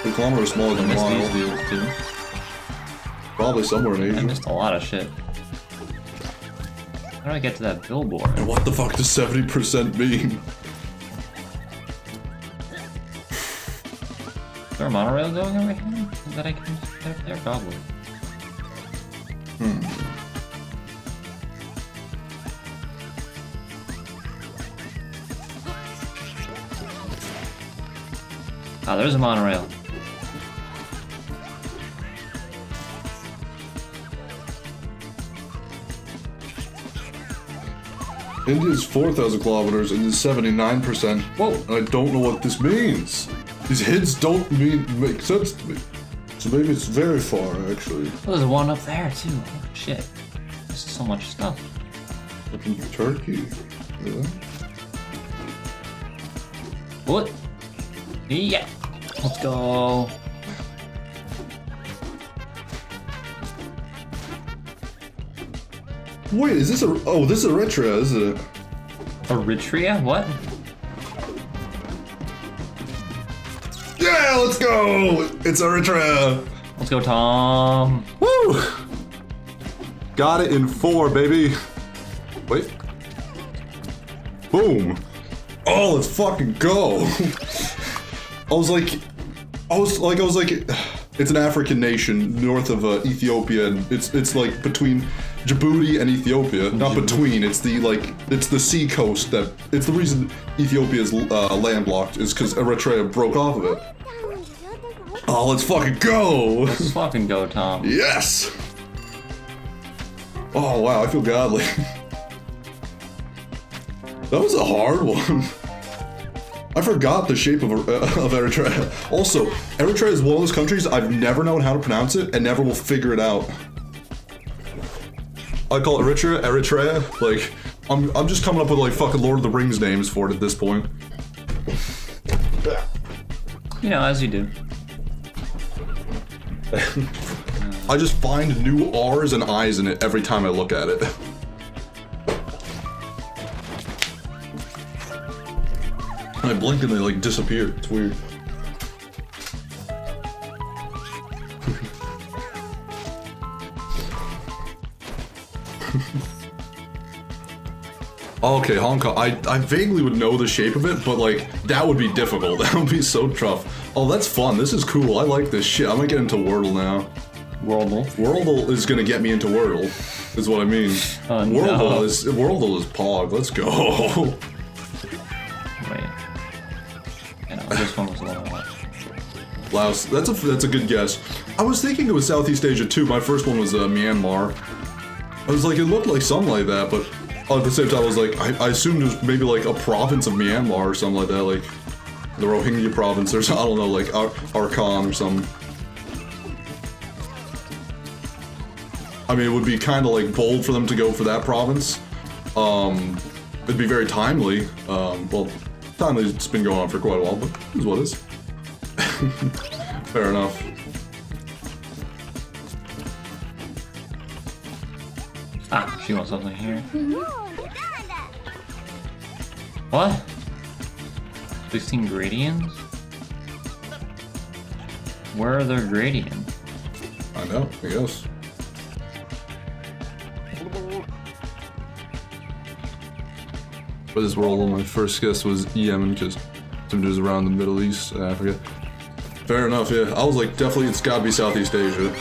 A kilometer is smaller than a mile. Probably somewhere in Asia. And just a lot of shit. How do I get to that billboard? And what the fuck does 70% mean? Is there a monorail going over here that I can get up there? Probably. Ah, there's a monorail. India's 4,000 kilometers and is 79%. Whoa, I don't know what this means. These hits don't make sense to me. So maybe it's very far, actually. Oh, there's one up there, too. Oh, shit. This is so much stuff. Looking for Turkey. Yeah. What? Yeah. Let's go. Wait, is this a... Oh, this is Eritrea, isn't it? Eritrea? What? Yeah, let's go! It's Eritrea! Let's go, Tom. Woo! Got it in 4, baby. Wait. Boom. Oh, let's fucking go. I was like, it's an African nation north of Ethiopia, and it's like between Djibouti and Ethiopia. Not between. It's the sea coast that. It's the reason Ethiopia is landlocked is because Eritrea broke off of it. Oh, let's fucking go! Let's fucking go, Tom. Yes. Oh wow, I feel godly. That was a hard one. I forgot the shape of Eritrea. Also, Eritrea is one of those countries I've never known how to pronounce it and never will figure it out. I call it Eritrea. Like, I'm just coming up with like fucking Lord of the Rings names for it at this point. You know, as you do. I just find new R's and I's in it every time I look at it. I blink and they like disappear. It's weird. Okay, Hong Kong. I vaguely would know the shape of it, but like that would be difficult. That would be so tough. Oh, that's fun. This is cool. I like this shit. I'm gonna get into Wordle now. Wordle is gonna get me into Wordle. Is what I mean. Wordle is Pog. Let's go. This one was a little much. Laos. That's a good guess. I was thinking it was Southeast Asia too. My first one was Myanmar. I was like, it looked like something like that, but at the same time, I was like, I assumed it was maybe like a province of Myanmar or something like that, like the Rohingya province or something. I don't know, like Arakan or something. I mean, it would be kind of like bold for them to go for that province. It'd be very timely. Well. It's been going on for quite a while, but it is what it is. Fair enough. Ah, she wants something here. What? 16 gradients? Where are their gradients? I know, I guess. For this world, my first guess was Yemen, because sometimes around the Middle East and Africa. Fair enough, yeah. I was like, definitely it's gotta be Southeast Asia.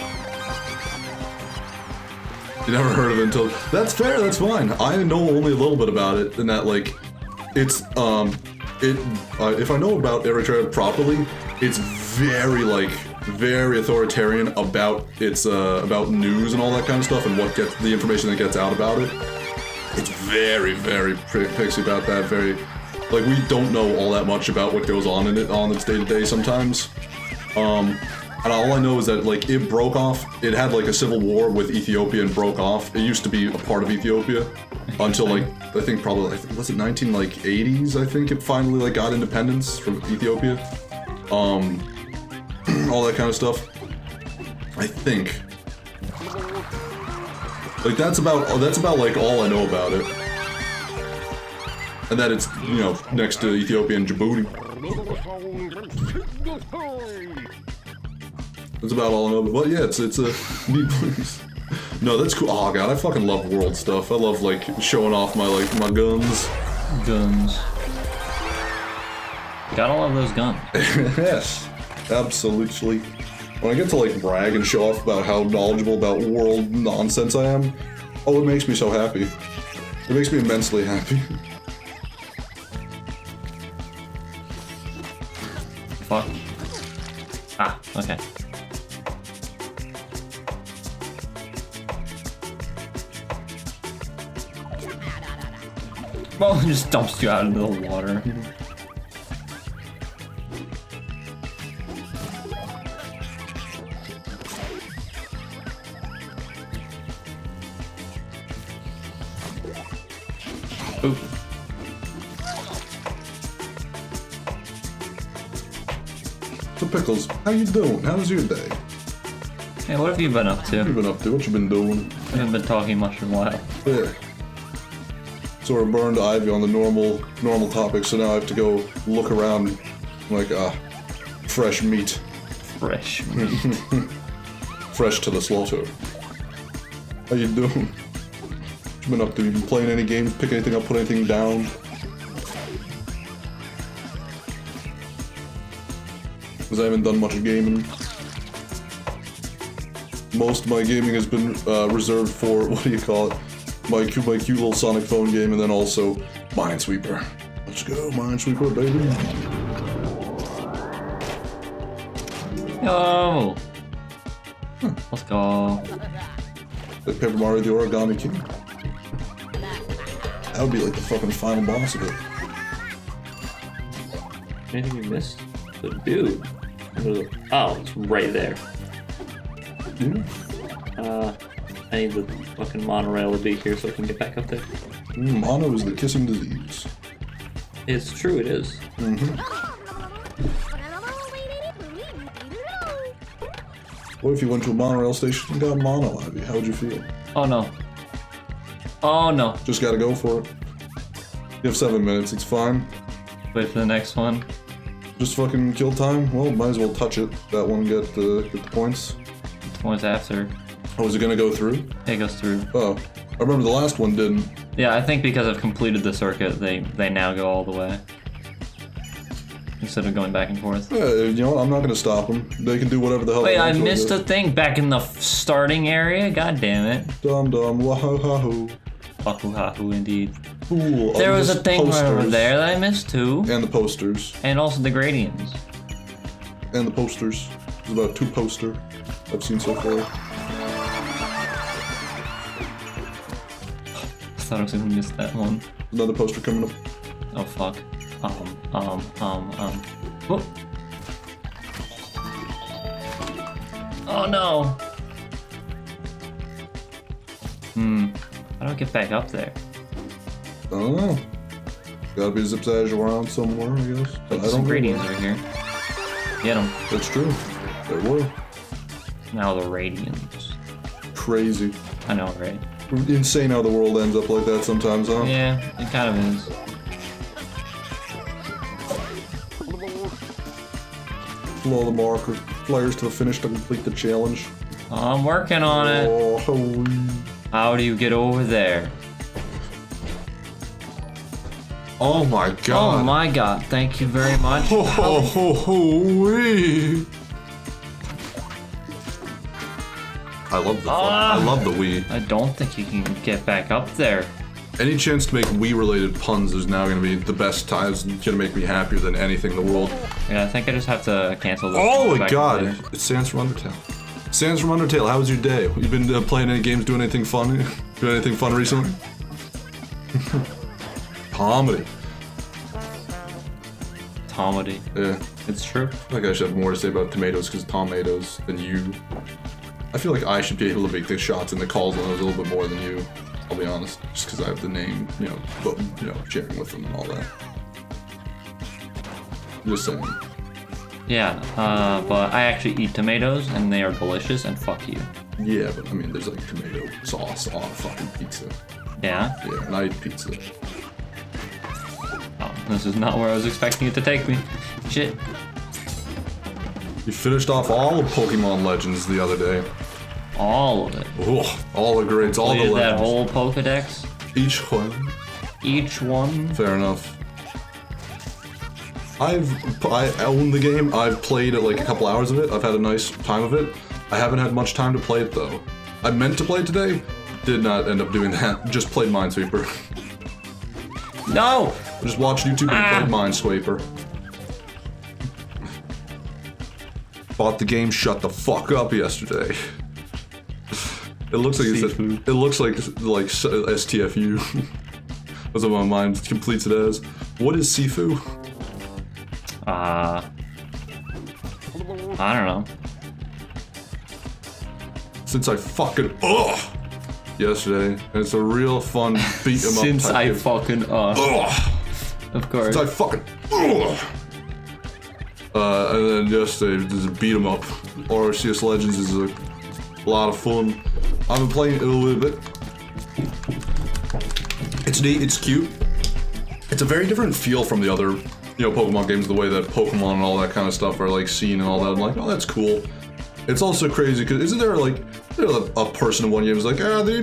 You never heard of it until... That's fair, that's fine. I know only a little bit about it, and that, like, it's, if I know about Eritrea properly, it's very, like, very authoritarian about its, about news and all that kind of stuff, and what gets, the information that gets out about it. It's very, very pixie about that, very... Like, we don't know all that much about what goes on in it, on its day-to-day sometimes. And all I know is that, like, it broke off. It had, like, a civil war with Ethiopia and broke off. It used to be a part of Ethiopia until, like, I think probably, like, was it 1980s, I think it finally, like, got independence from Ethiopia. All that kind of stuff. I think. Like, that's about, like, all I know about it. And that it's, you know, next to Ethiopia and Djibouti. That's about all I know. But yeah, it's a neat place. No, that's cool. Oh god, I fucking love world stuff. I love, like, showing off my, like, my guns. Guns. Gotta love those guns. Yes. Absolutely. When I get to like brag and show off about how knowledgeable about world nonsense I am, oh, it makes me so happy. It makes me immensely happy. Fuck. Ah, okay. Well, it just dumps you out into the water. Oop. So Pickles, how you doing? How's your day? Hey, what have you been up to? What you been up to? What you been doing? I haven't been talking much in a while. Yeah. Sort of burned Ivy on the normal topic, so now I have to go look around like fresh meat. Fresh meat. Fresh to the slaughter. How you doing? What you been up to? You been playing any games? Pick anything up? Put anything down? Because I haven't done much gaming. Most of my gaming has been reserved for, what do you call it? My cute little Sonic phone game, and then also Minesweeper. Let's go, Minesweeper, baby. Yo! Let's go. Like Paper Mario the Origami King. That would be like the fucking final boss of it. Anything you missed? The dude. Oh, it's right there. Yeah. I need the fucking monorail to be here so I can get back up there. Mono is the kissing disease. It's true, it is. What if you went to a monorail station and got mono, Ivy? How would you feel? Oh no. Oh no. Just gotta go for it. You have 7 minutes, it's fine. Wait for the next one. Just fucking kill time? Well, might as well touch it. That one get the points. The one's after. Oh, is it gonna go through? It goes through. Oh. I remember the last one didn't. Yeah, I think because I've completed the circuit, they now go all the way. Instead of going back and forth. Yeah, you know what? I'm not gonna stop them. They can do whatever the hell Wait, they I want. missed a thing back in the starting area? God damn it. Dum dum, wahoo. Wahoo indeed. Cool. There was a thing right over there that I missed too. And the posters. And also the gradients. And the posters. There's about 2 poster I've seen so far. I thought I was gonna miss that one. Another poster coming up. Oh fuck. Whoop. Oh no. How do I get back up there? I don't know. Gotta be zip-zag around somewhere, I guess. But I Some don't gradients right here. Get them. That's true. They were. Now the radiants. Crazy. I know, right? Insane how the world ends up like that sometimes, huh? Yeah, it kind of is. Blow the marker. Players to the finish to complete the challenge. I'm working on it. Oh, How do you get over there? oh my god. Oh my god, thank you very much. I love the fun. I love the Wii. I don't think you can get back up there. Any chance to make Wii-related puns is now going to be the best time. It's going to make me happier than anything in the world. Yeah, I think I just have to cancel this. Oh my god! It's Sans from Undertale. Sans from Undertale, how was your day? You been playing any games, doing anything fun? Doing anything fun recently? Comedy. Tomedy. Yeah. It's true. I feel like I should have more to say about tomatoes because tomatoes than you. I feel like I should be able to make the shots and the calls on those a little bit more than you. I'll be honest, just because I have the name, but sharing with them and all that. Just saying. Yeah, but I actually eat tomatoes and they are delicious and fuck you. Yeah, but I mean, there's like tomato sauce on fucking pizza. Yeah? Yeah, and I eat pizza. Oh, this is not where I was expecting it to take me. Shit. You finished off all of Pokemon Legends the other day. All of it. Ooh, all the grades, all the Completed that legends. whole Pokedex. Each one. Each one. Fair enough. I own the game. I've played like a couple hours of it. I've had a nice time of it. I haven't had much time to play it though. I meant to play it today. Did not end up doing that. Just played Minesweeper. No! Just watched YouTube and played Minesweeper. Bought the game, shut the fuck up yesterday. It looks like it looks like STFU. That's what my mind completes it as. What is Sifu? I don't know. Since I fucking yesterday, and it's a real fun beat 'em up. Since type I game. fucking of course. Since I fucking and then yesterday just beat 'em up. RCS Legends is a lot of fun. I've been playing it a little bit. It's neat. It's cute. It's a very different feel from the other, Pokemon games. The way that Pokemon and all that kind of stuff are like seen and all that. I'm like, oh, that's cool. It's also crazy because isn't there like a person in one game is like,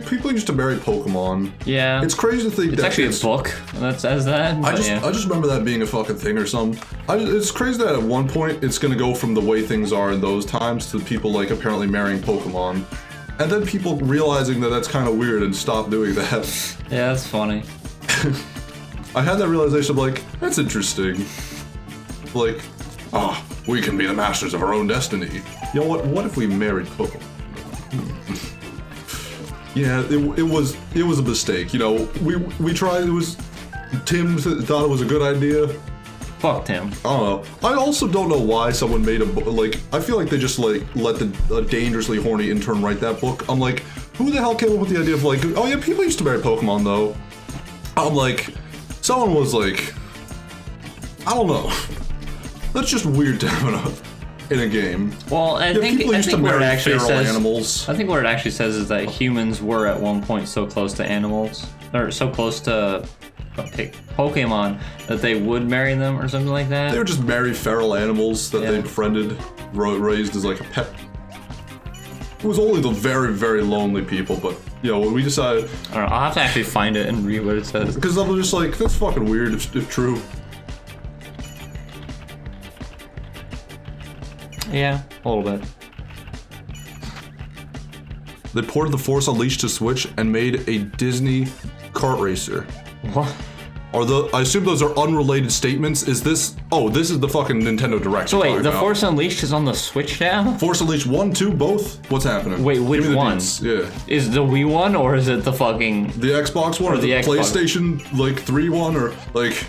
people used to marry Pokemon. Yeah. It's crazy to think it's actually a book that says that. I just remember that being a fucking thing or something. It's crazy that at one point it's gonna go from the way things are in those times to people like apparently marrying Pokemon. And then people realizing that that's kind of weird and stop doing that. Yeah, that's funny. I had that realization of like, that's interesting. Like, we can be the masters of our own destiny. You know what? What if we married Pokemon? Yeah, it was a mistake. We tried. Tim thought it was a good idea. Fuck Tim. I don't know. I also don't know why someone made a book. Like, I feel like they just like let the dangerously horny intern write that book. I'm like, who the hell came up with the idea of like, oh yeah, people used to marry Pokemon though. I'm like, someone was like, I don't know. That's just weird to have in a game. Well, I think people used to what it marry actually feral says. animals. I think what it actually says is that humans were at one point so close to animals, or so close to Pokemon that they would marry them or something like that. They would just marry feral animals that they befriended, raised as like a pet. It was only the very, very lonely people, but when we decided, I don't know, I'll have to actually find it and read what it says. Because I'm just like, that's fucking weird if true. Yeah, a little bit. They ported the Force Unleashed to Switch and made a Disney kart racer. What? I assume those are unrelated statements. Is this? Oh, this is the fucking Nintendo Direct. So wait, the Force Unleashed is on the Switch now? Force Unleashed 1, 2, both? What's happening? Wait, which one? Yeah. Is the Wii one or is it the fucking... The Xbox one or the PlayStation, 3 one or like...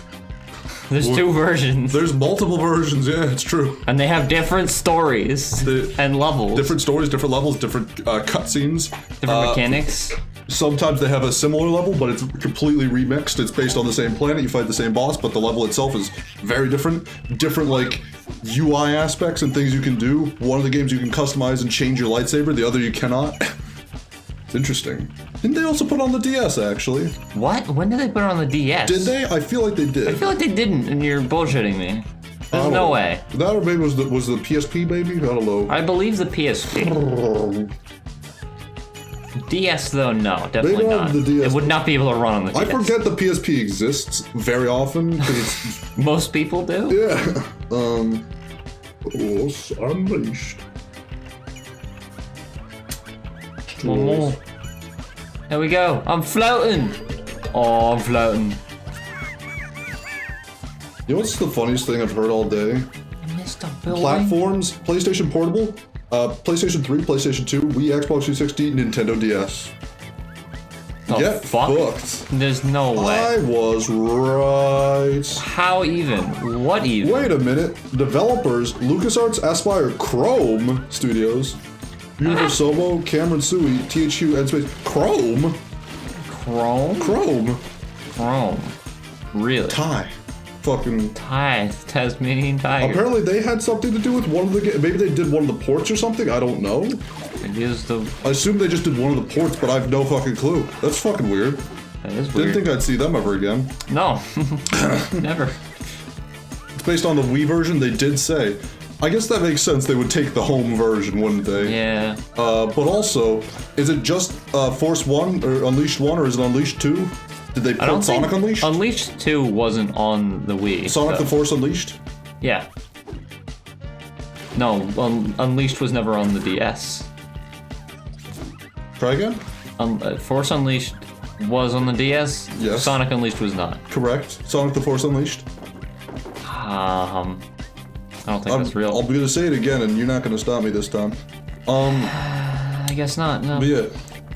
There's two versions. There's multiple versions, yeah, it's true. And they have different stories and levels. Different stories, different levels, different cutscenes. Different mechanics. Sometimes they have a similar level, but it's completely remixed. It's based on the same planet, you fight the same boss, but the level itself is very different. Different, like, UI aspects and things you can do. One of the games you can customize and change your lightsaber, the other you cannot. It's interesting. Didn't they also put on the DS, actually? What? When did they put it on the DS? Did they? I feel like they did. I feel like they didn't, and you're bullshitting me. There's no way. That or maybe was the PSP, maybe? I don't know. I believe the PSP. DS though, no, definitely not. The DS. It would not be able to run on the DS. I forget the PSP exists very often because it's most people do. Yeah. Force Unleashed. One more. There we go. I'm floating. Oh, I'm floating. You know what's the funniest thing I've heard all day? Mr. Building. Platforms: PlayStation Portable, PlayStation 3, PlayStation 2, Wii, Xbox 360, Nintendo DS. Oh, Get fuck? fucked. There's no way. I was right. How even? What even? Wait a minute. Developers: LucasArts, Aspyr, Chrome Studios, Universomo, Cameron Sui, THQ, and Space. Chrome? Chrome. Really? Fucking Tasmanian tiger. Apparently they had something to do with one of the maybe they did one of the ports or something, I don't know. It is the... I assume they just did one of the ports, but I have no fucking clue. That's fucking weird. That is weird. Didn't think I'd see them ever again. No. Never. It's based on the Wii version, they did say. I guess that makes sense, they would take the home version, wouldn't they? Yeah. But also, is it just Force 1 or Unleashed 1 or is it Unleashed 2? Did they put Sonic Unleashed? Unleashed 2 wasn't on the Wii. Sonic the Force Unleashed? Yeah. No, Unleashed was never on the DS. Try again? Force Unleashed was on the DS. Yes. Sonic Unleashed was not. Correct. Sonic the Force Unleashed. I don't think that's real. I'll be gonna say it again, and you're not gonna stop me this time. I guess not. No. But yeah,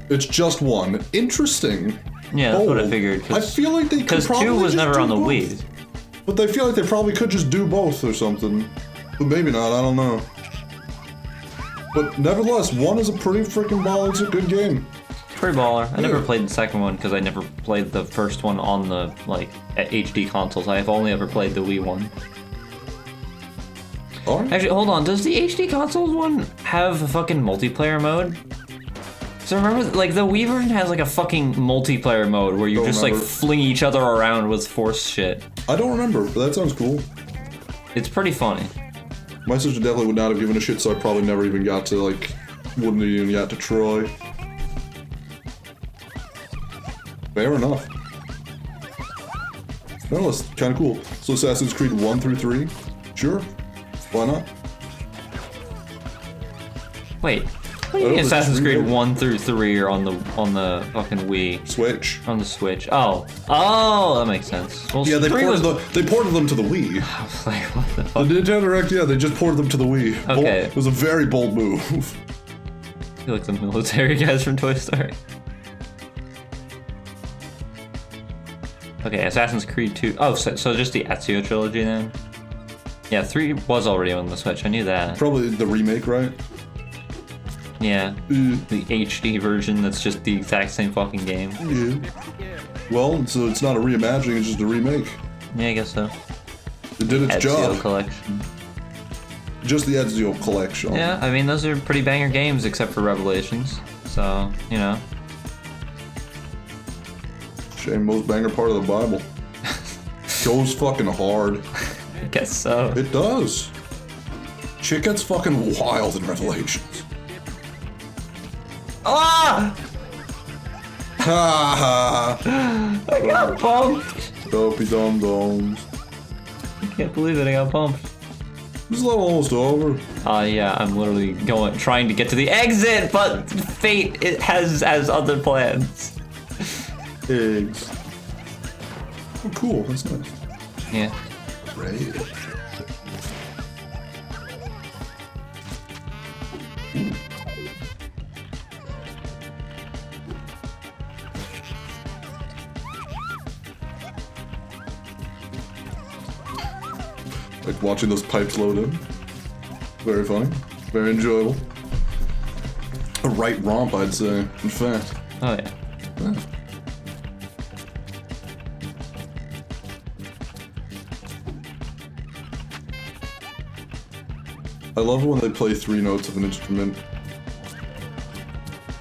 it's just one. Interesting. Yeah, that's what I figured. I feel like they could because probably 2 was just never do on the both. Wii. But I feel like they probably could just do both or something. But maybe not, I don't know. But nevertheless, 1 is a pretty freaking ball, it's a good game. Pretty baller. I never Yeah. played the second one because I never played the first one on the, like, at HD consoles. I've only ever played the Wii one. Alright. Actually, hold on. Does the HD consoles one have a fucking multiplayer mode? So remember, like, the Wii version has, like, a fucking multiplayer mode where you Don't just, like, remember. fling each other around with force shit. I don't remember, but that sounds cool. It's pretty funny. My sister definitely would not have given a shit, so I probably never even got to, like, wouldn't have even got to Troy. Fair enough. No, that's kind of cool. So Assassin's Creed 1 through 3? Sure. Why not? Wait. What do you I mean don't Assassin's Creed remember. 1 through 3 are on the fucking Wii? Switch. On the Switch. Oh. Oh, that makes sense. Well, Yeah, they 3 was... ported them to the Wii. I was like, what the The fuck? Nintendo Direct, yeah, they just ported them to the Wii. Okay. It was a very bold move. I feel like the military guys from Toy Story. Okay, Assassin's Creed 2. Oh, so just the Ezio trilogy then? Yeah, 3 was already on the Switch. I knew that. Probably the remake, right? Yeah. The HD version that's just the exact same fucking game. Yeah. Well, so it's not a reimagining, it's just a remake. Yeah, I guess so. It did its Ezio job. collection. Just the Ezio collection. Yeah, I mean, those are pretty banger games except for Revelations. So, you know. Shame most banger part of the Bible. Goes fucking hard. I guess so. It does. Shit gets fucking wild in Revelations. Ah! Ha ha. I got bumped! Dopey dum dums. I can't believe it, I got bumped. This level almost over. Yeah, I'm literally trying to get to the exit, but fate has other plans. Eggs. Oh, cool. That's nice. Yeah. Great. Like watching those pipes load in. Very funny. Very enjoyable. A right romp, I'd say, in fact. Oh, yeah. Yeah. I love it when they play 3 notes of an instrument.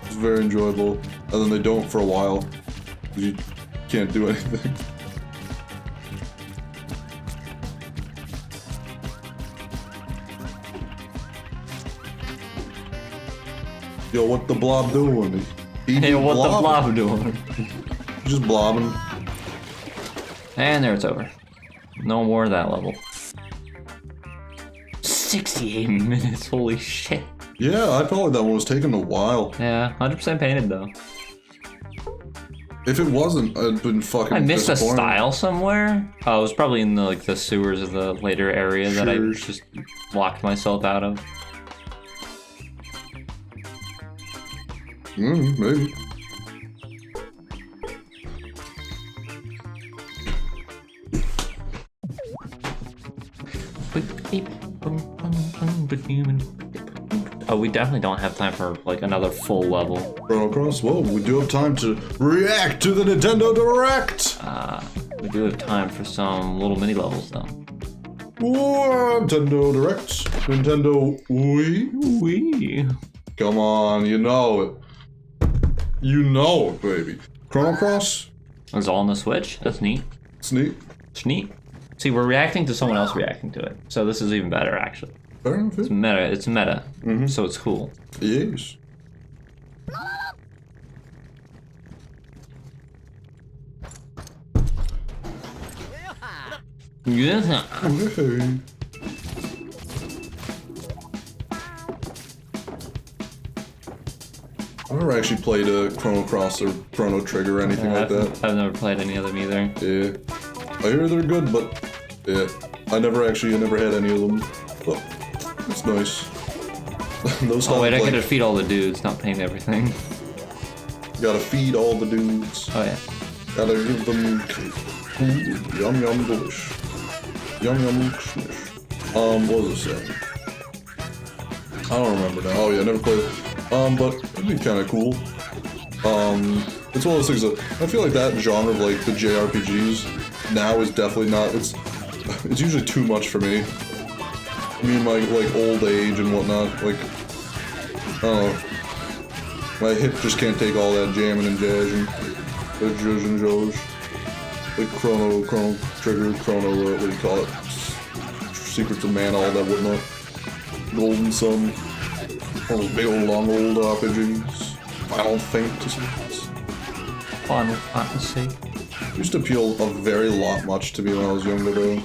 It's very enjoyable. And then they don't for a while. 'Cause you can't do anything. Yo, what the blob doing? He Hey, what the blobbing. blob doing? Just blobbing. And there it's over. No more of that level. 68 minutes, holy shit. Yeah, I felt like that one was taking a while. Yeah, 100% painted though. If it wasn't, I'd been fucking I missed a disappointed. style somewhere. Oh, it was probably in the sewers of the later area that I Sure. just locked myself out of. Maybe. Oh, we definitely don't have time for like another full level. Chrono Cross, whoa, we do have time to react to the Nintendo Direct! We do have time for some little mini levels though. Whoa, Nintendo Direct. Nintendo Wii? Wee. Come on, you know it. You know it, baby. Chrono Cross? It's all on the Switch. That's neat. It's neat. It's neat. See, we're reacting to someone else reacting to it, so this is even better actually. Fair enough. It's meta. It's meta. So it's cool. Yes. Yeah. Hey. never actually played a Chrono Cross or Chrono Trigger or anything like that. I've never played any of them either. Yeah. I hear they're good, but yeah. I never had any of them. But it's nice. Those Oh wait, I like, gotta feed all the dudes, not paint everything. Gotta feed all the dudes. Oh yeah. Gotta give them food. Yum yum delish. Yum yum smish. What was it saying? I don't remember now. Oh yeah, I never played it. But it'd be kinda cool. It's one of those things that I feel like that genre of like the JRPGs now is definitely not it's usually too much for me. I mean my like old age and whatnot, like I don't know. My hip just can't take all that jamming and jazzing. The zhuzh and zhuzh. Like Chrono Trigger, what do you call it? Secrets of Mana, all that whatnot. Golden Sun. All those big old long old RPGs. Final Fantasy. Used to appeal a very much to me when I was younger though.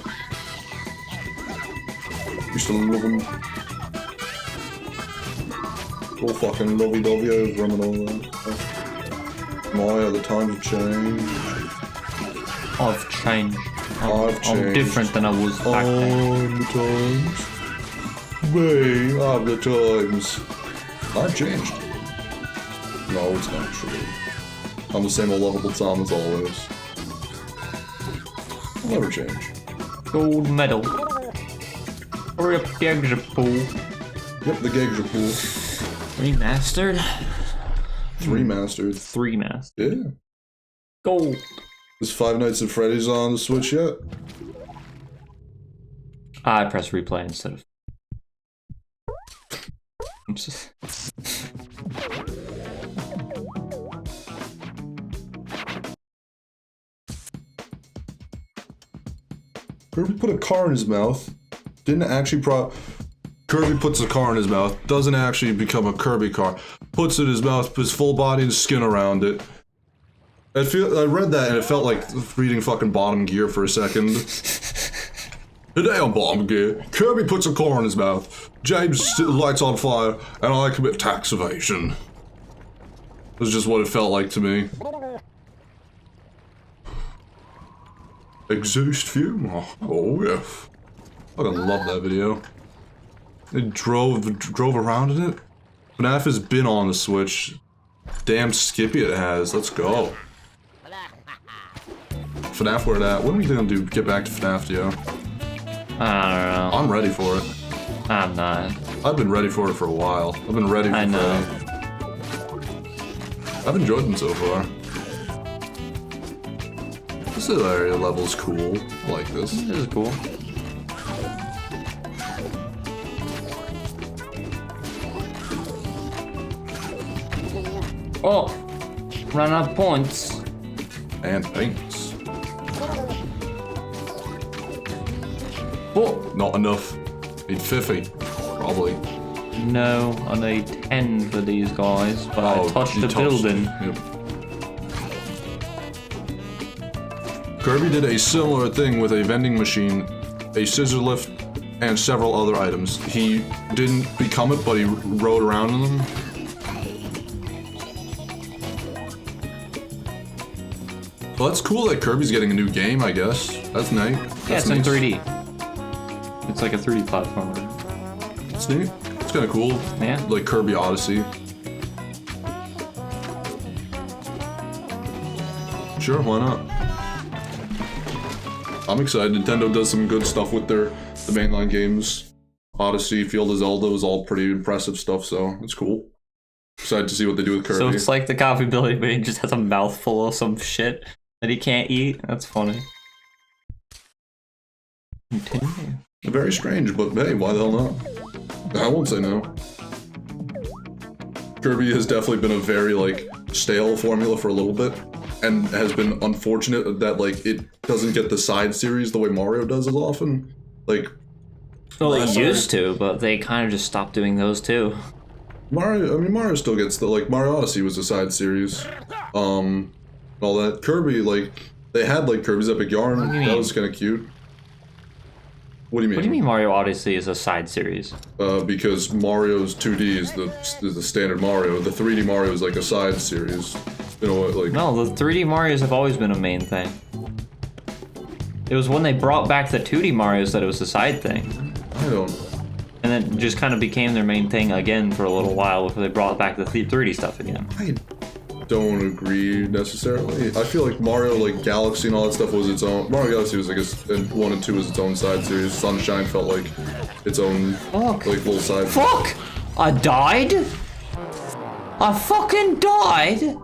Used to love them. All fucking lovey-dovey over them and all that. My, the times have changed. I've changed. I've changed. I'm different than I was back then. The times. Way of the times. I've changed. No, it's not true. I'm the same old lovable Tom as always. I'll never change. Gold medal. Hurry up, the eggs are full. Yep, the gigs are cool. Remastered? Remastered. 3 mastered. Yeah. Gold. Is Five Nights at Freddy's on the Switch yet? I press replay instead of... I'm just... Kirby put a car in his mouth. Didn't actually Kirby puts a car in his mouth. Doesn't actually become a Kirby car. Puts it in his mouth, puts full body and skin around it. I read that and it felt like reading fucking Bottom Gear for a second. Today on Bottom Gear, Kirby puts a car in his mouth. James lights on fire, and I commit tax evasion. That's just what it felt like to me. Exhaust fume? Oh yeah. I fucking love that video. They drove around in it. FNAF has been on the Switch. Damn Skippy it has. Let's go. FNAF where that? What are we gonna do? Get back to FNAF, yo? I don't know. I'm ready for it. I'm not. I've been ready for it for a while. I've been ready for I know. Freddy. I've enjoyed them so far. This area level's cool. I like this. This is cool. Oh! Run out of points. And paints. Oh! Not enough. Need 50. Probably. No, I need 10 for these guys, but I touched you the building. Yep. Kirby did a similar thing with a vending machine, a scissor lift, and several other items. He didn't become it, but he rode around in them. Well, that's cool that Kirby's getting a new game, I guess. That's neat. Yeah, it's in 3D. It's like a 3D platformer. It's neat. It's kind of cool. Yeah. Like Kirby Odyssey. Sure, why not? I'm excited. Nintendo does some good stuff with the mainline games. Odyssey, Field of Zelda was all pretty impressive stuff, so it's cool. Excited to see what they do with Kirby. So it's like the Coffee Billy, but he just has a mouthful of some shit that he can't eat. That's funny. Continue. Very strange, but hey, why the hell not? I won't say no. Kirby has definitely been a very, like, stale formula for a little bit, and has been unfortunate that, like, it doesn't get the side series the way Mario does as often. Like, well, they used to, but they kind of just stopped doing those too. Mario still gets the, like, Mario Odyssey was a side series. All that. Kirby, like, they had, like, Kirby's Epic Yarn. That was kind of cute. What do you mean? What do you mean Mario Odyssey is a side series? Because Mario's 2D is the standard Mario. The 3D Mario is like a side series. You know what? Like no, the 3D Marios have always been a main thing. It was when they brought back the 2D Marios that it was a side thing. I don't. And then just kind of became their main thing again for a little while before they brought back the 3D stuff again. I don't agree necessarily. I feel like Mario, like Galaxy and all that stuff was its own. Mario Galaxy was, I guess, and 1 and 2 was its own side series. Sunshine felt like its own, like, little side. Fuck! I died? I fucking died?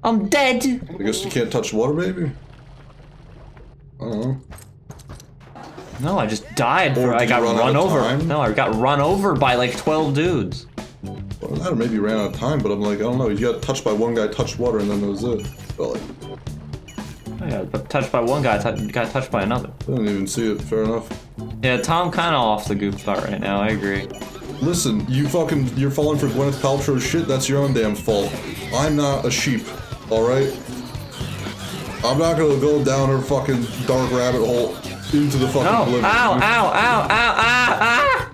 I'm dead. I guess you can't touch water, baby? I don't know. No, I just died. Or I got run over. time? No, I got run over by like 12 dudes. Well, that or maybe you ran out of time, but I'm like, I don't know. You got touched by one guy, touched water, and then that was it. But like, Yeah, but touched by one guy, got touched by another. I didn't even see it. Fair enough. Yeah, Tom kind of off the goof spot right now. I agree. Listen, you're falling for Gwyneth Paltrow's shit. That's your own damn fault. I'm not a sheep. All right. I'm not gonna go down her fucking dark rabbit hole into the fucking No! oblivion. Ow! Ow! Ow! Ow! Ah!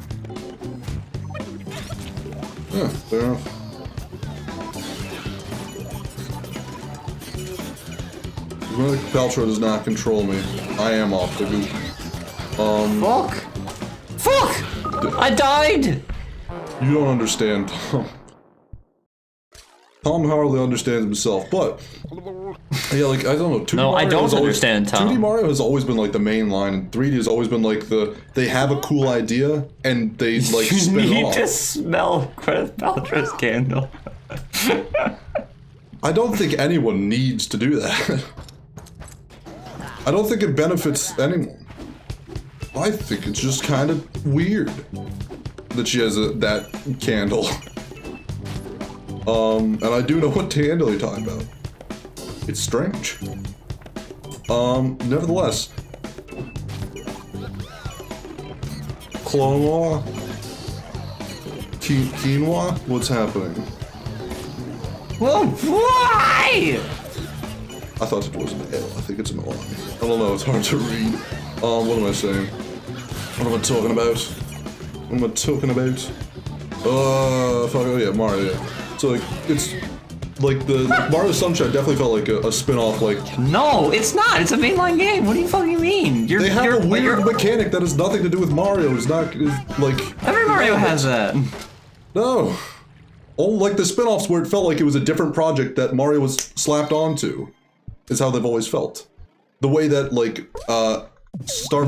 Yeah, fair enough. Gwyneth Paltrow does not control me. I am off the goop. Fuck! Fuck! I died! You don't understand, Tom. Tom hardly understands himself, but yeah, like I don't know. 2D No, Mario I don't has always, understand Tom. 2D Mario has always been like the main line, and 3D has always been like they have a cool idea and they like You spin it need off. to smell Gwyneth Paltrow's candle. I don't think anyone needs to do that. I don't think it benefits anyone. I think it's just kind of weird that she has that candle. And I do know what candle you're talking about. It's strange. Nevertheless. Quinoa? Quinoa? What's happening? Well, why? I thought it was an L. I think it's an O. I don't know, it's hard to read. What am I saying? What am I talking about? What am I talking about? Fuck, oh yeah, Mario, yeah. So, like, it's, like, Mario Sunshine definitely felt like a spin-off, like... No, it's not. It's a mainline game. What do you fucking mean? They have a weird mechanic that has nothing to do with Mario. It's not, like... Every Mario has that. No. Oh, like the spin-offs where it felt like it was a different project that Mario was slapped onto. Is how they've always felt. The way that, like, Star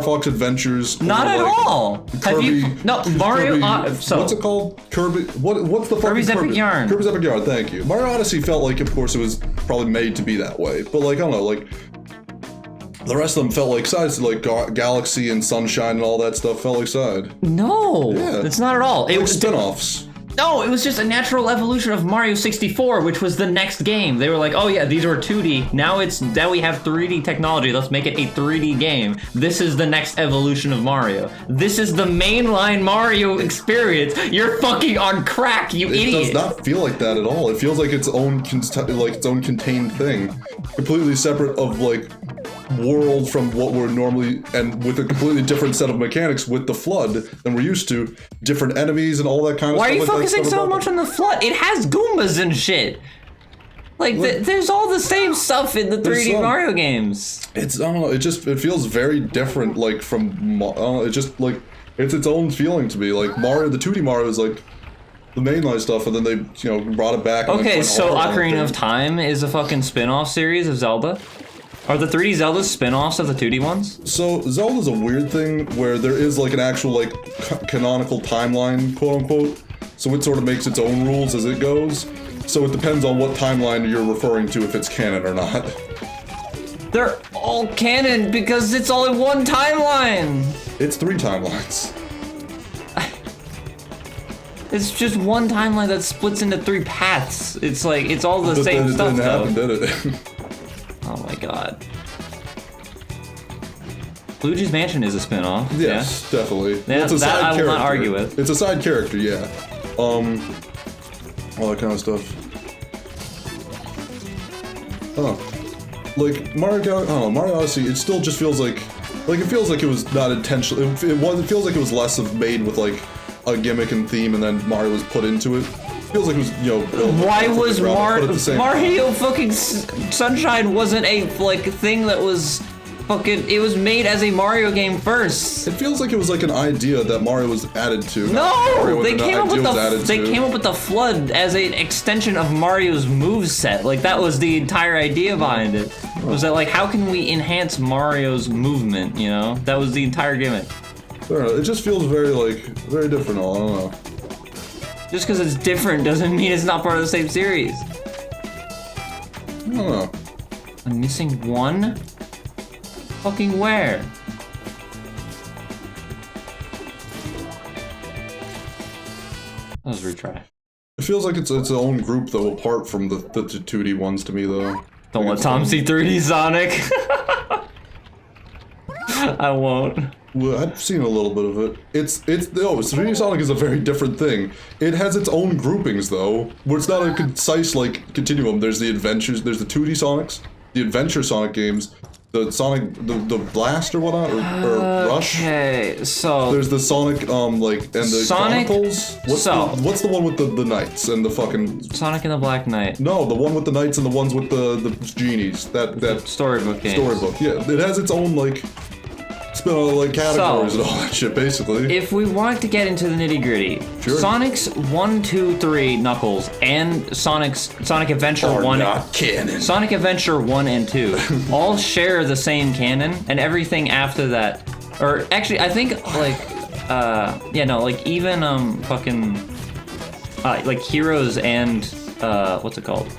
Fox Adventures. Not at all. Kirby, Have you? No, Mario. So what's it called? Kirby. What's the fucking Kirby's Epic Yarn. Kirby's Epic Yarn. Thank you. Mario Odyssey felt like, of course, it was probably made to be that way. But like, I don't know, like the rest of them felt like sides, like Galaxy and Sunshine and all that stuff felt like side. No, Yeah. it's not at all. It Like was spin-offs. No, it was just a natural evolution of Mario 64, which was the next game. They were like, oh yeah, these were 2D. Now we have 3D technology. Let's make it a 3D game. This is the next evolution of Mario. This is the mainline Mario experience. You're fucking on crack, you idiot. It does not feel like that at all. It feels like its own contained thing, completely separate of like world from what we're normally, and with a completely different set of mechanics with the flood than we're used to. Different enemies and all that kind of Why stuff. are you like focusing that so much on the flood? It has Goombas and shit. Like, there's all the same stuff in the 3D Mario games. It's, I don't know, it feels very different, like, from, it just, like, it's its own feeling to me. Like, Mario, the 2D Mario is, like, the mainline stuff, and then they, you know, brought it back. And okay, so Ocarina of Time is a fucking spin-off series of Zelda? Are the 3D Zeldas spin-offs of the 2D ones? So, Zelda's a weird thing where there is, like, an actual, like, canonical timeline, quote-unquote. So it sort of makes its own rules as it goes. So it depends on what timeline you're referring to, if it's canon or not. They're all canon because it's all in one timeline! It's 3 timelines. It's just one timeline that splits into 3 paths. It's like, it's all the same stuff, though. But then it didn't happen, did it? Oh my god. Luigi's Mansion is a spin-off. Yes, yeah. definitely. Yeah, well, it's a side I will character. not argue with. It's a side character, yeah. All that kind of stuff. Oh. Like, Mario Odyssey, it still just feels like Like, it feels like it was not intentional. It feels like it was less of made with, like, a gimmick and theme, and then Mario was put into it. Feels like it was, you know... Why was Mario fucking Sunshine wasn't a, like, thing that was fucking... It was made as a Mario game first. It feels like it was, like, an idea that Mario was added to. No! They came up with the FLUDD as an extension of Mario's moveset. Like, that was the entire idea behind it. Was that, like, how can we enhance Mario's movement, you know? That was the entire gimmick. It just feels very, like, very different all, I don't know. Just because it's different doesn't mean it's not part of the same series. I don't know. I'm missing one? Fucking where? Let's retry. It feels like it's its own group, though, apart from the 2D ones to me, though. Don't let Tom see 3D Sonic. I won't. Well, I've seen a little bit of it. 3D Sonic is a very different thing. It has its own groupings, though, where it's not a concise, like, continuum. There's the adventures, there's the 2D Sonics, the Adventure Sonic games, the Sonic, the Blast or whatnot, or Rush. Okay, so... There's the Sonic, like, and the Sonic, Chronicles. What's the one with the knights and the fucking... Sonic and the Black Knight. No, the one with the knights and the ones with the genies. That storybook game. Storybook, yeah. It has its own, like... Spin like categories and all that shit, basically. If we want to get into the nitty-gritty, sure. Sonic's 1, 2, 3 Knuckles and Sonic Adventure 1 not canon. Sonic Adventure 1 and 2 all share the same canon, and everything after that, or actually I think like like even fucking like Heroes and what's it called?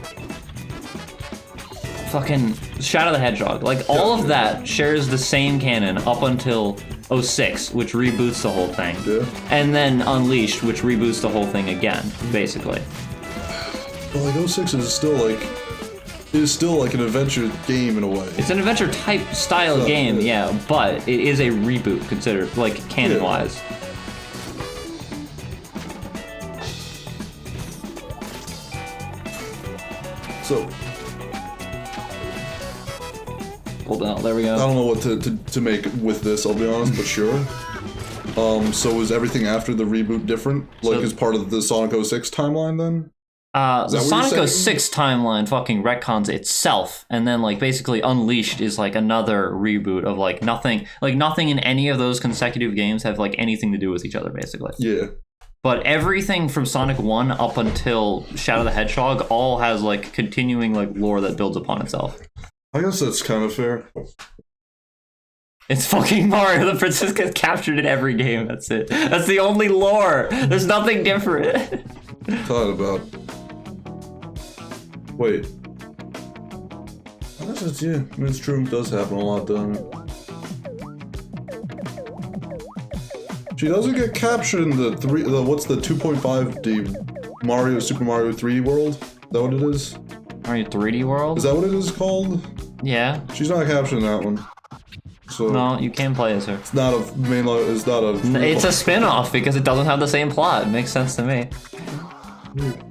Fucking Shadow the Hedgehog. Like, all of that shares the same canon up until 06, which reboots the whole thing. Yeah. And then Unleashed, which reboots the whole thing again, basically. Well, like, 06 is still like an adventure game in a way. It's an adventure type style game, yeah, but it is a reboot considered, like, canon-wise. So... Hold on, there we go. I don't know what to make with this, I'll be honest, but sure. So is everything after the reboot different? Like, as part of the Sonic 06 timeline, then? The Sonic 06 timeline fucking retcons itself, and then, like, basically Unleashed is, like, another reboot of, like, nothing in any of those consecutive games have, like, anything to do with each other, basically. Yeah. But everything from Sonic 1 up until Shadow the Hedgehog all has, like, continuing, like, lore that builds upon itself. I guess that's kind of fair. It's fucking Mario. The princess gets captured in every game. That's it. That's the only lore. There's nothing different. Thought about. Wait. I guess it's, yeah. I mean, it's true. It does happen a lot, doesn't it? She doesn't get captured in the what's the 2.5D Super Mario 3D world? Is that what it is? Mario 3D World? Is that what it is called? Yeah. She's not captured in that one. So no, you can play as her. It's not a mainline. It's not a. It's a spin-off because it doesn't have the same plot. It makes sense to me. It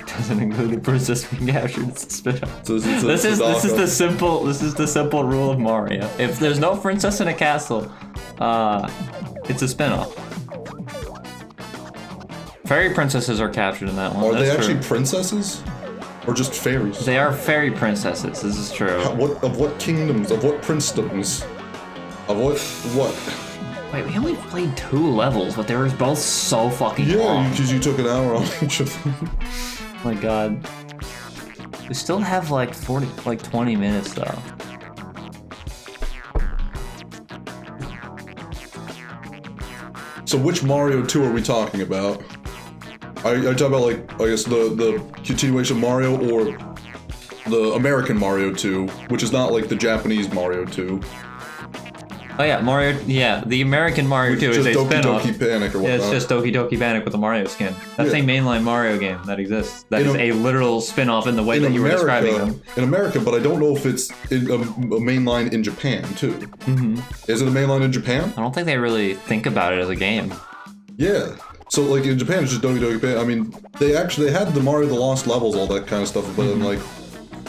doesn't include the princess being captured. It's a spin-off. So this is the simple rule of Mario. If there's no princess in a castle, it's a spin-off. Fairy princesses are captured in that one. Are they actually princesses? Or just fairies? They are fairy princesses, this is true. Of what kingdoms? Of what princedoms? Of what? Wait, we only played 2 levels, but they were both so fucking long. Yeah, because you took an hour on each of them. Oh my god. We still have like 20 minutes though. So which Mario 2 are we talking about? Are you talking about, like, I guess the continuation of Mario, or the American Mario 2, which is not like the Japanese Mario 2? Oh yeah, the American Mario 2 is a spin-off. Doki Doki Panic or whatnot. Yeah, it's just Doki Doki Panic with a Mario skin. That's a mainline Mario game that exists. That is a literal spin-off in the way that you were describing them. In America, but I don't know if it's a mainline in Japan, too. Mm-hmm. Is it a mainline in Japan? I don't think they really think about it as a game. Yeah. So, like, in Japan, it's just Doki Doki Panic. I mean, they had the Mario the Lost Levels, all that kind of stuff, but then, like,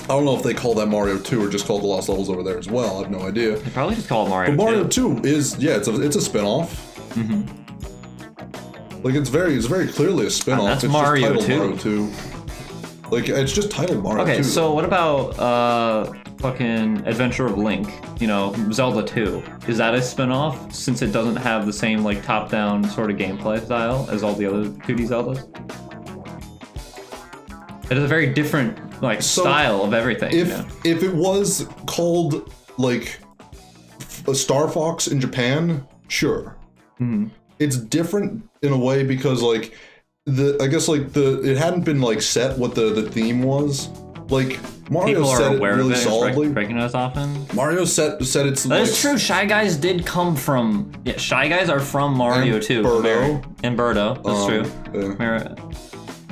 I don't know if they call that Mario 2 or just call the Lost Levels over there as well. I have no idea. They probably just call it Mario 2. But Mario 2 is, yeah, it's a spin-off. Like, it's very clearly a spin-off. That's it's Mario just 2. Mario 2. Like, it's just titled Mario 2. Okay, so what about fucking Adventure of Link? You know, Zelda 2. Is that a spin-off since it doesn't have the same like top-down sort of gameplay style as all the other 2D Zeldas? It is a very different like style of everything. If it was called like a Star Fox in Japan, sure. It's different in a way because like I guess like it hadn't been like set what the theme was. Like Mario people set are it aware really of it, solidly. recognized often. Mario set its. That's true. Shy Guys did come from. Yeah, Shy Guys are from Mario 2. And Birdo. That's true.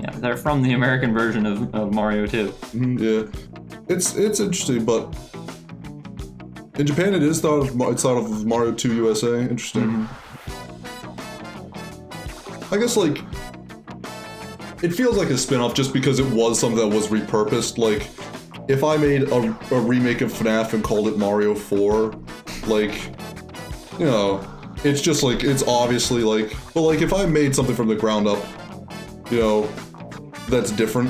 Yeah, they're from the American version of Mario 2. Yeah, it's interesting, but in Japan it's thought of Mario 2 USA. Interesting. I guess like it feels like a spin-off just because it was something that was repurposed. Like if I made a remake of FNAF and called it Mario 4, like you know, it's just like it's obviously like, but like if I made something from the ground up, you know, that's different,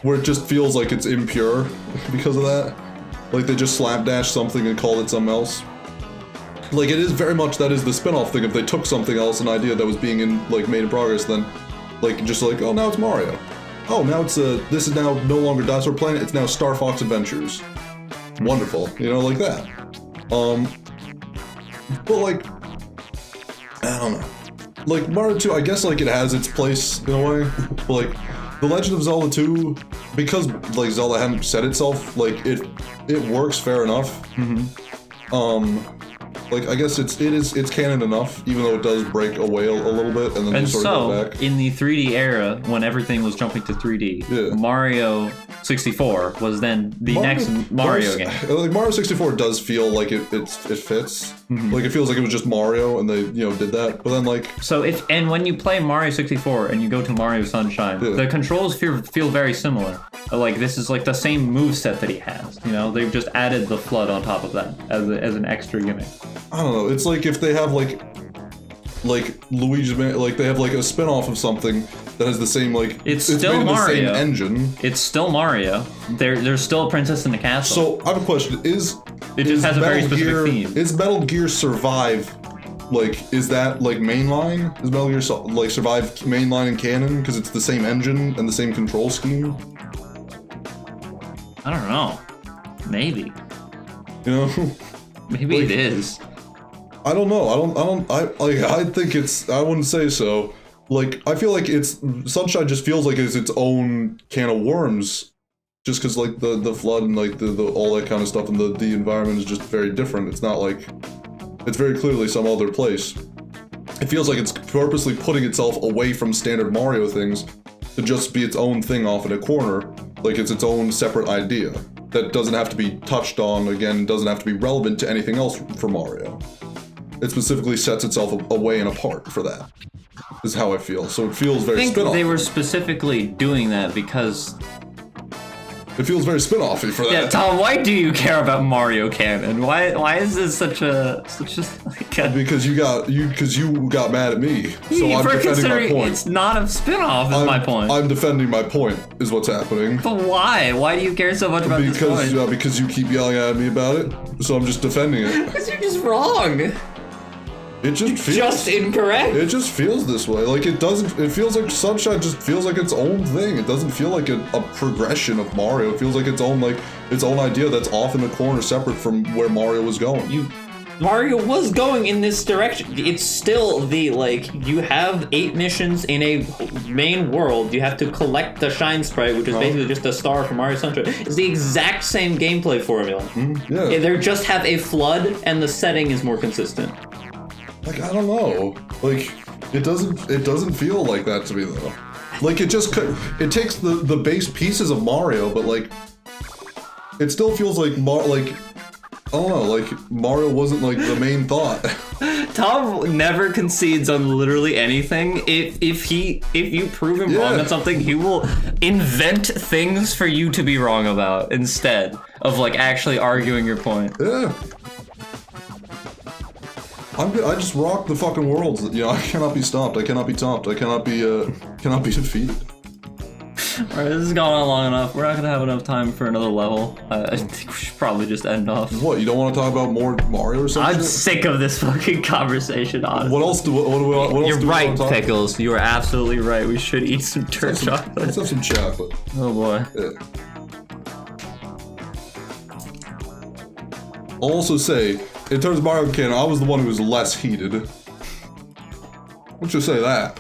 where it just feels like it's impure because of that. Like they just slapdash something and called it something else. Like it is very much that is the spin-off thing. If they took something else, an idea that was being made in progress, then like just like, oh, now it's Mario. Oh, now it's this is now no longer Dinosaur Planet, it's now Star Fox Adventures. Wonderful, you know, like that. But like I don't know. Like Mario 2, I guess like it has its place in a way. But like The Legend of Zelda 2, because like Zelda hadn't set itself, like it works fair enough. Like I guess it's canon enough, even though it does break away a little bit and then just sort of go back. In the 3D era, when everything was jumping to 3D, Mario 64 was then the next Mario game. Like Mario 64 does feel like it fits. Like it feels like it was just Mario and they did that. But then like and when you play Mario 64 and you go to Mario Sunshine, the controls feel very similar. Like this is like the same moveset that he has. You know, they've just added the FLUDD on top of that as an extra gimmick. I don't know. It's like if they have like Luigi's like they have like a spin-off of something that has the same like it's still made Mario. The same engine. It's still Mario. There's still a princess in the castle. So I have a question. It just has a very specific theme. Is Metal Gear Survive is that like mainline? Is Metal Gear Survive mainline and canon because it's the same engine and the same control scheme? I don't know. Maybe. You know? Maybe it is. I don't know. I think it's. I wouldn't say so. Like I feel like Sunshine just feels like it's its own can of worms, just because like the FLUDD and like the all that kind of stuff and the environment is just very different. It's not like it's very clearly some other place. It feels like it's purposely putting itself away from standard Mario things to just be its own thing off in a corner, like it's its own separate idea that doesn't have to be touched on again, doesn't have to be relevant to anything else for Mario. It specifically sets itself away and apart for that. Is how I feel. So it feels very spin-off. They were specifically doing that because it feels very spin-offy for that. Yeah, Tom, why do you care about Mario canon? Why is this such a because you got mad at me. So I'm defending my point. It's not a spin-off is my point. I'm defending my point is what's happening. But why? Why do you care so much about this point? Because you keep yelling at me about it. So I'm just defending it. Because you're just wrong. It just feels incorrect. It just feels this way. Like it doesn't. It feels like Sunshine just feels like its own thing. It doesn't feel like a progression of Mario. It feels like its own idea that's off in the corner, separate from where Mario was going. Mario was going in this direction. It's still you have 8 missions in a main world. You have to collect the Shine Sprite, which is basically just a star from Mario Sunshine. It's the exact same gameplay formula. Yeah. They just have a FLUDD, and the setting is more consistent. Like I don't know, like it doesn't feel like that to me though. Like it takes the base pieces of Mario, but like it still feels like don't know, like, Mario wasn't, like, the main thought. Tom never concedes on literally anything. If you prove him wrong on something, he will invent things for you to be wrong about instead of, like, actually arguing your point. Yeah. I just rock the fucking worlds. You know, I cannot be stopped. I cannot be topped. I cannot be defeated. Alright, this has gone on long enough. We're not gonna have enough time for another level. I think we should probably just end off. What, you don't want to talk about more Mario or something? I'm sick of this fucking conversation, honestly. What else do we You're right, want to talk Pickles. You are absolutely right. We should eat some dirt chocolate. Let's have some chocolate. Oh boy. Yeah. I'll also say, in terms of Mario canon, I was the one who was less heated. Let's just say that.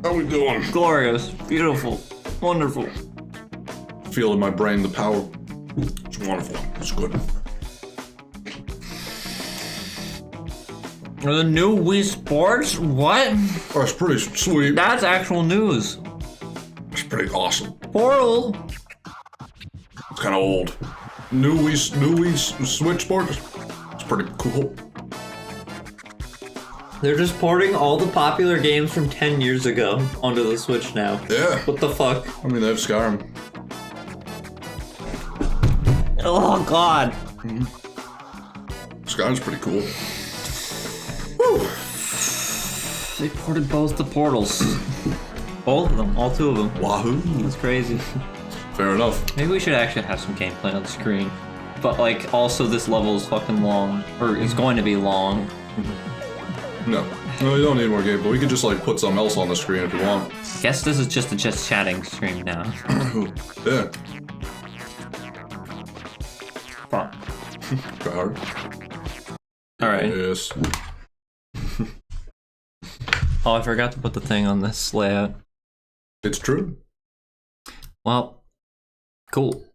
How we doing? Glorious. Beautiful. Wonderful. Feel in my brain the power. It's wonderful. It's good. The new Wii Sports? What? Oh, it's pretty sweet. That's actual news. It's pretty awesome. Portal. It's kind of old. New Wii Switch Sports. It's pretty cool. They're just porting all the popular games from 10 years ago onto the Switch now. Yeah. What the fuck? I mean, they have Skyrim. Oh god. Skyrim's pretty cool. Woo. They ported both the portals. Both of them, all two of them. Wahoo. That's crazy. Fair enough. Maybe we should actually have some gameplay on the screen. But like, also this level is fucking long. Or it's going to be long. No, you don't need more gameplay. We could just like put something else on the screen if you want. Guess this is just a just chatting stream now. Yeah. Fuck. Try hard. Alright. Yes. Oh, I forgot to put the thing on this layout. It's true. Well, cool.